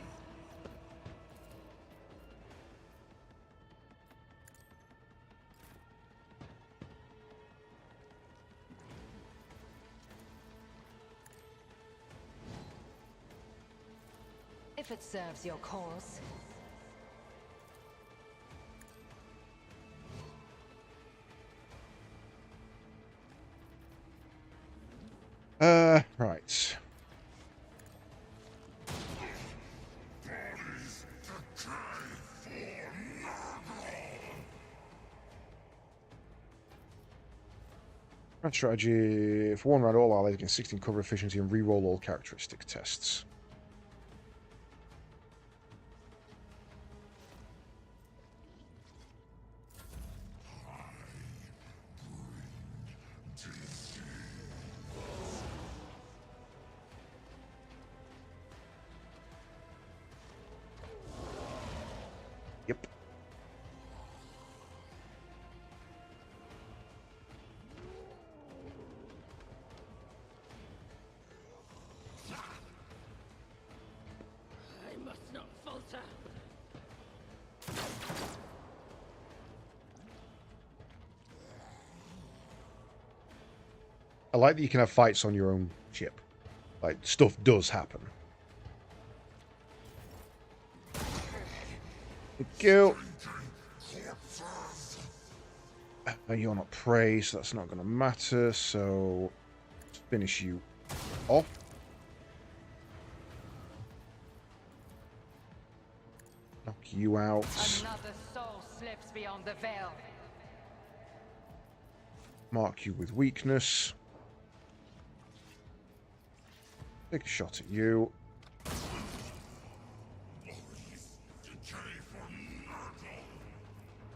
If it serves your cause. Right. Bodies decay for nothing. Strategy for one round, all allies gain 16 cover efficiency and reroll all characteristic tests. Yep. I must not falter. I like that you can have fights on your own ship. Like, stuff does happen. Thank you. You're not prey, so that's not going to matter. So, let's finish you off. Knock you out. Another soul slips beyond the veil. Mark you with weakness. Take a shot at you.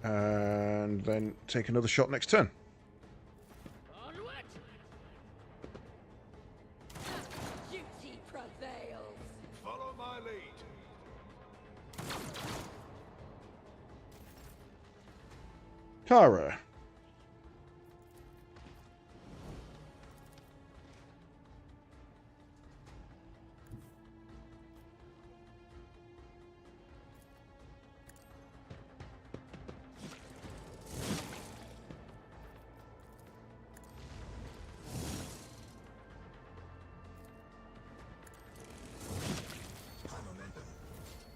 And then take another shot next turn. Onward! Duty prevails. Follow my lead. Kara.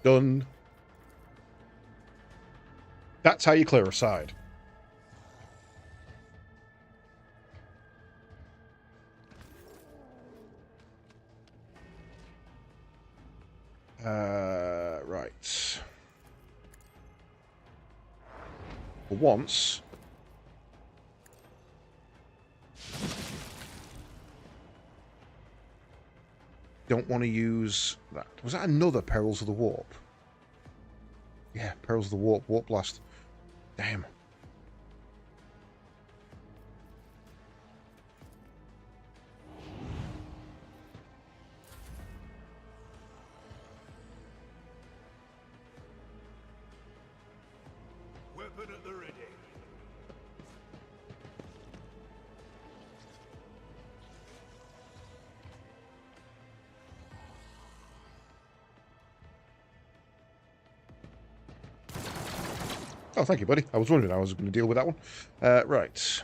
Done. That's how you clear a side. Right. For once. Don't want to use that. Was that another Perils of the Warp? Yeah, Perils of the Warp. Warp Blast. Damn. Weapon at the ready. Oh, thank you, buddy. I was wondering how I was going to deal with that one. Right.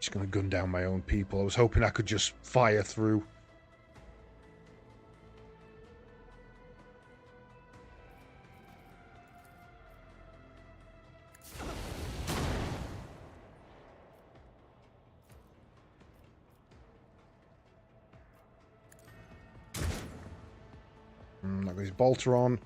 Just going to gun down my own people. I was hoping I could just fire through. That goes bolter on.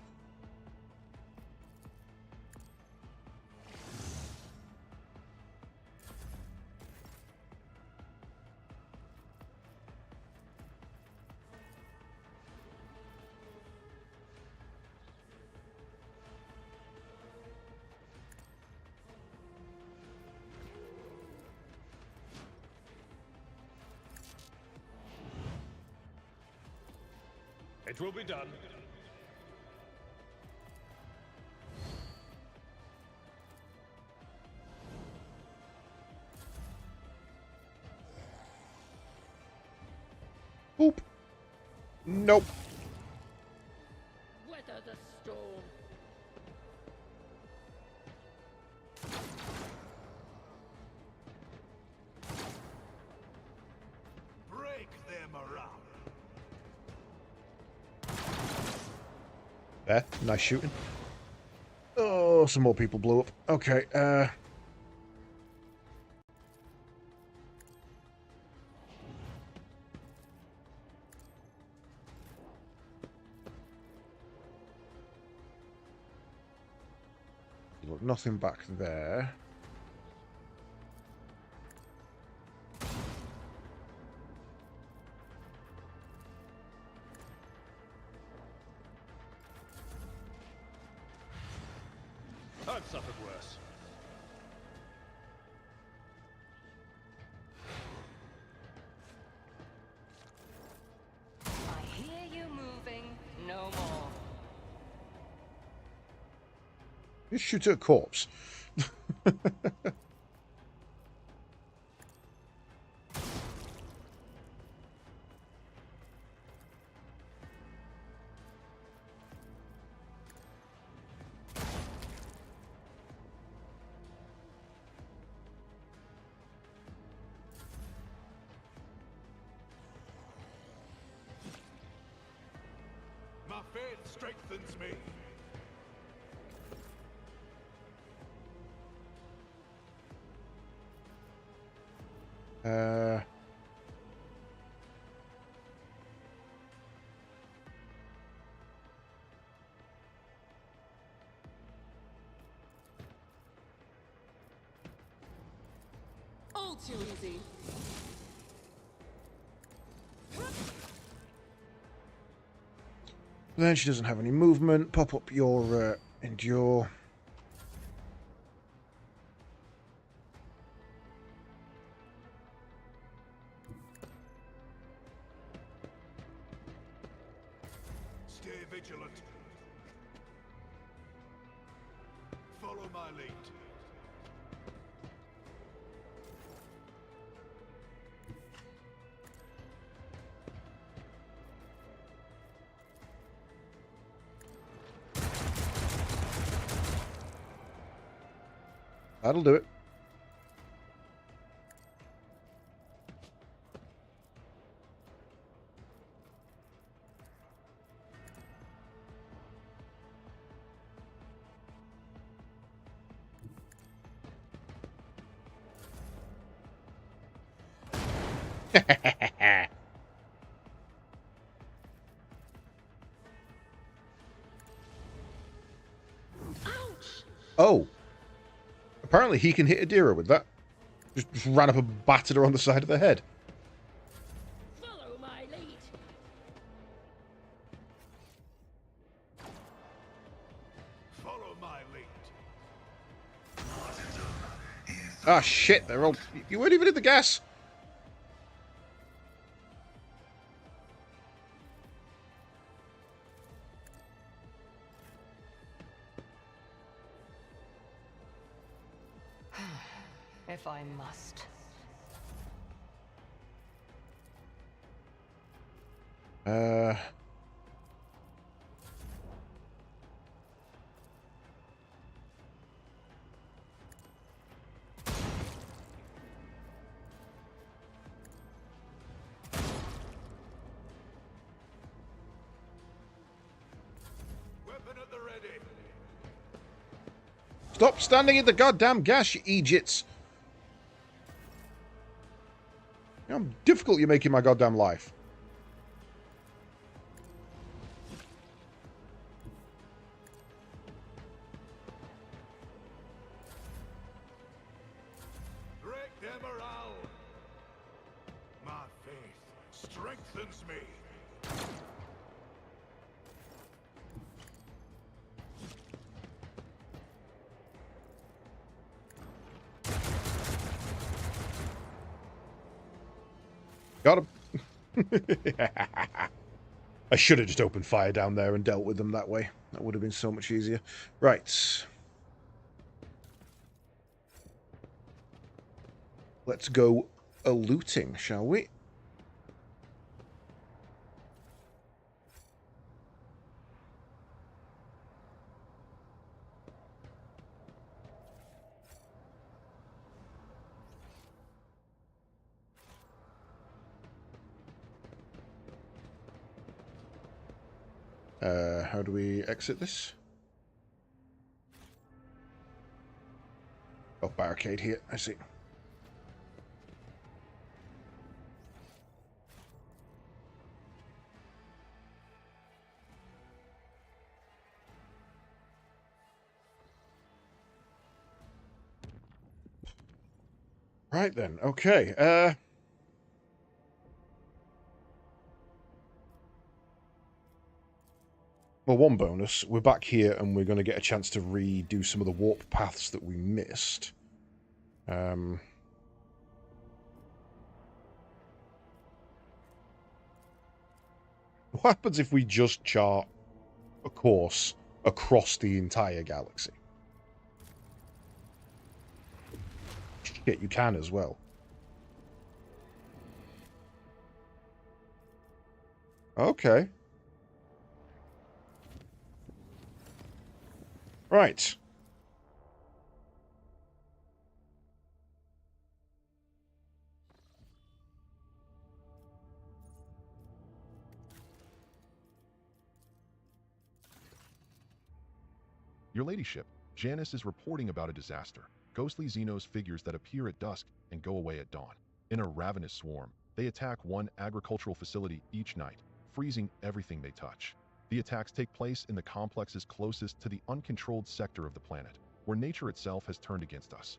It will be done. Boop. Nope. Weather the storm. There, nice shooting. Oh, some more people blew up. Okay, look, nothing back there. I've suffered worse. I hear you moving. No more. Just shoot at a corpse. My faith strengthens me. Uh, All too easy. then she doesn't have any movement. Pop up your endure. Stay vigilant. Follow my lead. That'll do it. Oh. Apparently he can hit Adira with that. Just ran up and battered her on the side of the head. Follow my lead. Follow my lead. Ah, shit. They're all... You weren't even in the gas. If I must. Weapon at the ready. Stop standing in the goddamn gas, you idiots. You know how difficult you're making my goddamn life. Break their morale. My faith strengthens me. Got him. I should have just opened fire down there and dealt with them that way. That would have been so much easier. Right. Let's go looting, shall we? How do we exit this? Oh, barricade here. I see. Right then. Okay. Well, one bonus. We're back here, and we're going to get a chance to redo some of the warp paths that we missed. What happens if we just chart a course across the entire galaxy? Shit, you can as well. Okay. Right. Your ladyship, Janice is reporting about a disaster. Ghostly Xenos figures that appear at dusk and go away at dawn. In a ravenous swarm, they attack one agricultural facility each night, freezing everything they touch. The attacks take place in the complexes closest to the uncontrolled sector of the planet, where nature itself has turned against us.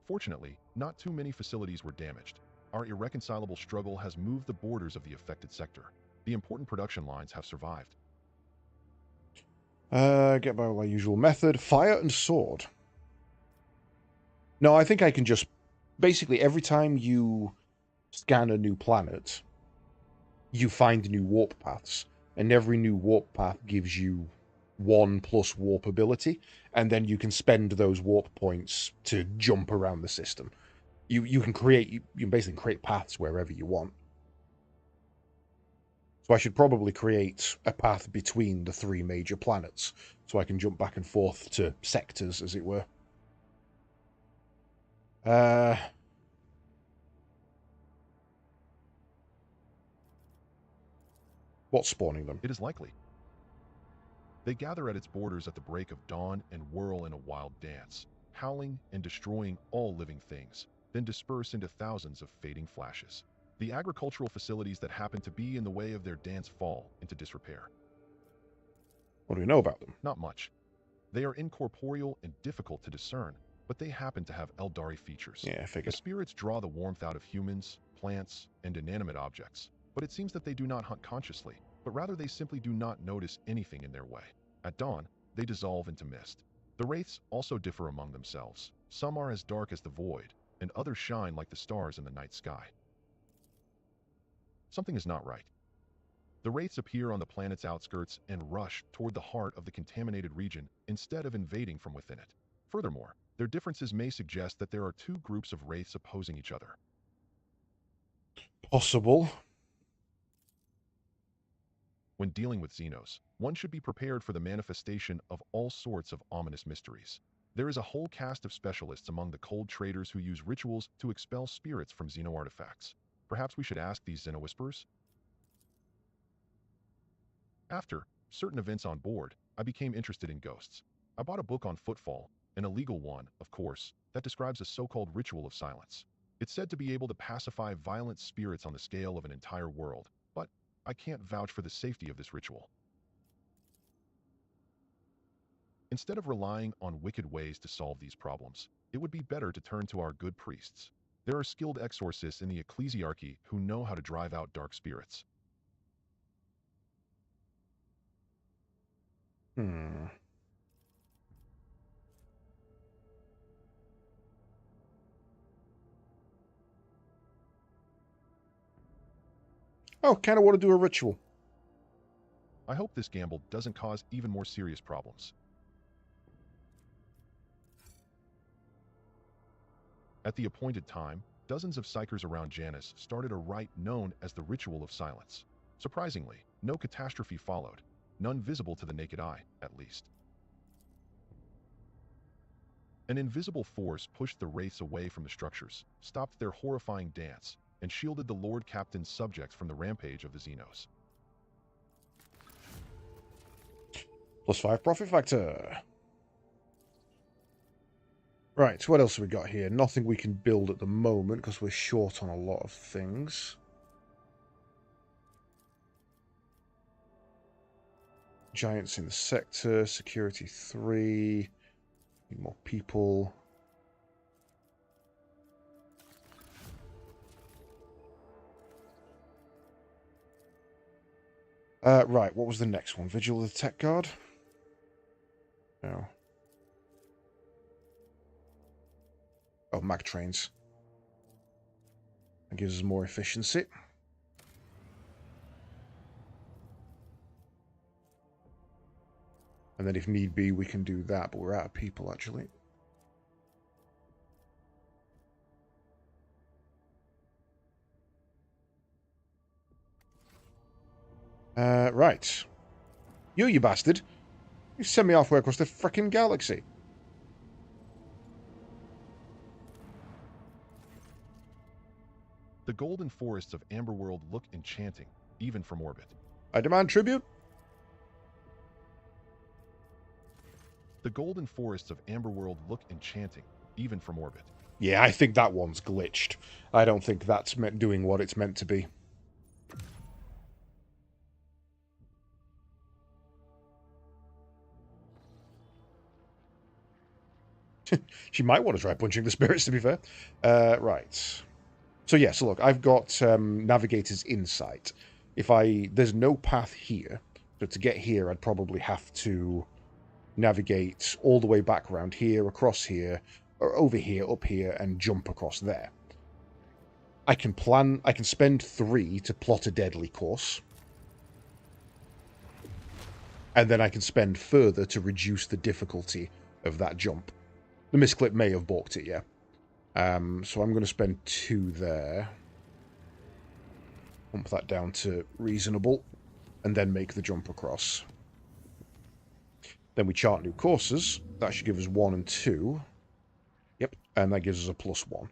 Fortunately, not too many facilities were damaged. Our irreconcilable struggle has moved the borders of the affected sector. The important production lines have survived. Get by my usual method. Fire and sword. No, I think I can just... Basically, every time you scan a new planet, you find new warp paths. And every new warp path gives you 1+ warp ability. And then you can spend those warp points to jump around the system. You can basically create paths wherever you want. So I should probably create a path between the 3 major planets, so I can jump back and forth to sectors, as it were. What's spawning them? It is likely. They gather at its borders at the break of dawn and whirl in a wild dance, howling and destroying all living things, then disperse into thousands of fading flashes. The agricultural facilities that happen to be in the way of their dance fall into disrepair. What do we know about them? Not much. They are incorporeal and difficult to discern, but they happen to have Eldari features. Yeah, I figured. The spirits draw the warmth out of humans, plants, and inanimate objects, but it seems that they do not hunt consciously, but rather they simply do not notice anything in their way. At dawn, they dissolve into mist. The wraiths also differ among themselves. Some are as dark as the void, and others shine like the stars in the night sky. Something is not right. The wraiths appear on the planet's outskirts and rush toward the heart of the contaminated region instead of invading from within it. Furthermore, their differences may suggest that there are 2 groups of wraiths opposing each other. Possible. When dealing with Xenos, one should be prepared for the manifestation of all sorts of ominous mysteries. There is a whole cast of specialists among the cold traders who use rituals to expel spirits from Xeno artifacts. Perhaps we should ask these Xeno Whisperers? After certain events on board, I became interested in ghosts. I bought a book on footfall, an illegal one, of course, that describes a so-called ritual of silence. It's said to be able to pacify violent spirits on the scale of an entire world, but I can't vouch for the safety of this ritual. Instead of relying on wicked ways to solve these problems, it would be better to turn to our good priests. There are skilled exorcists in the ecclesiarchy who know how to drive out dark spirits. Oh, kind of want to do a ritual. I hope this gamble doesn't cause even more serious problems. At the appointed time, dozens of psychers around Janice started a rite known as the Ritual of Silence. Surprisingly, no catastrophe followed, none visible to the naked eye, at least. An invisible force pushed the wraiths away from the structures, stopped their horrifying dance, and shielded the Lord Captain's subjects from the rampage of the Xenos. +5 profit factor. Right, what else have we got here? Nothing we can build at the moment because we're short on a lot of things. Giants in the sector, security 3. Need more people. Right, what was the next one? Vigil of the Tech Guard? No. Oh, mag trains. That gives us more efficiency. And then if need be, we can do that, but we're out of people, actually. Right. You bastard. You sent me halfway across the frickin' galaxy. The golden forests of Amberworld look enchanting, even from orbit. I demand tribute. The golden forests of Amberworld look enchanting, even from orbit. Yeah, I think that one's glitched. I don't think that's doing what it's meant to be. She might want to try punching the spirits, to be fair. Right. So yeah, so look, I've got Navigator's Insight. There's no path here, so to get here, I'd probably have to navigate all the way back around here, across here, or over here, up here, and jump across there. I can spend 3 to plot a deadly course. And then I can spend further to reduce the difficulty of that jump. The misclip may have balked it, yeah. So I'm going to spend 2 there. Bump that down to reasonable. And then make the jump across. Then we chart new courses. That should give us 1 and 2. Yep, and that gives us a +1.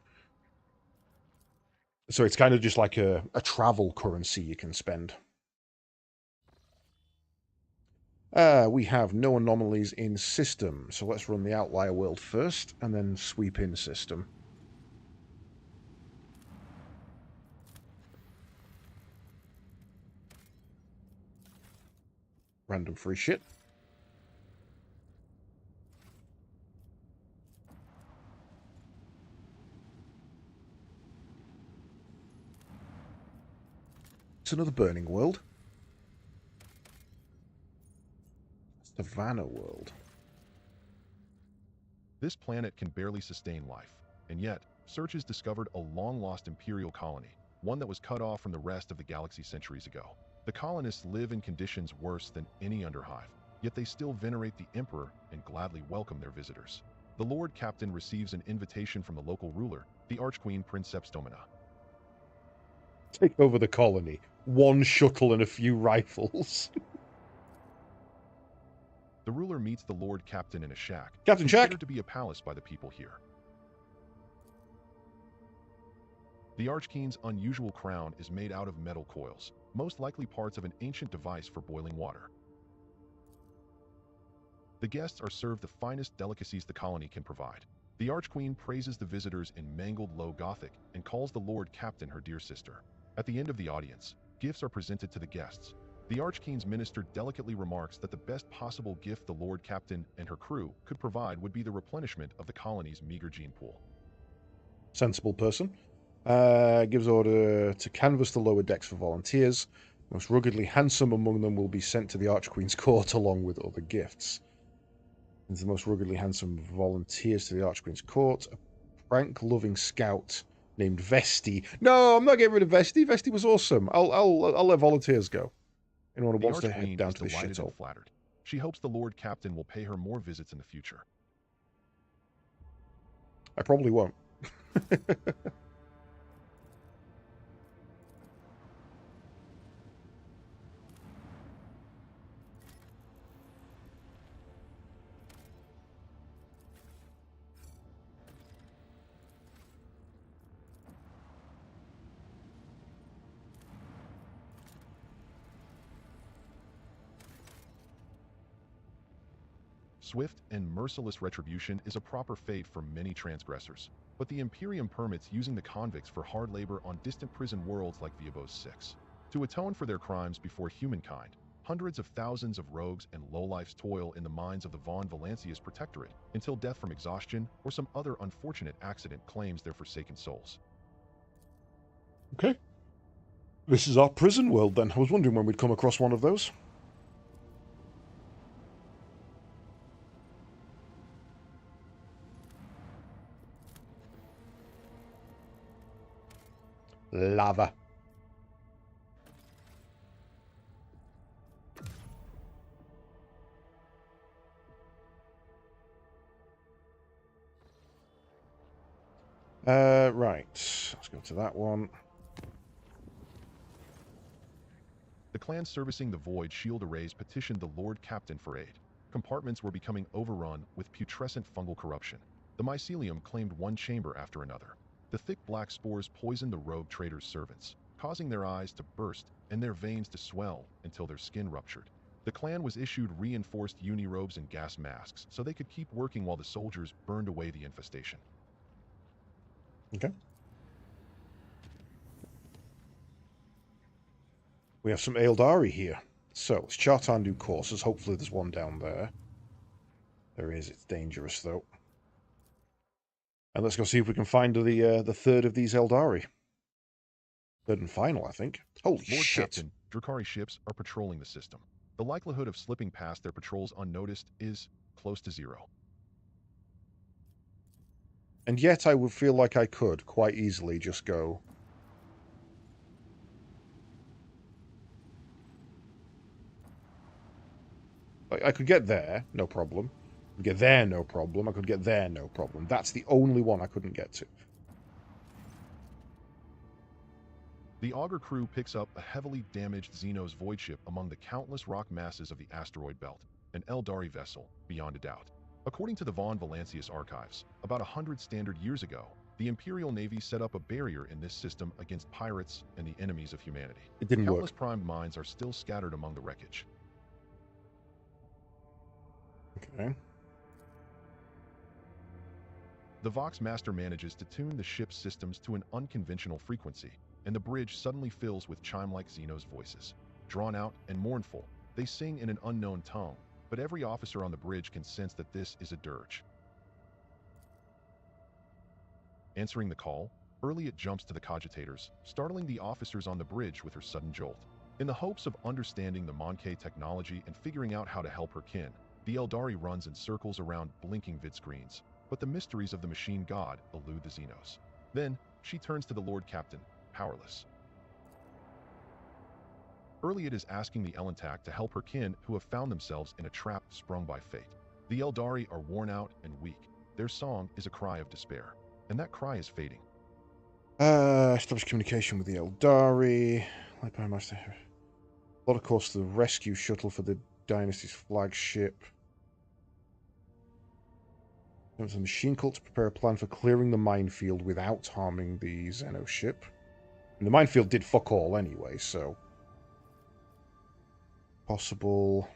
So it's kind of just like a travel currency you can spend. We have no anomalies in system, so let's run the outlier world first, and then sweep in system. Random free shit. It's another burning world. Savannah world. This planet can barely sustain life, and yet, searchers discovered a long-lost Imperial colony, one that was cut off from the rest of the galaxy centuries ago. The colonists live in conditions worse than any underhive, yet they still venerate the Emperor and gladly welcome their visitors. The Lord Captain receives an invitation from the local ruler, the Archqueen Princeps Domina. Take over the colony. 1 shuttle and a few rifles. The ruler meets the Lord Captain in a shack, Captain Shack, considered to be a palace by the people here. The Archqueen's unusual crown is made out of metal coils, most likely parts of an ancient device for boiling water. The guests are served the finest delicacies the colony can provide. The Archqueen praises the visitors in mangled Low Gothic and calls the Lord Captain her dear sister. At the end of the audience, gifts are presented to the guests. The Archqueen's minister delicately remarks that the best possible gift the Lord Captain and her crew could provide would be the replenishment of the colony's meager gene pool. Sensible person. Gives order to canvass the lower decks for volunteers. Most ruggedly handsome among them will be sent to the Archqueen's court along with other gifts. And the most ruggedly handsome volunteers to the Archqueen's court. A prank-loving scout named Vesti. No, I'm not getting rid of Vesti. Vesti was awesome. I'll let volunteers go. Anyone who wants to head down to the shithole. Flattered. She hopes the Lord Captain will pay her more visits in the future. I probably won't. Swift and merciless retribution is a proper fate for many transgressors, but the Imperium permits using the convicts for hard labor on distant prison worlds like Viabos 6. To atone for their crimes before humankind, hundreds of thousands of rogues and lowlifes toil in the mines of the Von Valancius Protectorate until death from exhaustion or some other unfortunate accident claims their forsaken souls. Okay. This is our prison world, then. I was wondering when we'd come across one of those. Lava. Right. Let's go to that one. The clan servicing the Void shield arrays petitioned the Lord Captain for aid. Compartments were becoming overrun with putrescent fungal corruption. The mycelium claimed one chamber after another. The thick black spores poisoned the rogue traders' servants, causing their eyes to burst and their veins to swell until their skin ruptured. The clan was issued reinforced unirobes and gas masks so they could keep working while the soldiers burned away the infestation. Okay. We have some Aeldari here. So, let's chart our new courses. Hopefully there's one down there. There is. It's dangerous, though. And let's go see if we can find the third of these Aeldari. Third and final, I think. Holy Lord shit. Captain, Drukhari ships are patrolling the system. The likelihood of slipping past their patrols unnoticed is close to zero. And yet I would feel like I could quite easily just go... I could get there, no problem. I could get there, no problem. I could get there, no problem. That's the only one I couldn't get to. The Augur crew picks up a heavily damaged Xenos void ship among the countless rock masses of the asteroid belt, an Aeldari vessel, beyond a doubt. According to the Von Valancius archives, about 100 standard years ago, the Imperial Navy set up a barrier in this system against pirates and the enemies of humanity. It didn't work. Countless primed mines are still scattered among the wreckage. Okay. The Vox Master manages to tune the ship's systems to an unconventional frequency, and the bridge suddenly fills with chime-like Xenos voices. Drawn out and mournful, they sing in an unknown tongue, but every officer on the bridge can sense that this is a dirge. Answering the call, Erliot jumps to the cogitators, startling the officers on the bridge with her sudden jolt. In the hopes of understanding the Monkey technology and figuring out how to help her kin, the Aeldari runs in circles around blinking vidscreens, but the mysteries of the machine god elude the Xenos. Then, she turns to the Lord Captain, powerless. Erliot is asking the Elentak to help her kin who have found themselves in a trap sprung by fate. The Aeldari are worn out and weak. Their song is a cry of despair, and that cry is fading. Establish communication with the Aeldari. Light by Master. Plot a course to the rescue shuttle for the Dynasty's flagship. There's a machine cult to prepare a plan for clearing the minefield without harming the Xeno ship. And the minefield did fuck all anyway, so... Possible...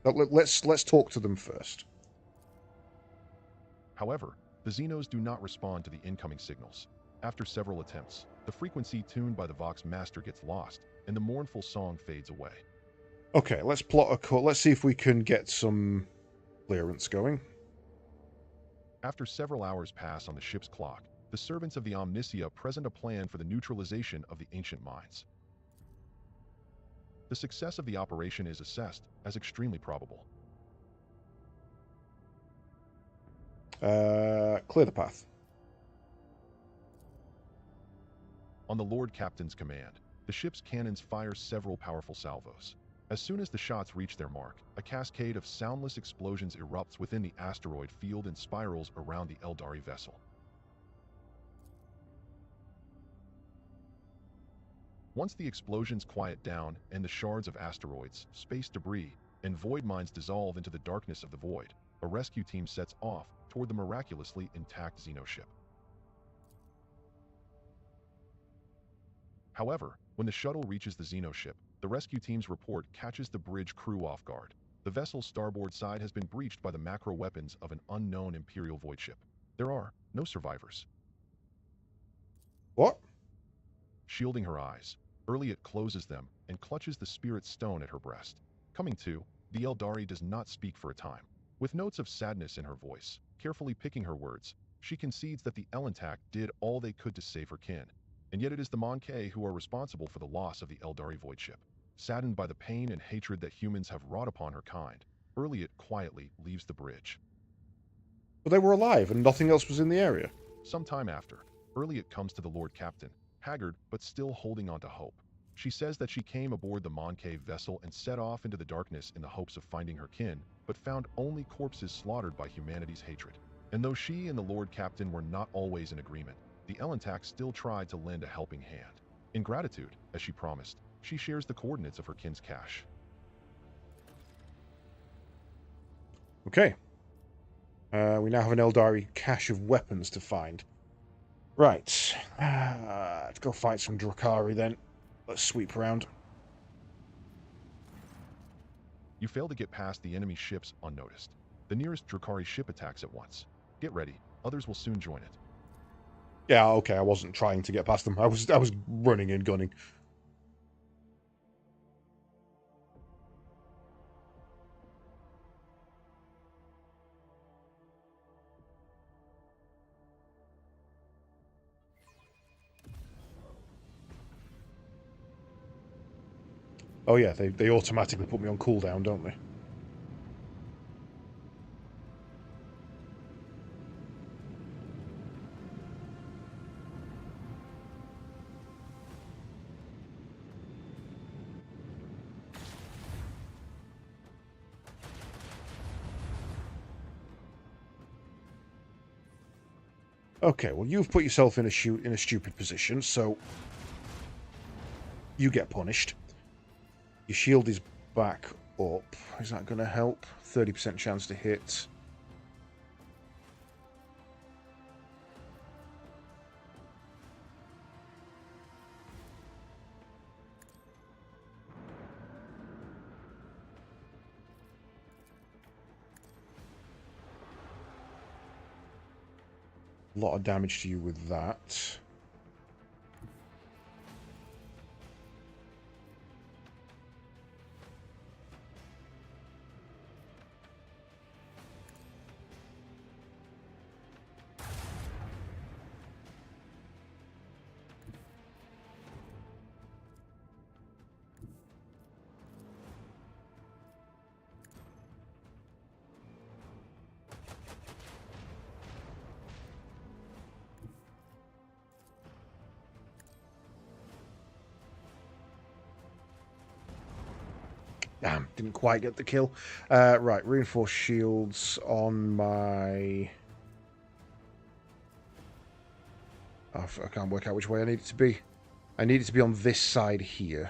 But let's talk to them first. However, the Xenos do not respond to the incoming signals. After several attempts, the frequency tuned by the Vox Master gets lost, and the mournful song fades away. Okay, let's plot a course. Let's see if we can get some clearance going. After several hours pass on the ship's clock, the servants of the Omnisia present a plan for the neutralization of the ancient mines. The success of the operation is assessed as extremely probable. Clear the path. On the Lord Captain's command, the ship's cannons fire several powerful salvos. As soon as the shots reach their mark, a cascade of soundless explosions erupts within the asteroid field and spirals around the Aeldari vessel. Once the explosions quiet down and the shards of asteroids, space debris, and void mines dissolve into the darkness of the void, a rescue team sets off toward the miraculously intact Xenoship. However, when the shuttle reaches the Xenoship, The rescue team's report catches the bridge crew off guard. The vessel's starboard side has been breached by the macro weapons of an unknown Imperial void ship. There are no survivors. What? Shielding her eyes, Erliot closes them and clutches the spirit stone at her breast. Coming to, the Eldari does not speak for a time. With notes of sadness in her voice, carefully picking her words, she concedes that the Elentak did all they could to save her kin, and yet it is the Monkey who are responsible for the loss of the Eldari void ship. Saddened by the pain and hatred that humans have wrought upon her kind, Erliot quietly leaves the bridge. But they were alive and nothing else was in the area. Some time after, Erliot comes to the Lord Captain, haggard but still holding on to hope. She says that she came aboard the Monkey vessel and set off into the darkness in the hopes of finding her kin, but found only corpses slaughtered by humanity's hatred. And though she and the Lord Captain were not always in agreement, the Elentak still tried to lend a helping hand. In gratitude, as she promised, she shares the coordinates of her kin's cache. Okay. We now have an Eldari cache of weapons to find. Right. Let's go fight some Drakari then. Let's sweep around. You fail to get past the enemy ships unnoticed. The nearest Drakari ship attacks at once. Get ready, others will soon join it. Yeah, okay, I wasn't trying to get past them. I was running and gunning. Oh yeah, they automatically put me on cooldown, don't they? Okay, well you've put yourself in a stupid position, so you get punished. Your shield is back up. Is that going to help? 30% chance to hit. A lot of damage to you with that. Damn, didn't quite get the kill. Right, reinforced shields on my... Oh, I can't work out which way I need it to be. I need it to be on this side here.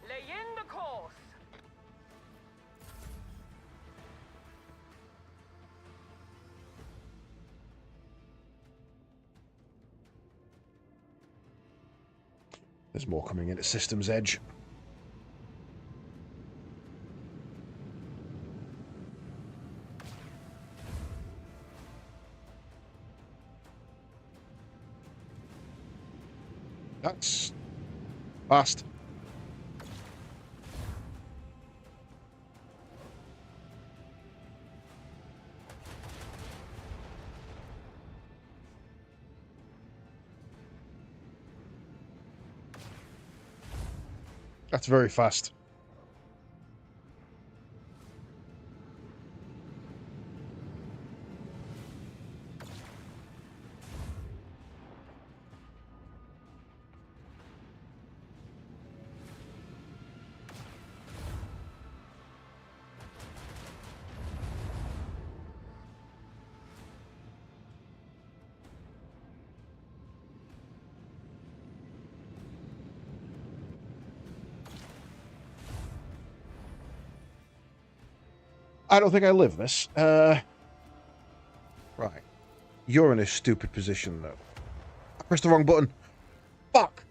Lay in the course. There's more coming in at System's Edge. That's fast. That's very fast. I don't think I live this. Right. You're in a stupid position, though. I pressed the wrong button. Fuck!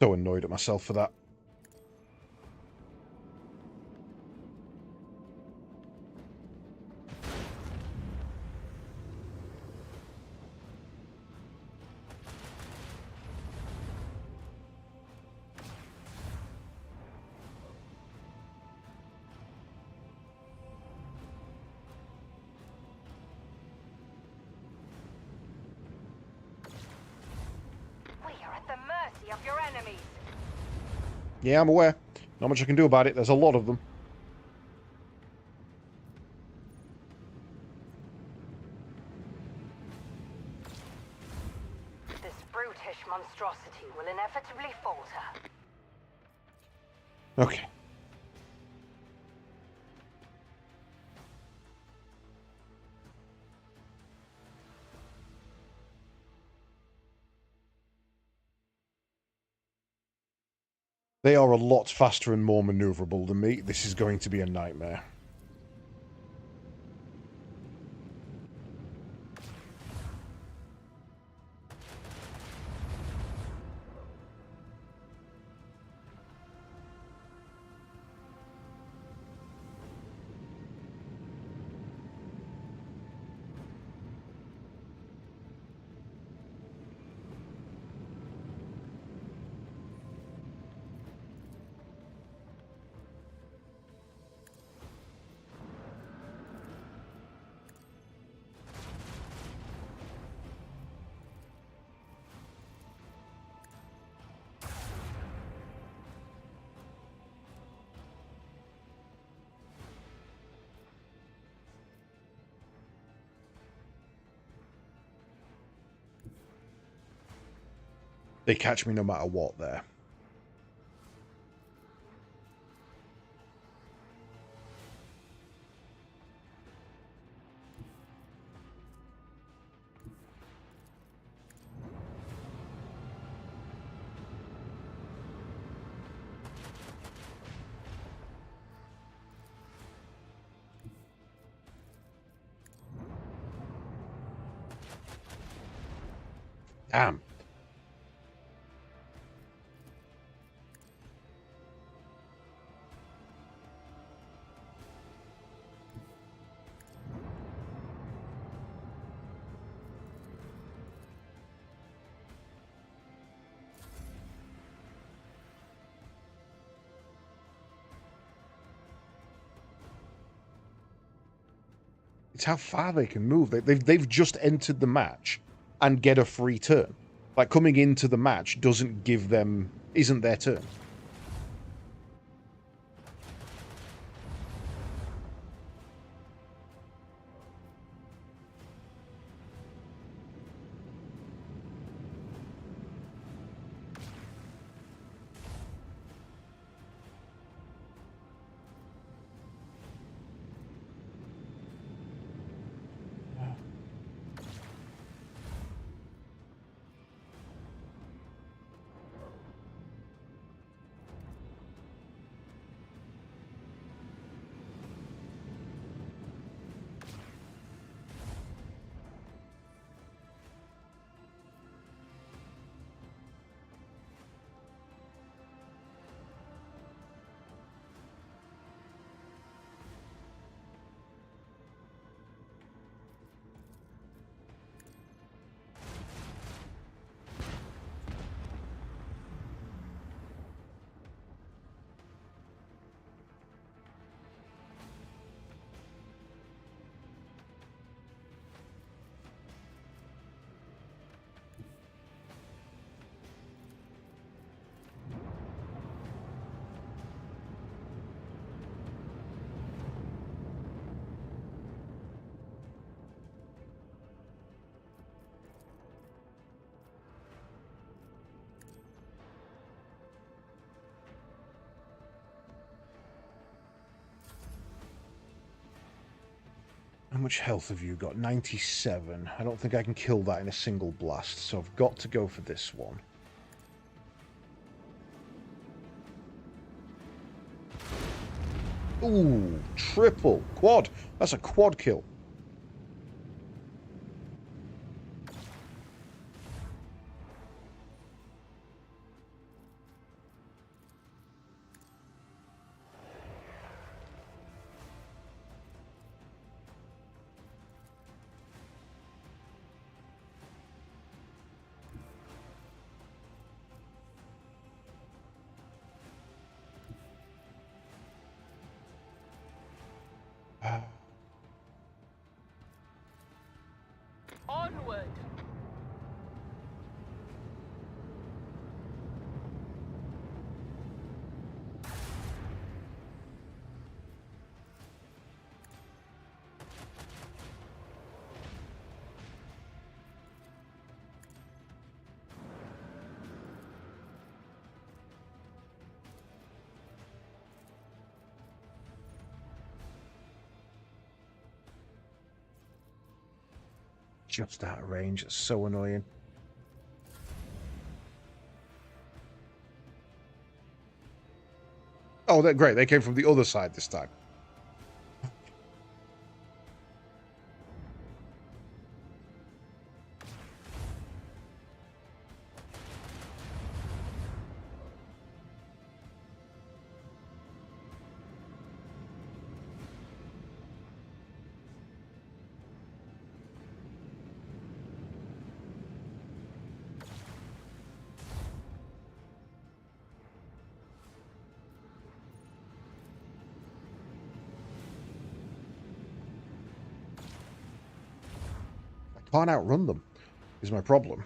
So annoyed at myself for that. We are at the mercy of your enemies. Yeah, I'm aware. Not much I can do about it. There's a lot of them. This brutish monstrosity will inevitably falter. Okay. They are a lot faster and more maneuverable than me. This is going to be a nightmare. They catch me no matter what there. Damn. It's how far they can move. They've just entered the match and get a free turn. Like, coming into the match doesn't give them... isn't their turn. much health have you got? 97. I don't think I can kill that in a single blast, so I've got to go for this one. Ooh, triple. Quad. That's a quad kill. Onward! Just out of range. It's so annoying. Oh, they're great. They came from the other side this time. Can't outrun them, is my problem.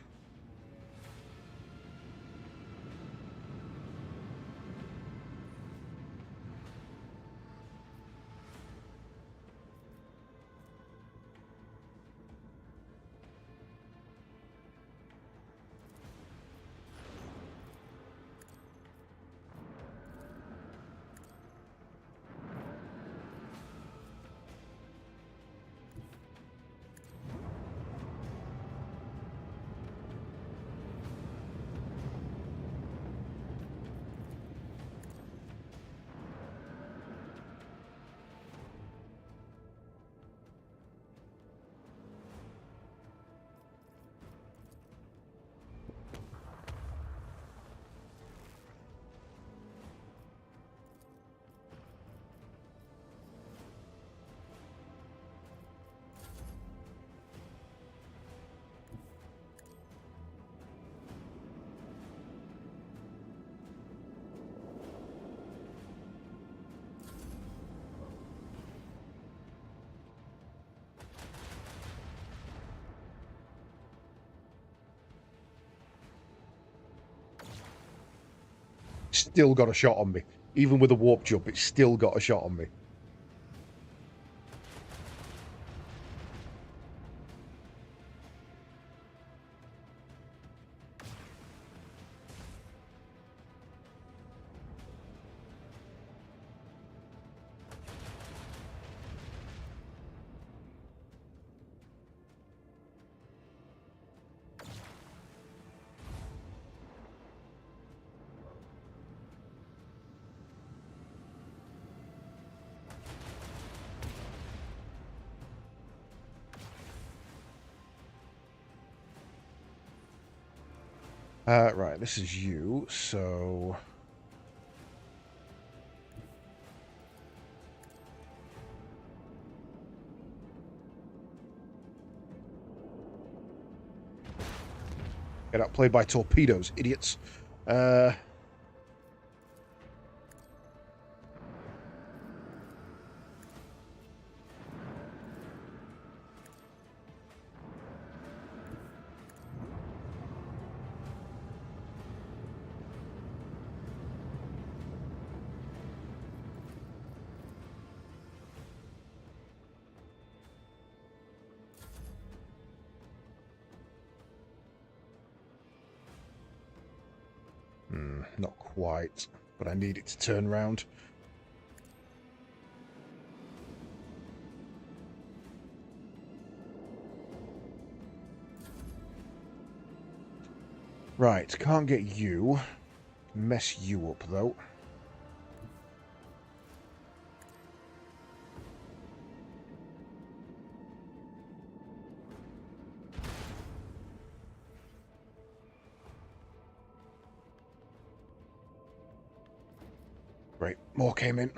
Still got a shot on me. Even with a warp jump, it's still got a shot on me. Right, this is you, so... Get outplayed by torpedoes, idiots. Not quite, but I need it to turn round. Right, can't get you. Mess you up, though. Great, more came in.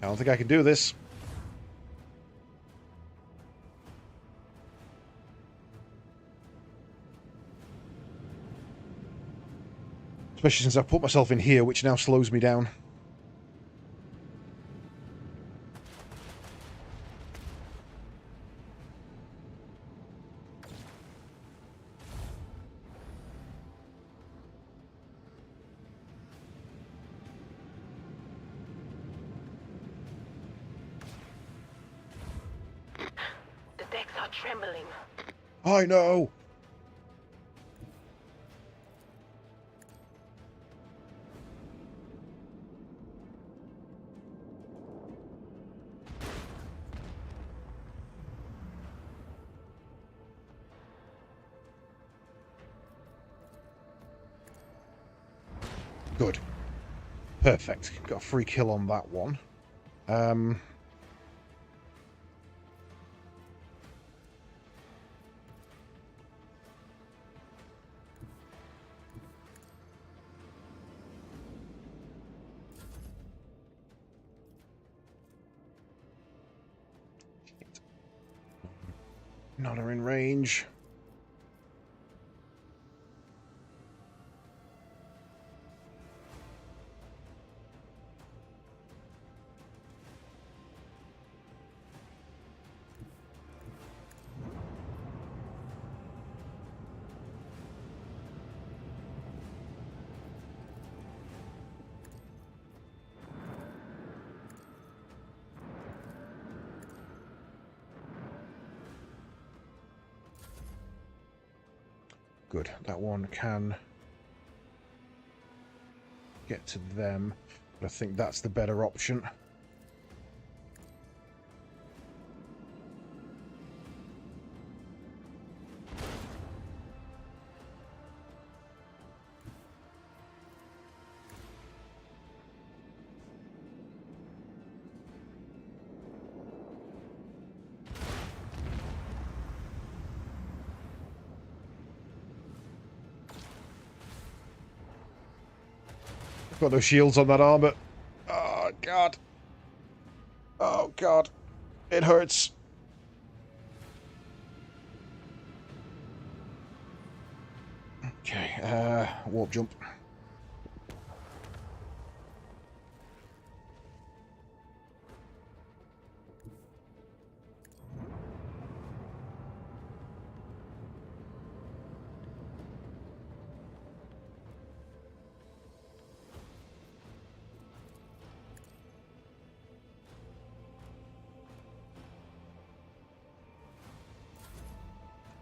I don't think I can do this. Especially since I've put myself in here, which now slows me down. The decks are trembling. I know! Good. Perfect. Got a free kill on that one. None are in range. Good. That one can get to them, but I think that's the better option. Got no shields on that armor. Oh, God. Oh, God. It hurts. Okay, warp jump.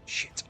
Shit.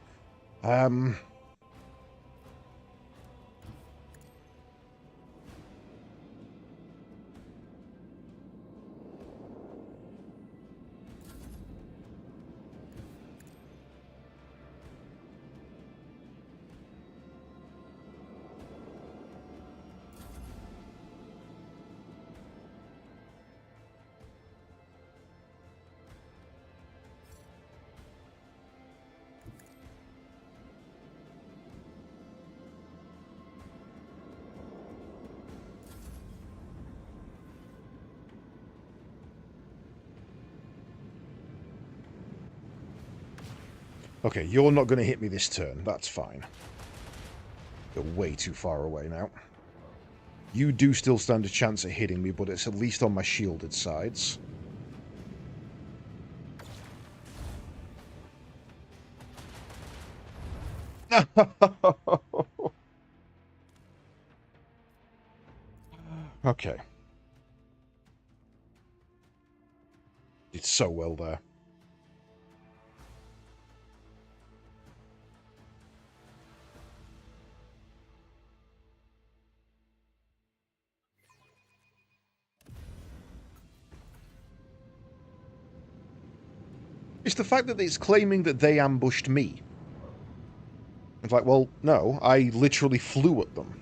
Okay, you're not going to hit me this turn. That's fine. You're way too far away now. You do still stand a chance at hitting me, but it's at least on my shielded sides. Okay. Did so well there. It's the fact that it's claiming that they ambushed me. It's like, well, no, I literally flew at them.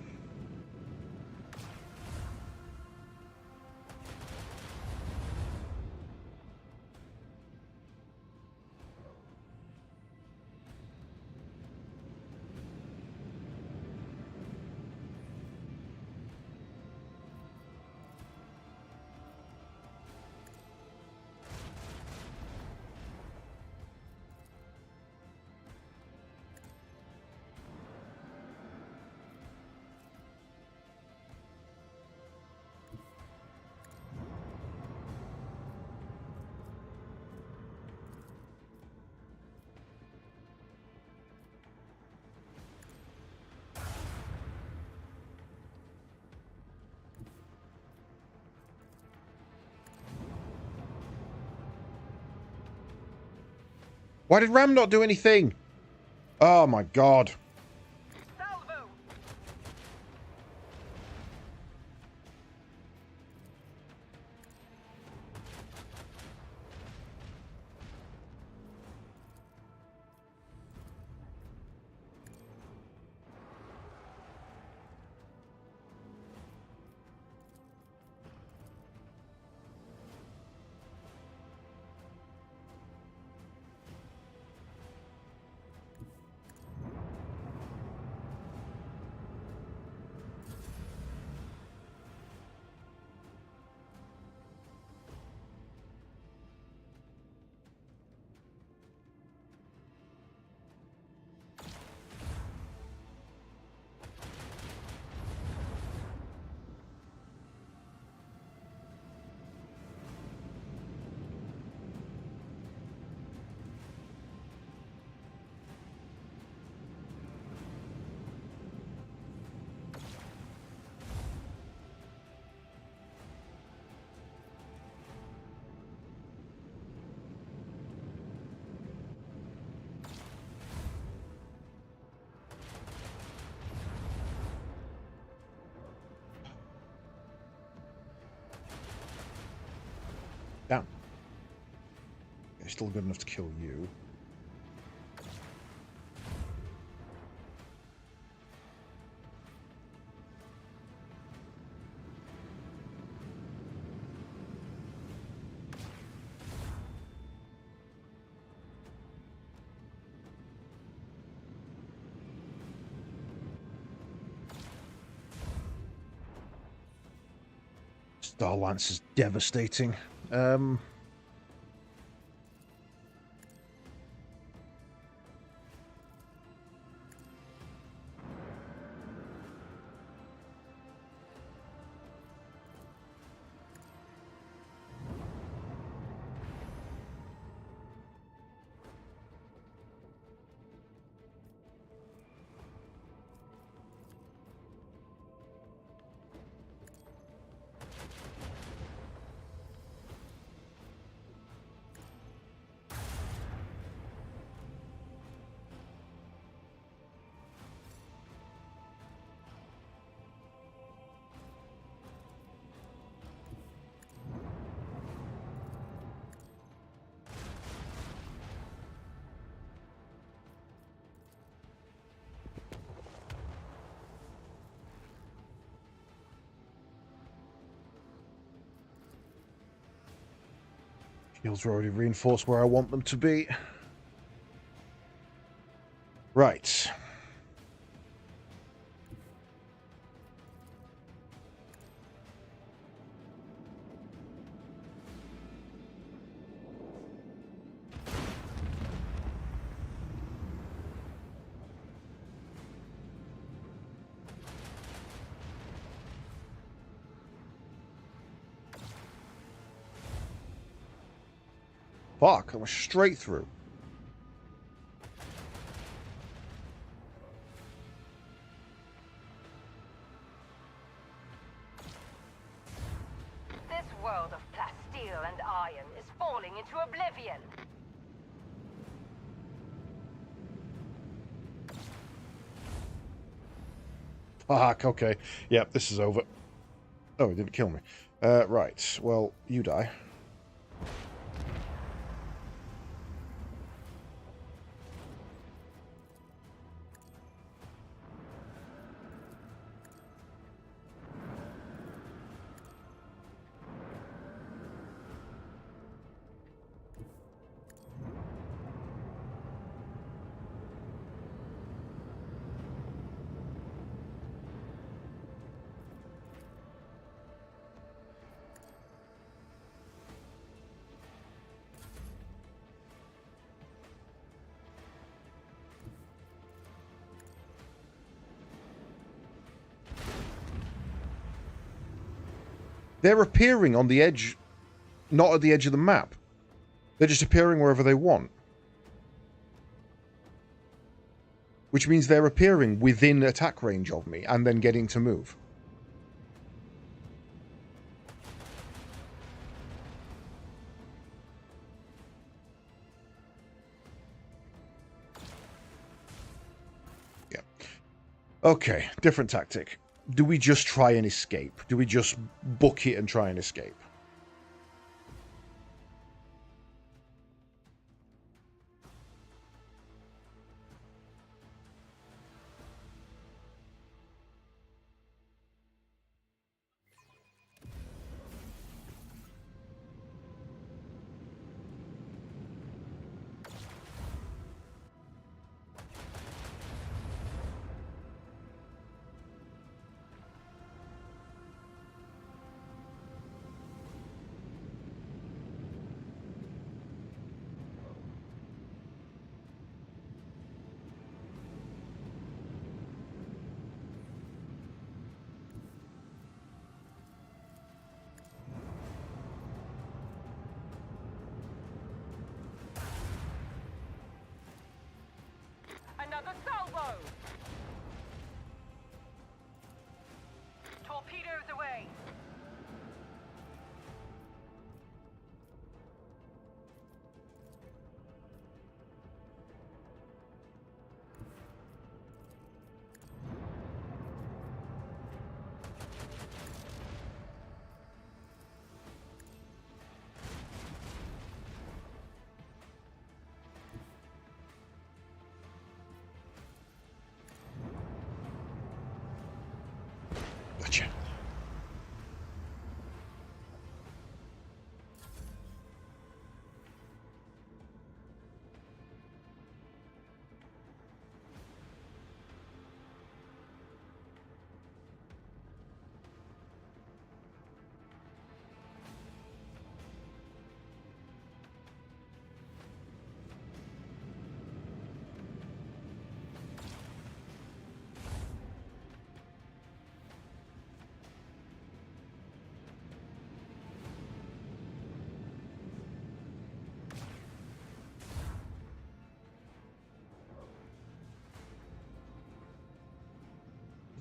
Why did Ram not do anything? Oh my god. Damn. Okay, still good enough to kill you. Star Lance is devastating. Shields are already reinforced where I want them to be. Right. Fuck, I went straight through. world of plasteel and iron is falling into oblivion. Fuck, okay. Yep, this is over. Oh, it didn't kill me. Right. Well, you die. They're appearing on the edge, not at the edge of the map. They're just appearing wherever they want. Which means they're appearing within attack range of me and then getting to move. Yeah. Okay, different tactic. Do we just try and escape? Do we just book it and try and escape? Another salvo! Torpedoes away! Gotcha.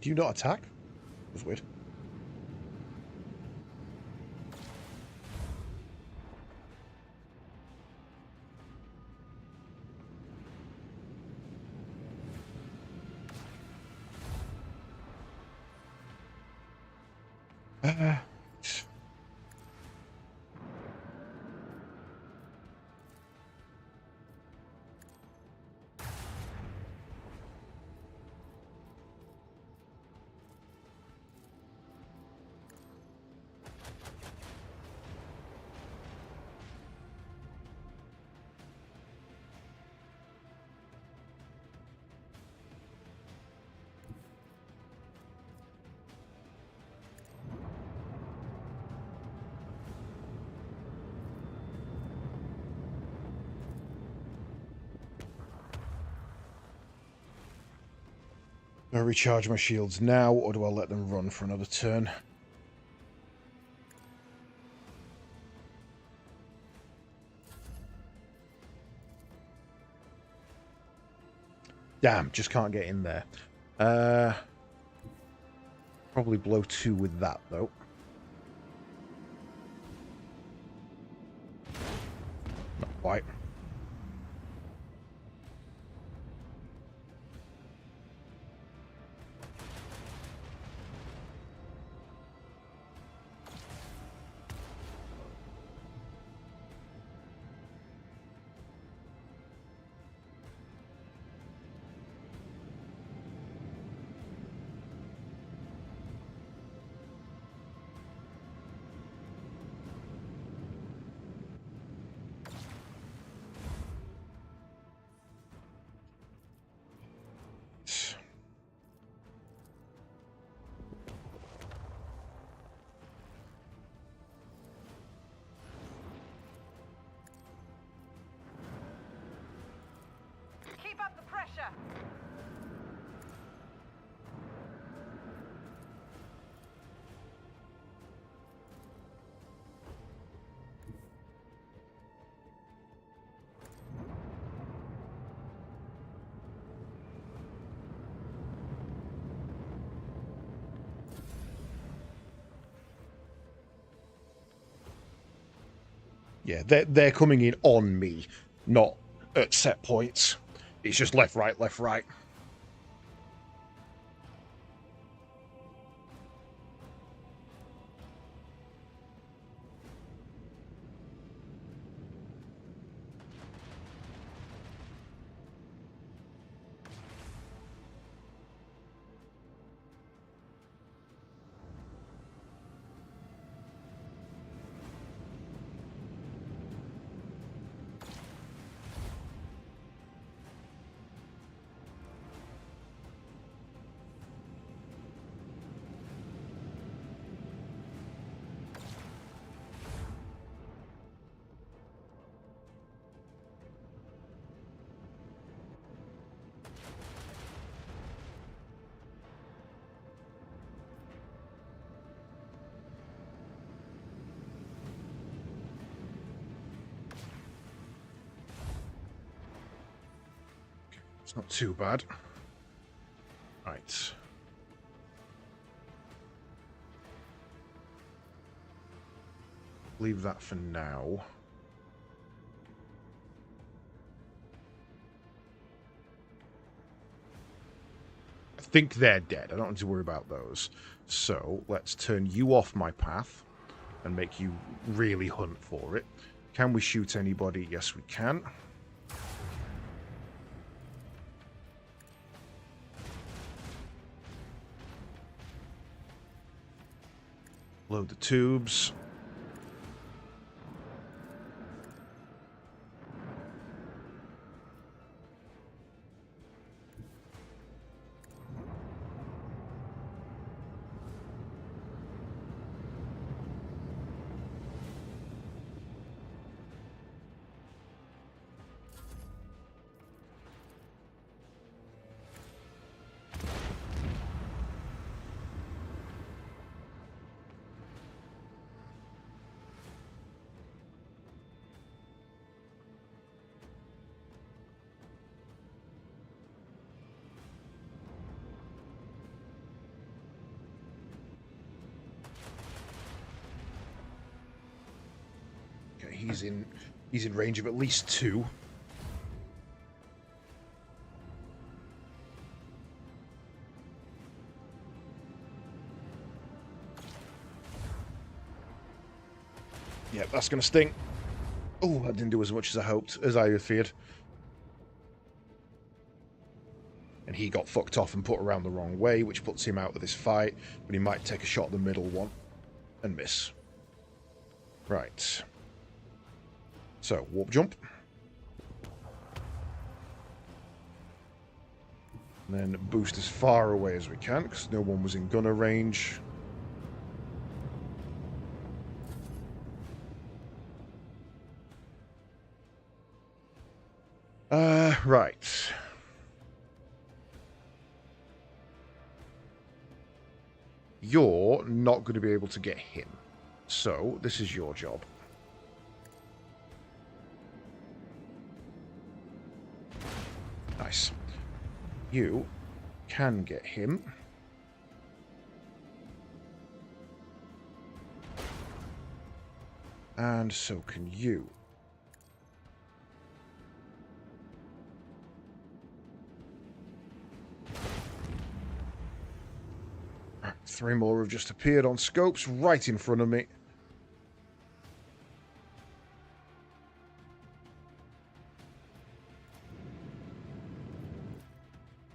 Do you not attack? That's weird. Do I recharge my shields now, or do I let them run for another turn? Damn, just can't get in there. Probably blow 2 with that, though. Right. Keep up the pressure. Yeah, they're coming in on me, not at set points. It's just left, right, left, right. It's not too bad. Right. Leave that for now. I think they're dead. I don't need to worry about those. So let's turn you off my path and make you really hunt for it. Can we shoot anybody? Yes, we can. Load the tubes. He's in range of at least 2. Yeah, that's gonna sting. Oh, that didn't do as much as I hoped, as I feared. And he got fucked off and put around the wrong way, which puts him out of this fight, but he might take a shot at the middle one and miss. Right. So, warp jump. And then boost as far away as we can, because no one was in gunner range. Right. You're not going to be able to get him. So, this is your job. Nice. You can get him. And so can you. 3 more have just appeared on scopes right in front of me.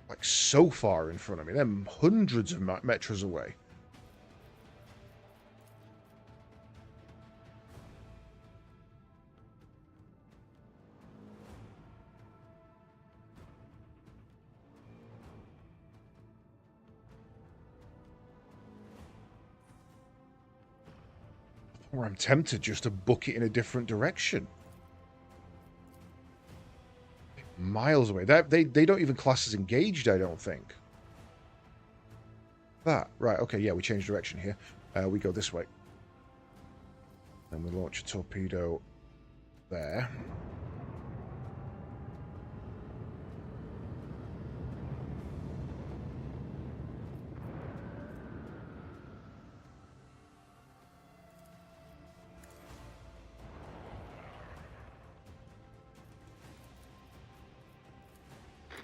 Like, so far in front of me. They're hundreds of meters away. Or I'm tempted just to book it in a different direction. Miles away. They don't even class as engaged, I don't think. That. Right, okay, yeah, we change direction here. We go this way. And we launch a torpedo there.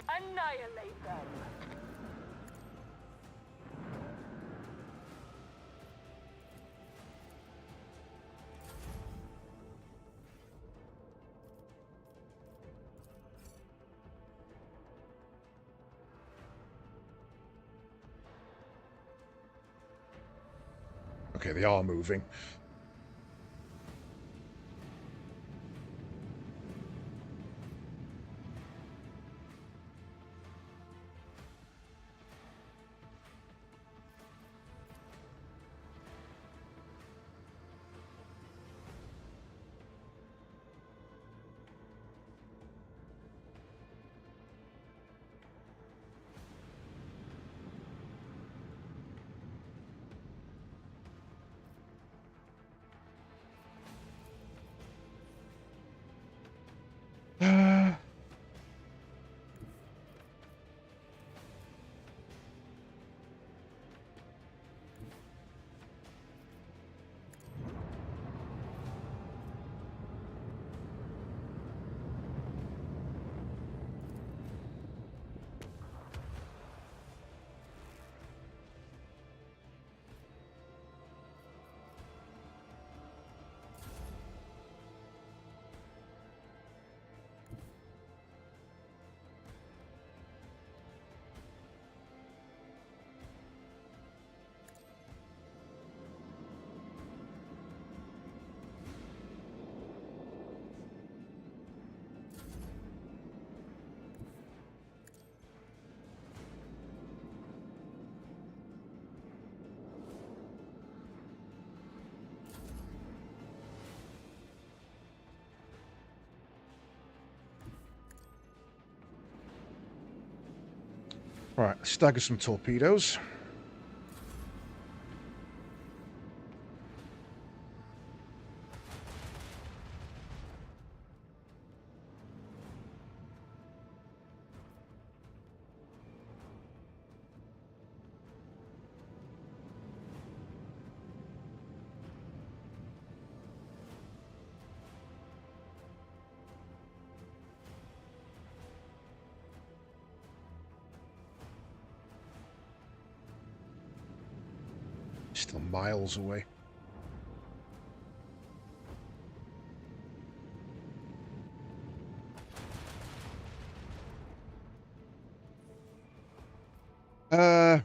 Annihilate them. Okay, they are moving. Right, stagger some torpedoes. Still miles away.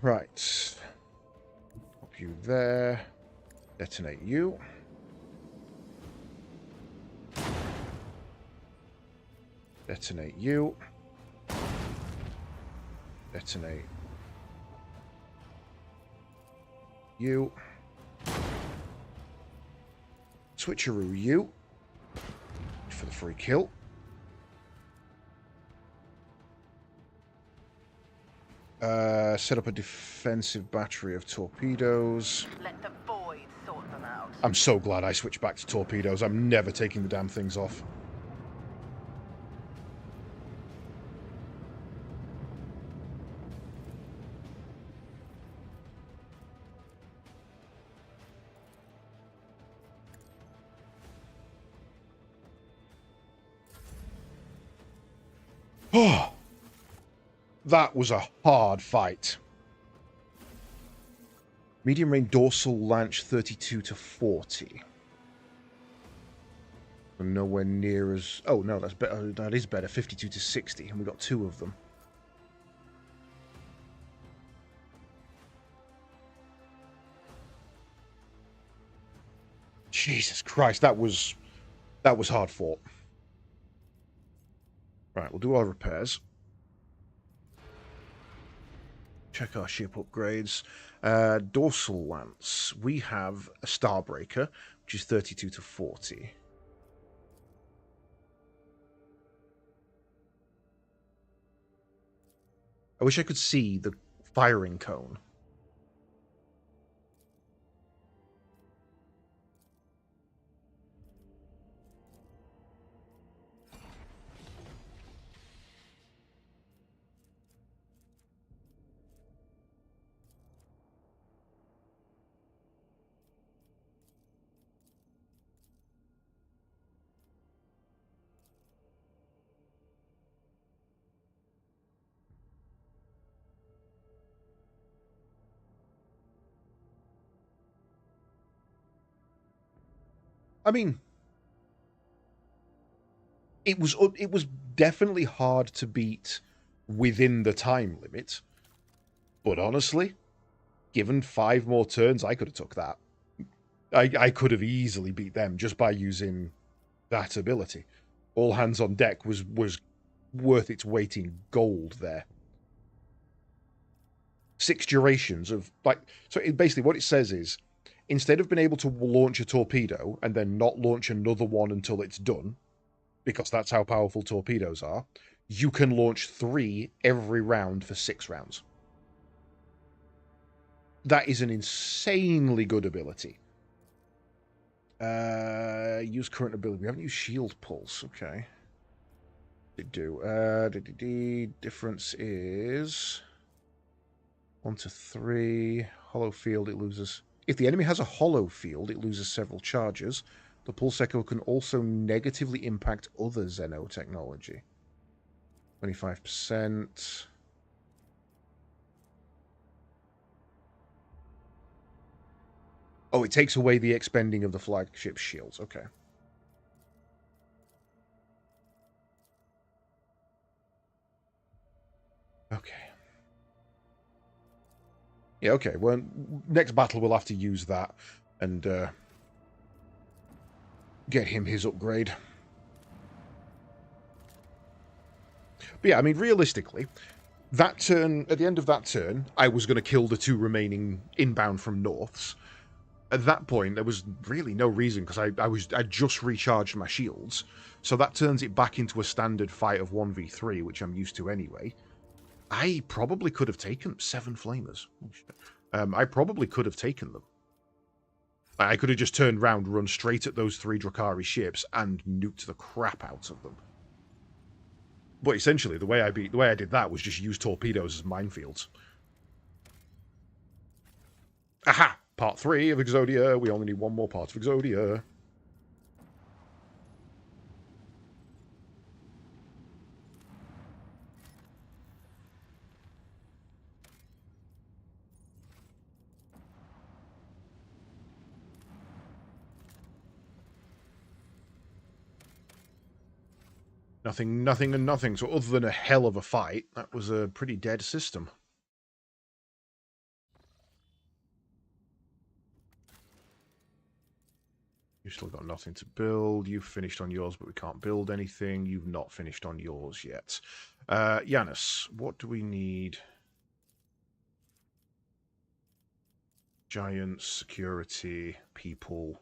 Right. Pop you there. Detonate you. Detonate you. Detonate you. Switcheroo you. For the free kill. Set up a defensive battery of torpedoes. Let the void sort them out. I'm so glad I switched back to torpedoes. I'm never taking the damn things off. Oh, that was a hard fight. Medium range dorsal launch 32 to 40. And nowhere near as... Oh, no, that's better. That is better. 52 to 60. And we got 2 of them. Jesus Christ, that was hard fought. Right, we'll do our repairs. Check our ship upgrades. Dorsal lance. We have a Starbreaker, which is 32 to 40. I wish I could see the firing cone. I mean, it was definitely hard to beat within the time limit. But honestly, given 5 more turns, I could have took that. I could have easily beat them just by using that ability. All hands on deck was worth its weight in gold there. 6 durations of, like... So basically what it says is, instead of being able to launch a torpedo and then not launch another one until it's done, because that's how powerful torpedoes are, you can launch 3 every round for 6 rounds. That is an insanely good ability. Use current ability. We haven't used shield pulse. Okay. Did do. Difference is 1 to 3. Hollow field, it loses... If the enemy has a hollow field, it loses several charges. The pulse echo can also negatively impact other Xeno technology. 25%. Oh, it takes away the expending of the flagship shields. Okay. Okay. Yeah, okay. Well, next battle we'll have to use that and get him his upgrade. But yeah, I mean, realistically, that turn, at the end of that turn, I was going to kill the 2 remaining inbound from Norths. At that point, there was really no reason, because I just recharged my shields. So that turns it back into a standard fight of 1v3, which I'm used to anyway. I probably could have taken 7 flamers. I probably could have taken them. I could have just turned round, run straight at those 3 Drakari ships, and nuked the crap out of them. But essentially, the way I did that was just use torpedoes as minefields. Aha! Part 3 of Exodia. We only need 1 more part of Exodia. Nothing, nothing, and nothing. So other than a hell of a fight, that was a pretty dead system. You've still got nothing to build. You've finished on yours, but we can't build anything. You've not finished on yours yet. Yanis, what do we need? Giants, security, people.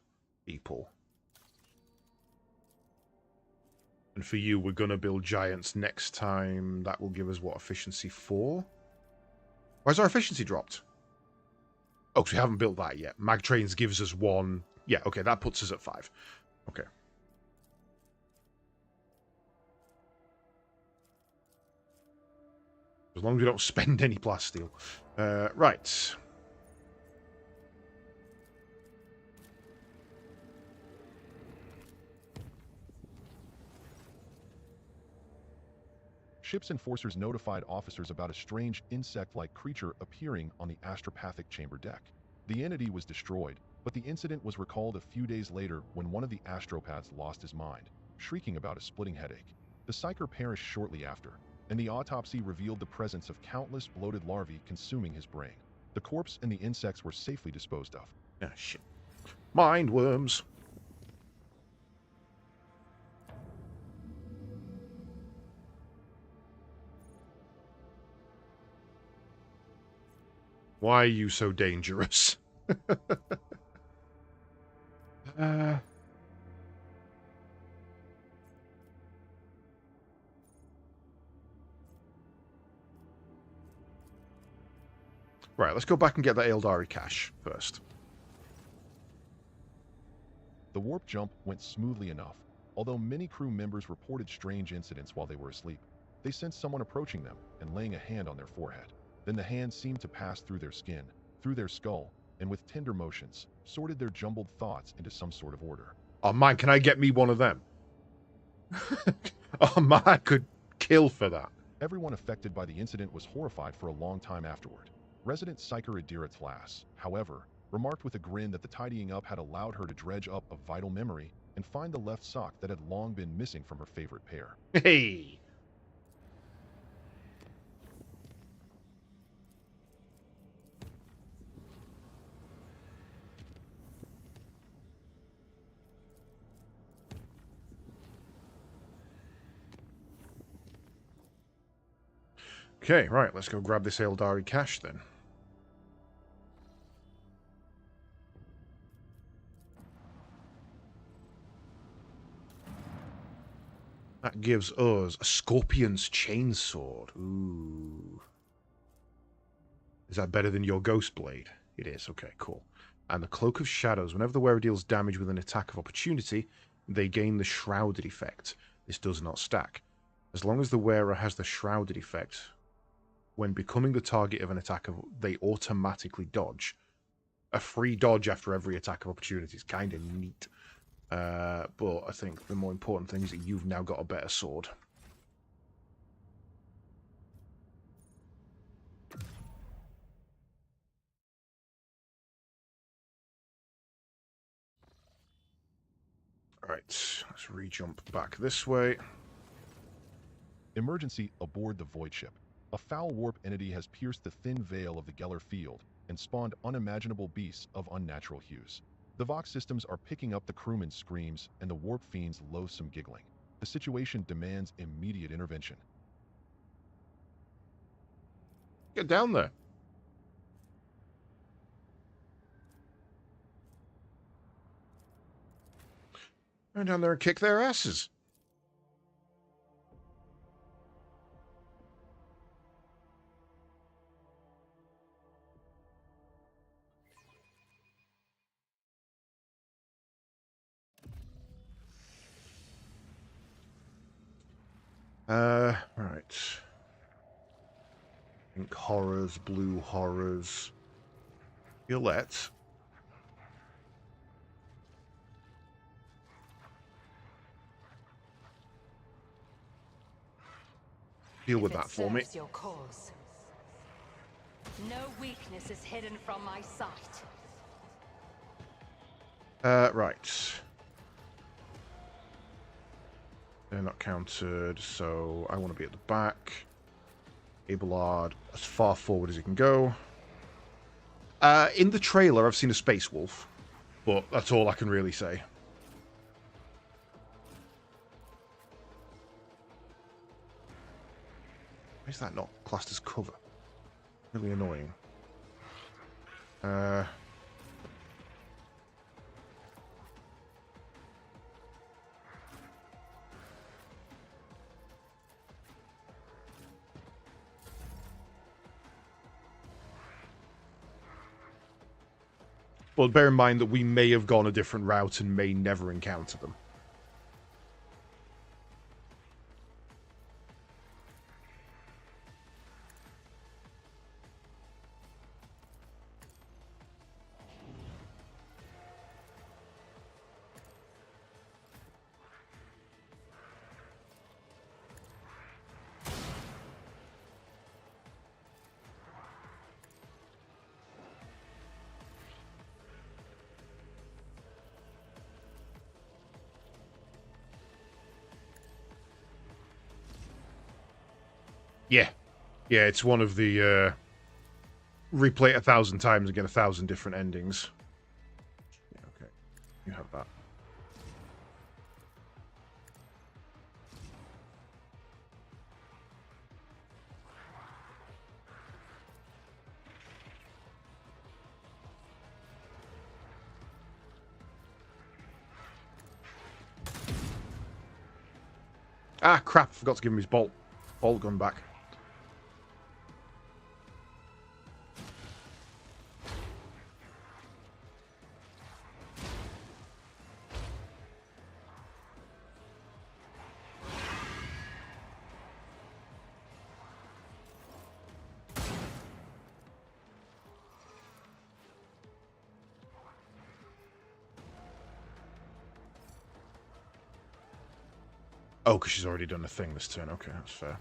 And for you, we're going to build giants next time. That will give us, what, efficiency 4? Why's our efficiency dropped? Oh, because we haven't built that yet. Mag Trains gives us 1. Yeah, okay, that puts us at 5. Okay. As long as we don't spend any plasteel. Right. Ship's enforcers notified officers about a strange insect-like creature appearing on the astropathic chamber deck. The entity was destroyed, but the incident was recalled a few days later when one of the astropaths lost his mind, shrieking about a splitting headache. The psyker perished shortly after, and the autopsy revealed the presence of countless bloated larvae consuming his brain. The corpse and the insects were safely disposed of. Ah, shit. Mind worms. Why are you so dangerous? Right, let's go back and get that Eldari cache first. The warp jump went smoothly enough, although many crew members reported strange incidents while they were asleep. They sensed someone approaching them and laying a hand on their forehead. Then the hand seemed to pass through their skin, through their skull, and with tender motions, sorted their jumbled thoughts into some sort of order. Oh man, can I get me one of them? Oh man, I could kill for that. Everyone affected by the incident was horrified for a long time afterward. Resident psyker Adira Tlass, however, remarked with a grin that the tidying up had allowed her to dredge up a vital memory and find the left sock that had long been missing from her favorite pair. Hey! Okay, right, let's go grab this Eldari cache then. That gives us a Scorpion's Chainsword. Ooh. Is that better than your Ghost Blade? It is. Okay, cool. And the Cloak of Shadows. Whenever the wearer deals damage with an attack of opportunity, they gain the Shrouded effect. This does not stack. As long as the wearer has the Shrouded effect, when becoming the target of an attack, they automatically dodge. A free dodge after every attack of opportunity is kind of neat. But I think the more important thing is that you've now got a better sword. Alright, let's re-jump back this way. Emergency aboard the Void Ship. A foul warp entity has pierced the thin veil of the Geller field and spawned unimaginable beasts of unnatural hues. The Vox systems are picking up the crewmen's screams and the warp fiend's loathsome giggling. The situation demands immediate intervention. Get down there. Go down there and kick their asses. Right. Pink horrors, blue horrors. Violet. Deal with that for me. Your cause. No weakness is hidden from my sight. Right. They're not countered, so I want to be at the back. Abelard, as far forward as he can go. In the trailer, I've seen a Space Wolf, but that's all I can really say. Why is that not classed as cover? Really annoying. But bear in mind that we may have gone a different route and may never encounter them. Yeah. Yeah, it's one of the replay it 1,000 times and get 1,000 different endings. Yeah, okay. You have that. Ah, crap. Forgot to give him his bolt gun back. Oh, because she's already done a thing this turn. Okay, that's fair.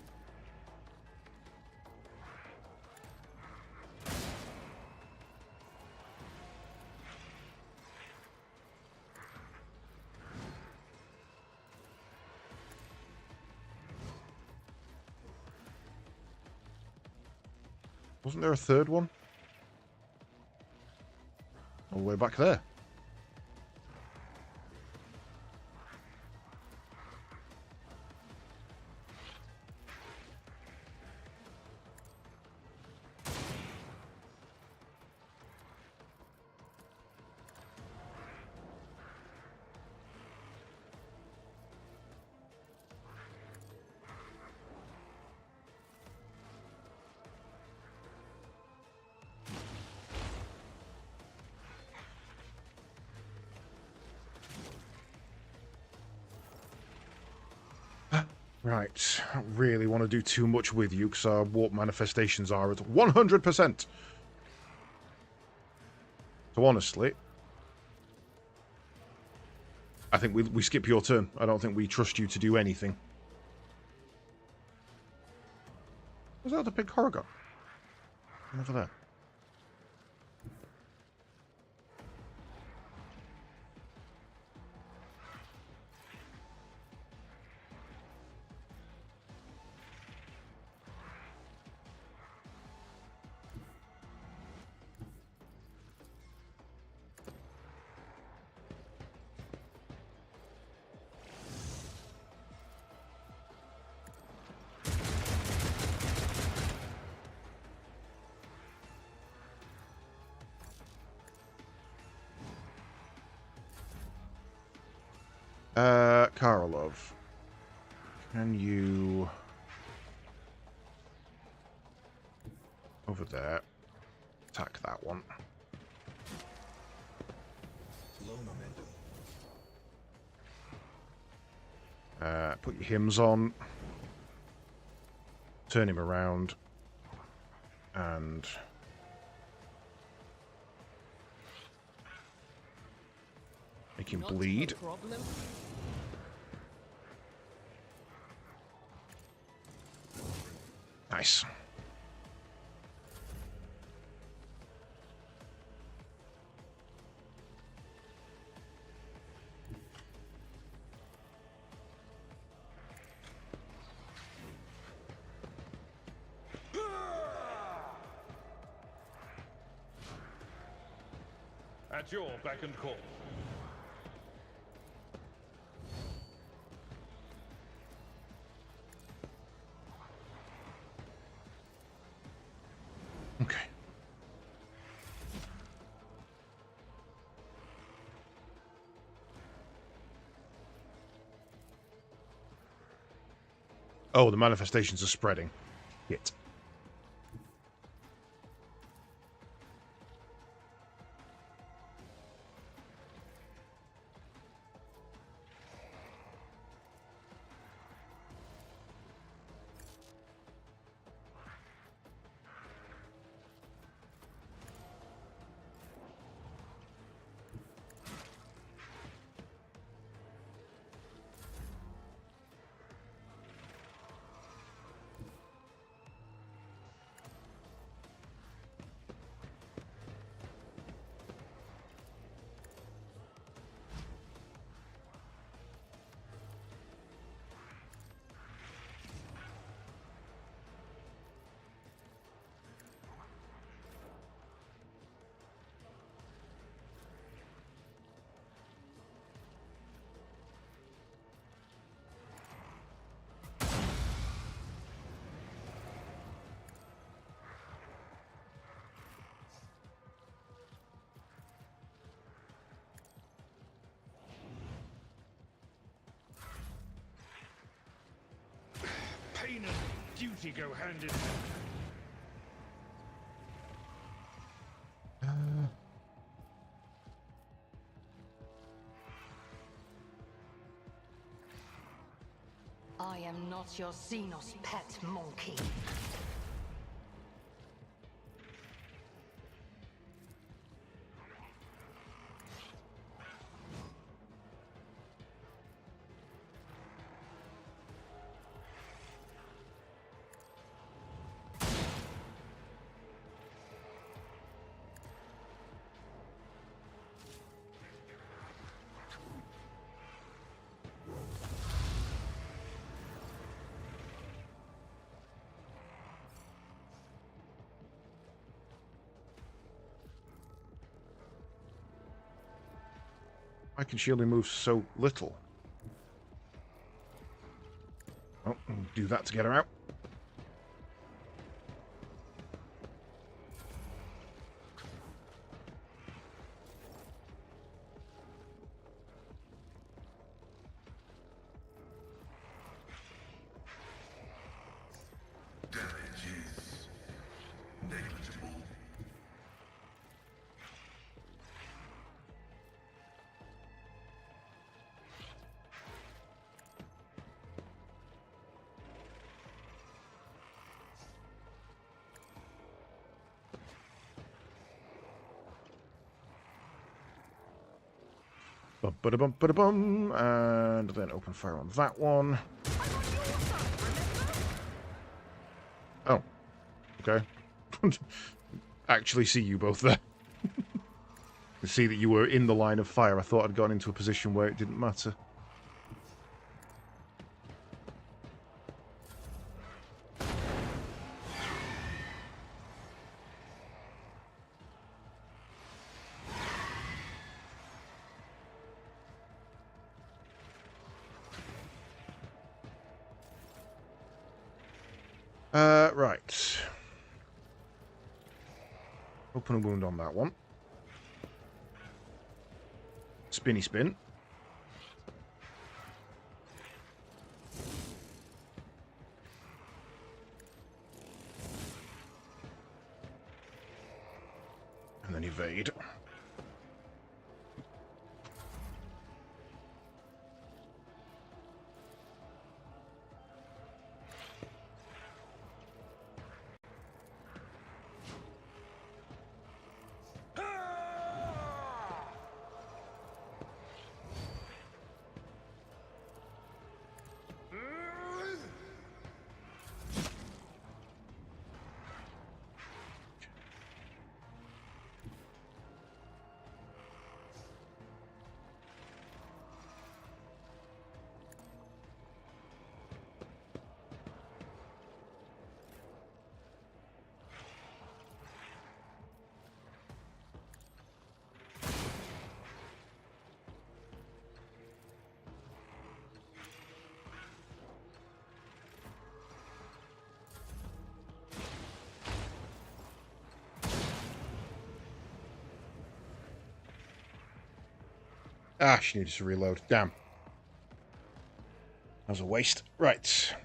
Wasn't there a third one? All the way back there. Right, I don't really want to do too much with you because our warp manifestations are at 100%. So honestly, I think we skip your turn. I don't think we trust you to do anything. Was that the big Horrigan? Over there. Karolov. Can you... Over there. Attack that one. Low momentum. Put your hymns on. Turn him around. And... make him bleed. Nice. At your beck and call. Okay. Oh, the manifestations are spreading. Hit. duty go hand in hand. I am not your Xenos pet monkey. Why can she only move so little? Oh, do that to get her out. Bum, and then open fire on that one. Oh, okay. Actually see you both there. I see that you were in the line of fire. I thought I'd gone into a position where it didn't matter. Right. Open a wound on that one. Spinny spin. And then evade. Ah, she needed to reload. Damn. That was a waste. Right.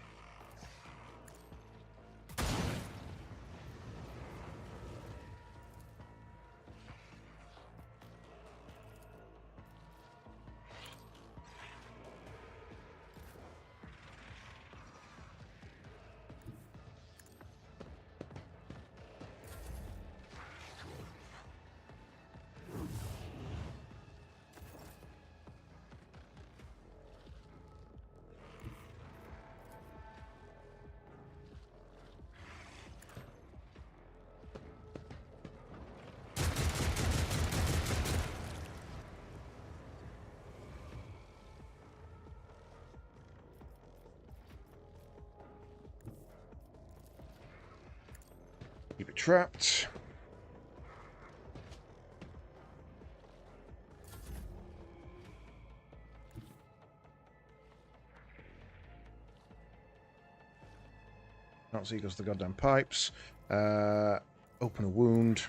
Keep it trapped. Not so he goes to the goddamn pipes. Open a wound.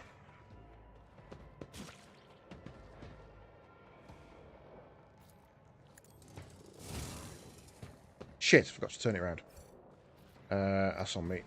Shit, forgot to turn it around. That's on me.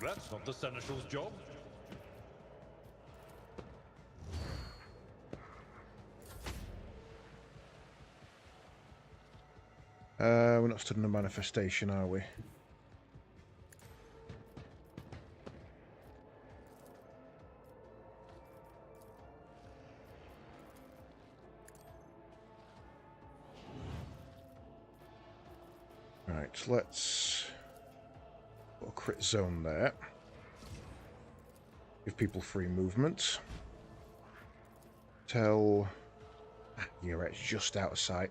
That's not the Seneschal's job. We're not stood in a manifestation, are we? Right, let's put a crit zone there. Give people free movement. Tell... You're right, it's just out of sight.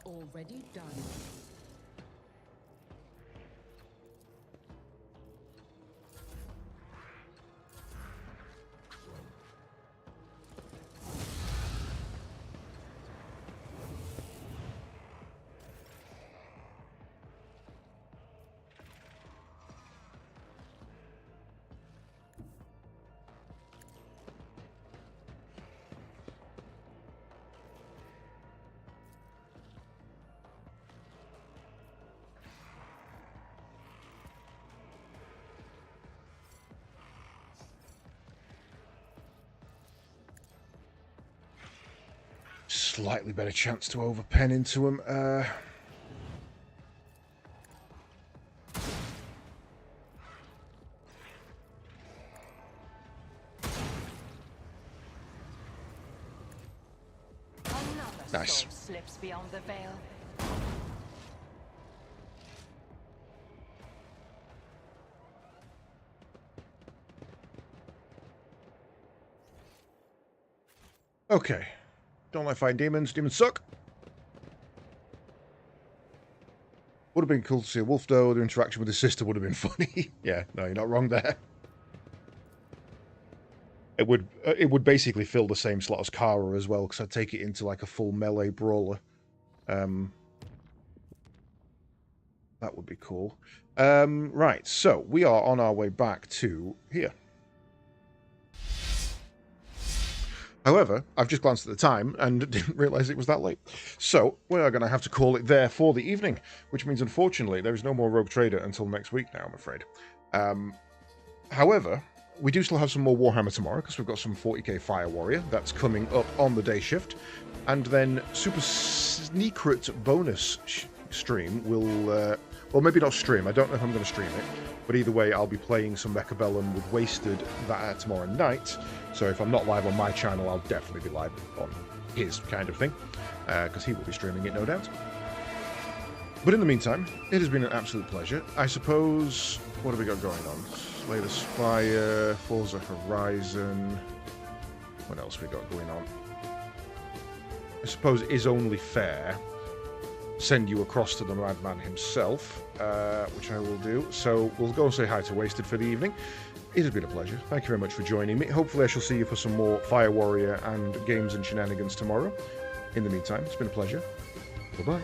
Already done. Slightly better chance to overpen into him. Nice. Soul slips beyond the veil. Okay. Don't like fighting demons. Demons suck. Would have been cool to see a wolf, though. Their interaction with his sister would have been funny. Yeah, no, you're not wrong there. It would basically fill the same slot as Kara as well, because I'd take it into like a full melee brawler. That would be cool. Right, so we are on our way back to here. However, I've just glanced at the time and didn't realise it was that late. So, we are going to have to call it there for the evening, which means, unfortunately, there is no more Rogue Trader until next week now, I'm afraid. However, we do still have some more Warhammer tomorrow, because we've got some 40k Fire Warrior. That's coming up on the day shift. And then Super Sneakret bonus stream will... well, maybe not stream. I don't know if I'm going to stream it. But either way, I'll be playing some Mechabellum with Wasted that tomorrow night. So if I'm not live on my channel, I'll definitely be live on his kind of thing. Because he will be streaming it, no doubt. But in the meantime, it has been an absolute pleasure. I suppose... What have we got going on? Slay the Spire, Forza Horizon... What else we got going on? I suppose it is only fair... send you across to the madman himself, which I will do. So we'll go and say hi to Wasted for the evening. It has been a pleasure. Thank you very much for joining me. Hopefully I shall see you for some more Fire Warrior and games and shenanigans tomorrow. In the meantime, it's been a pleasure. Bye-bye.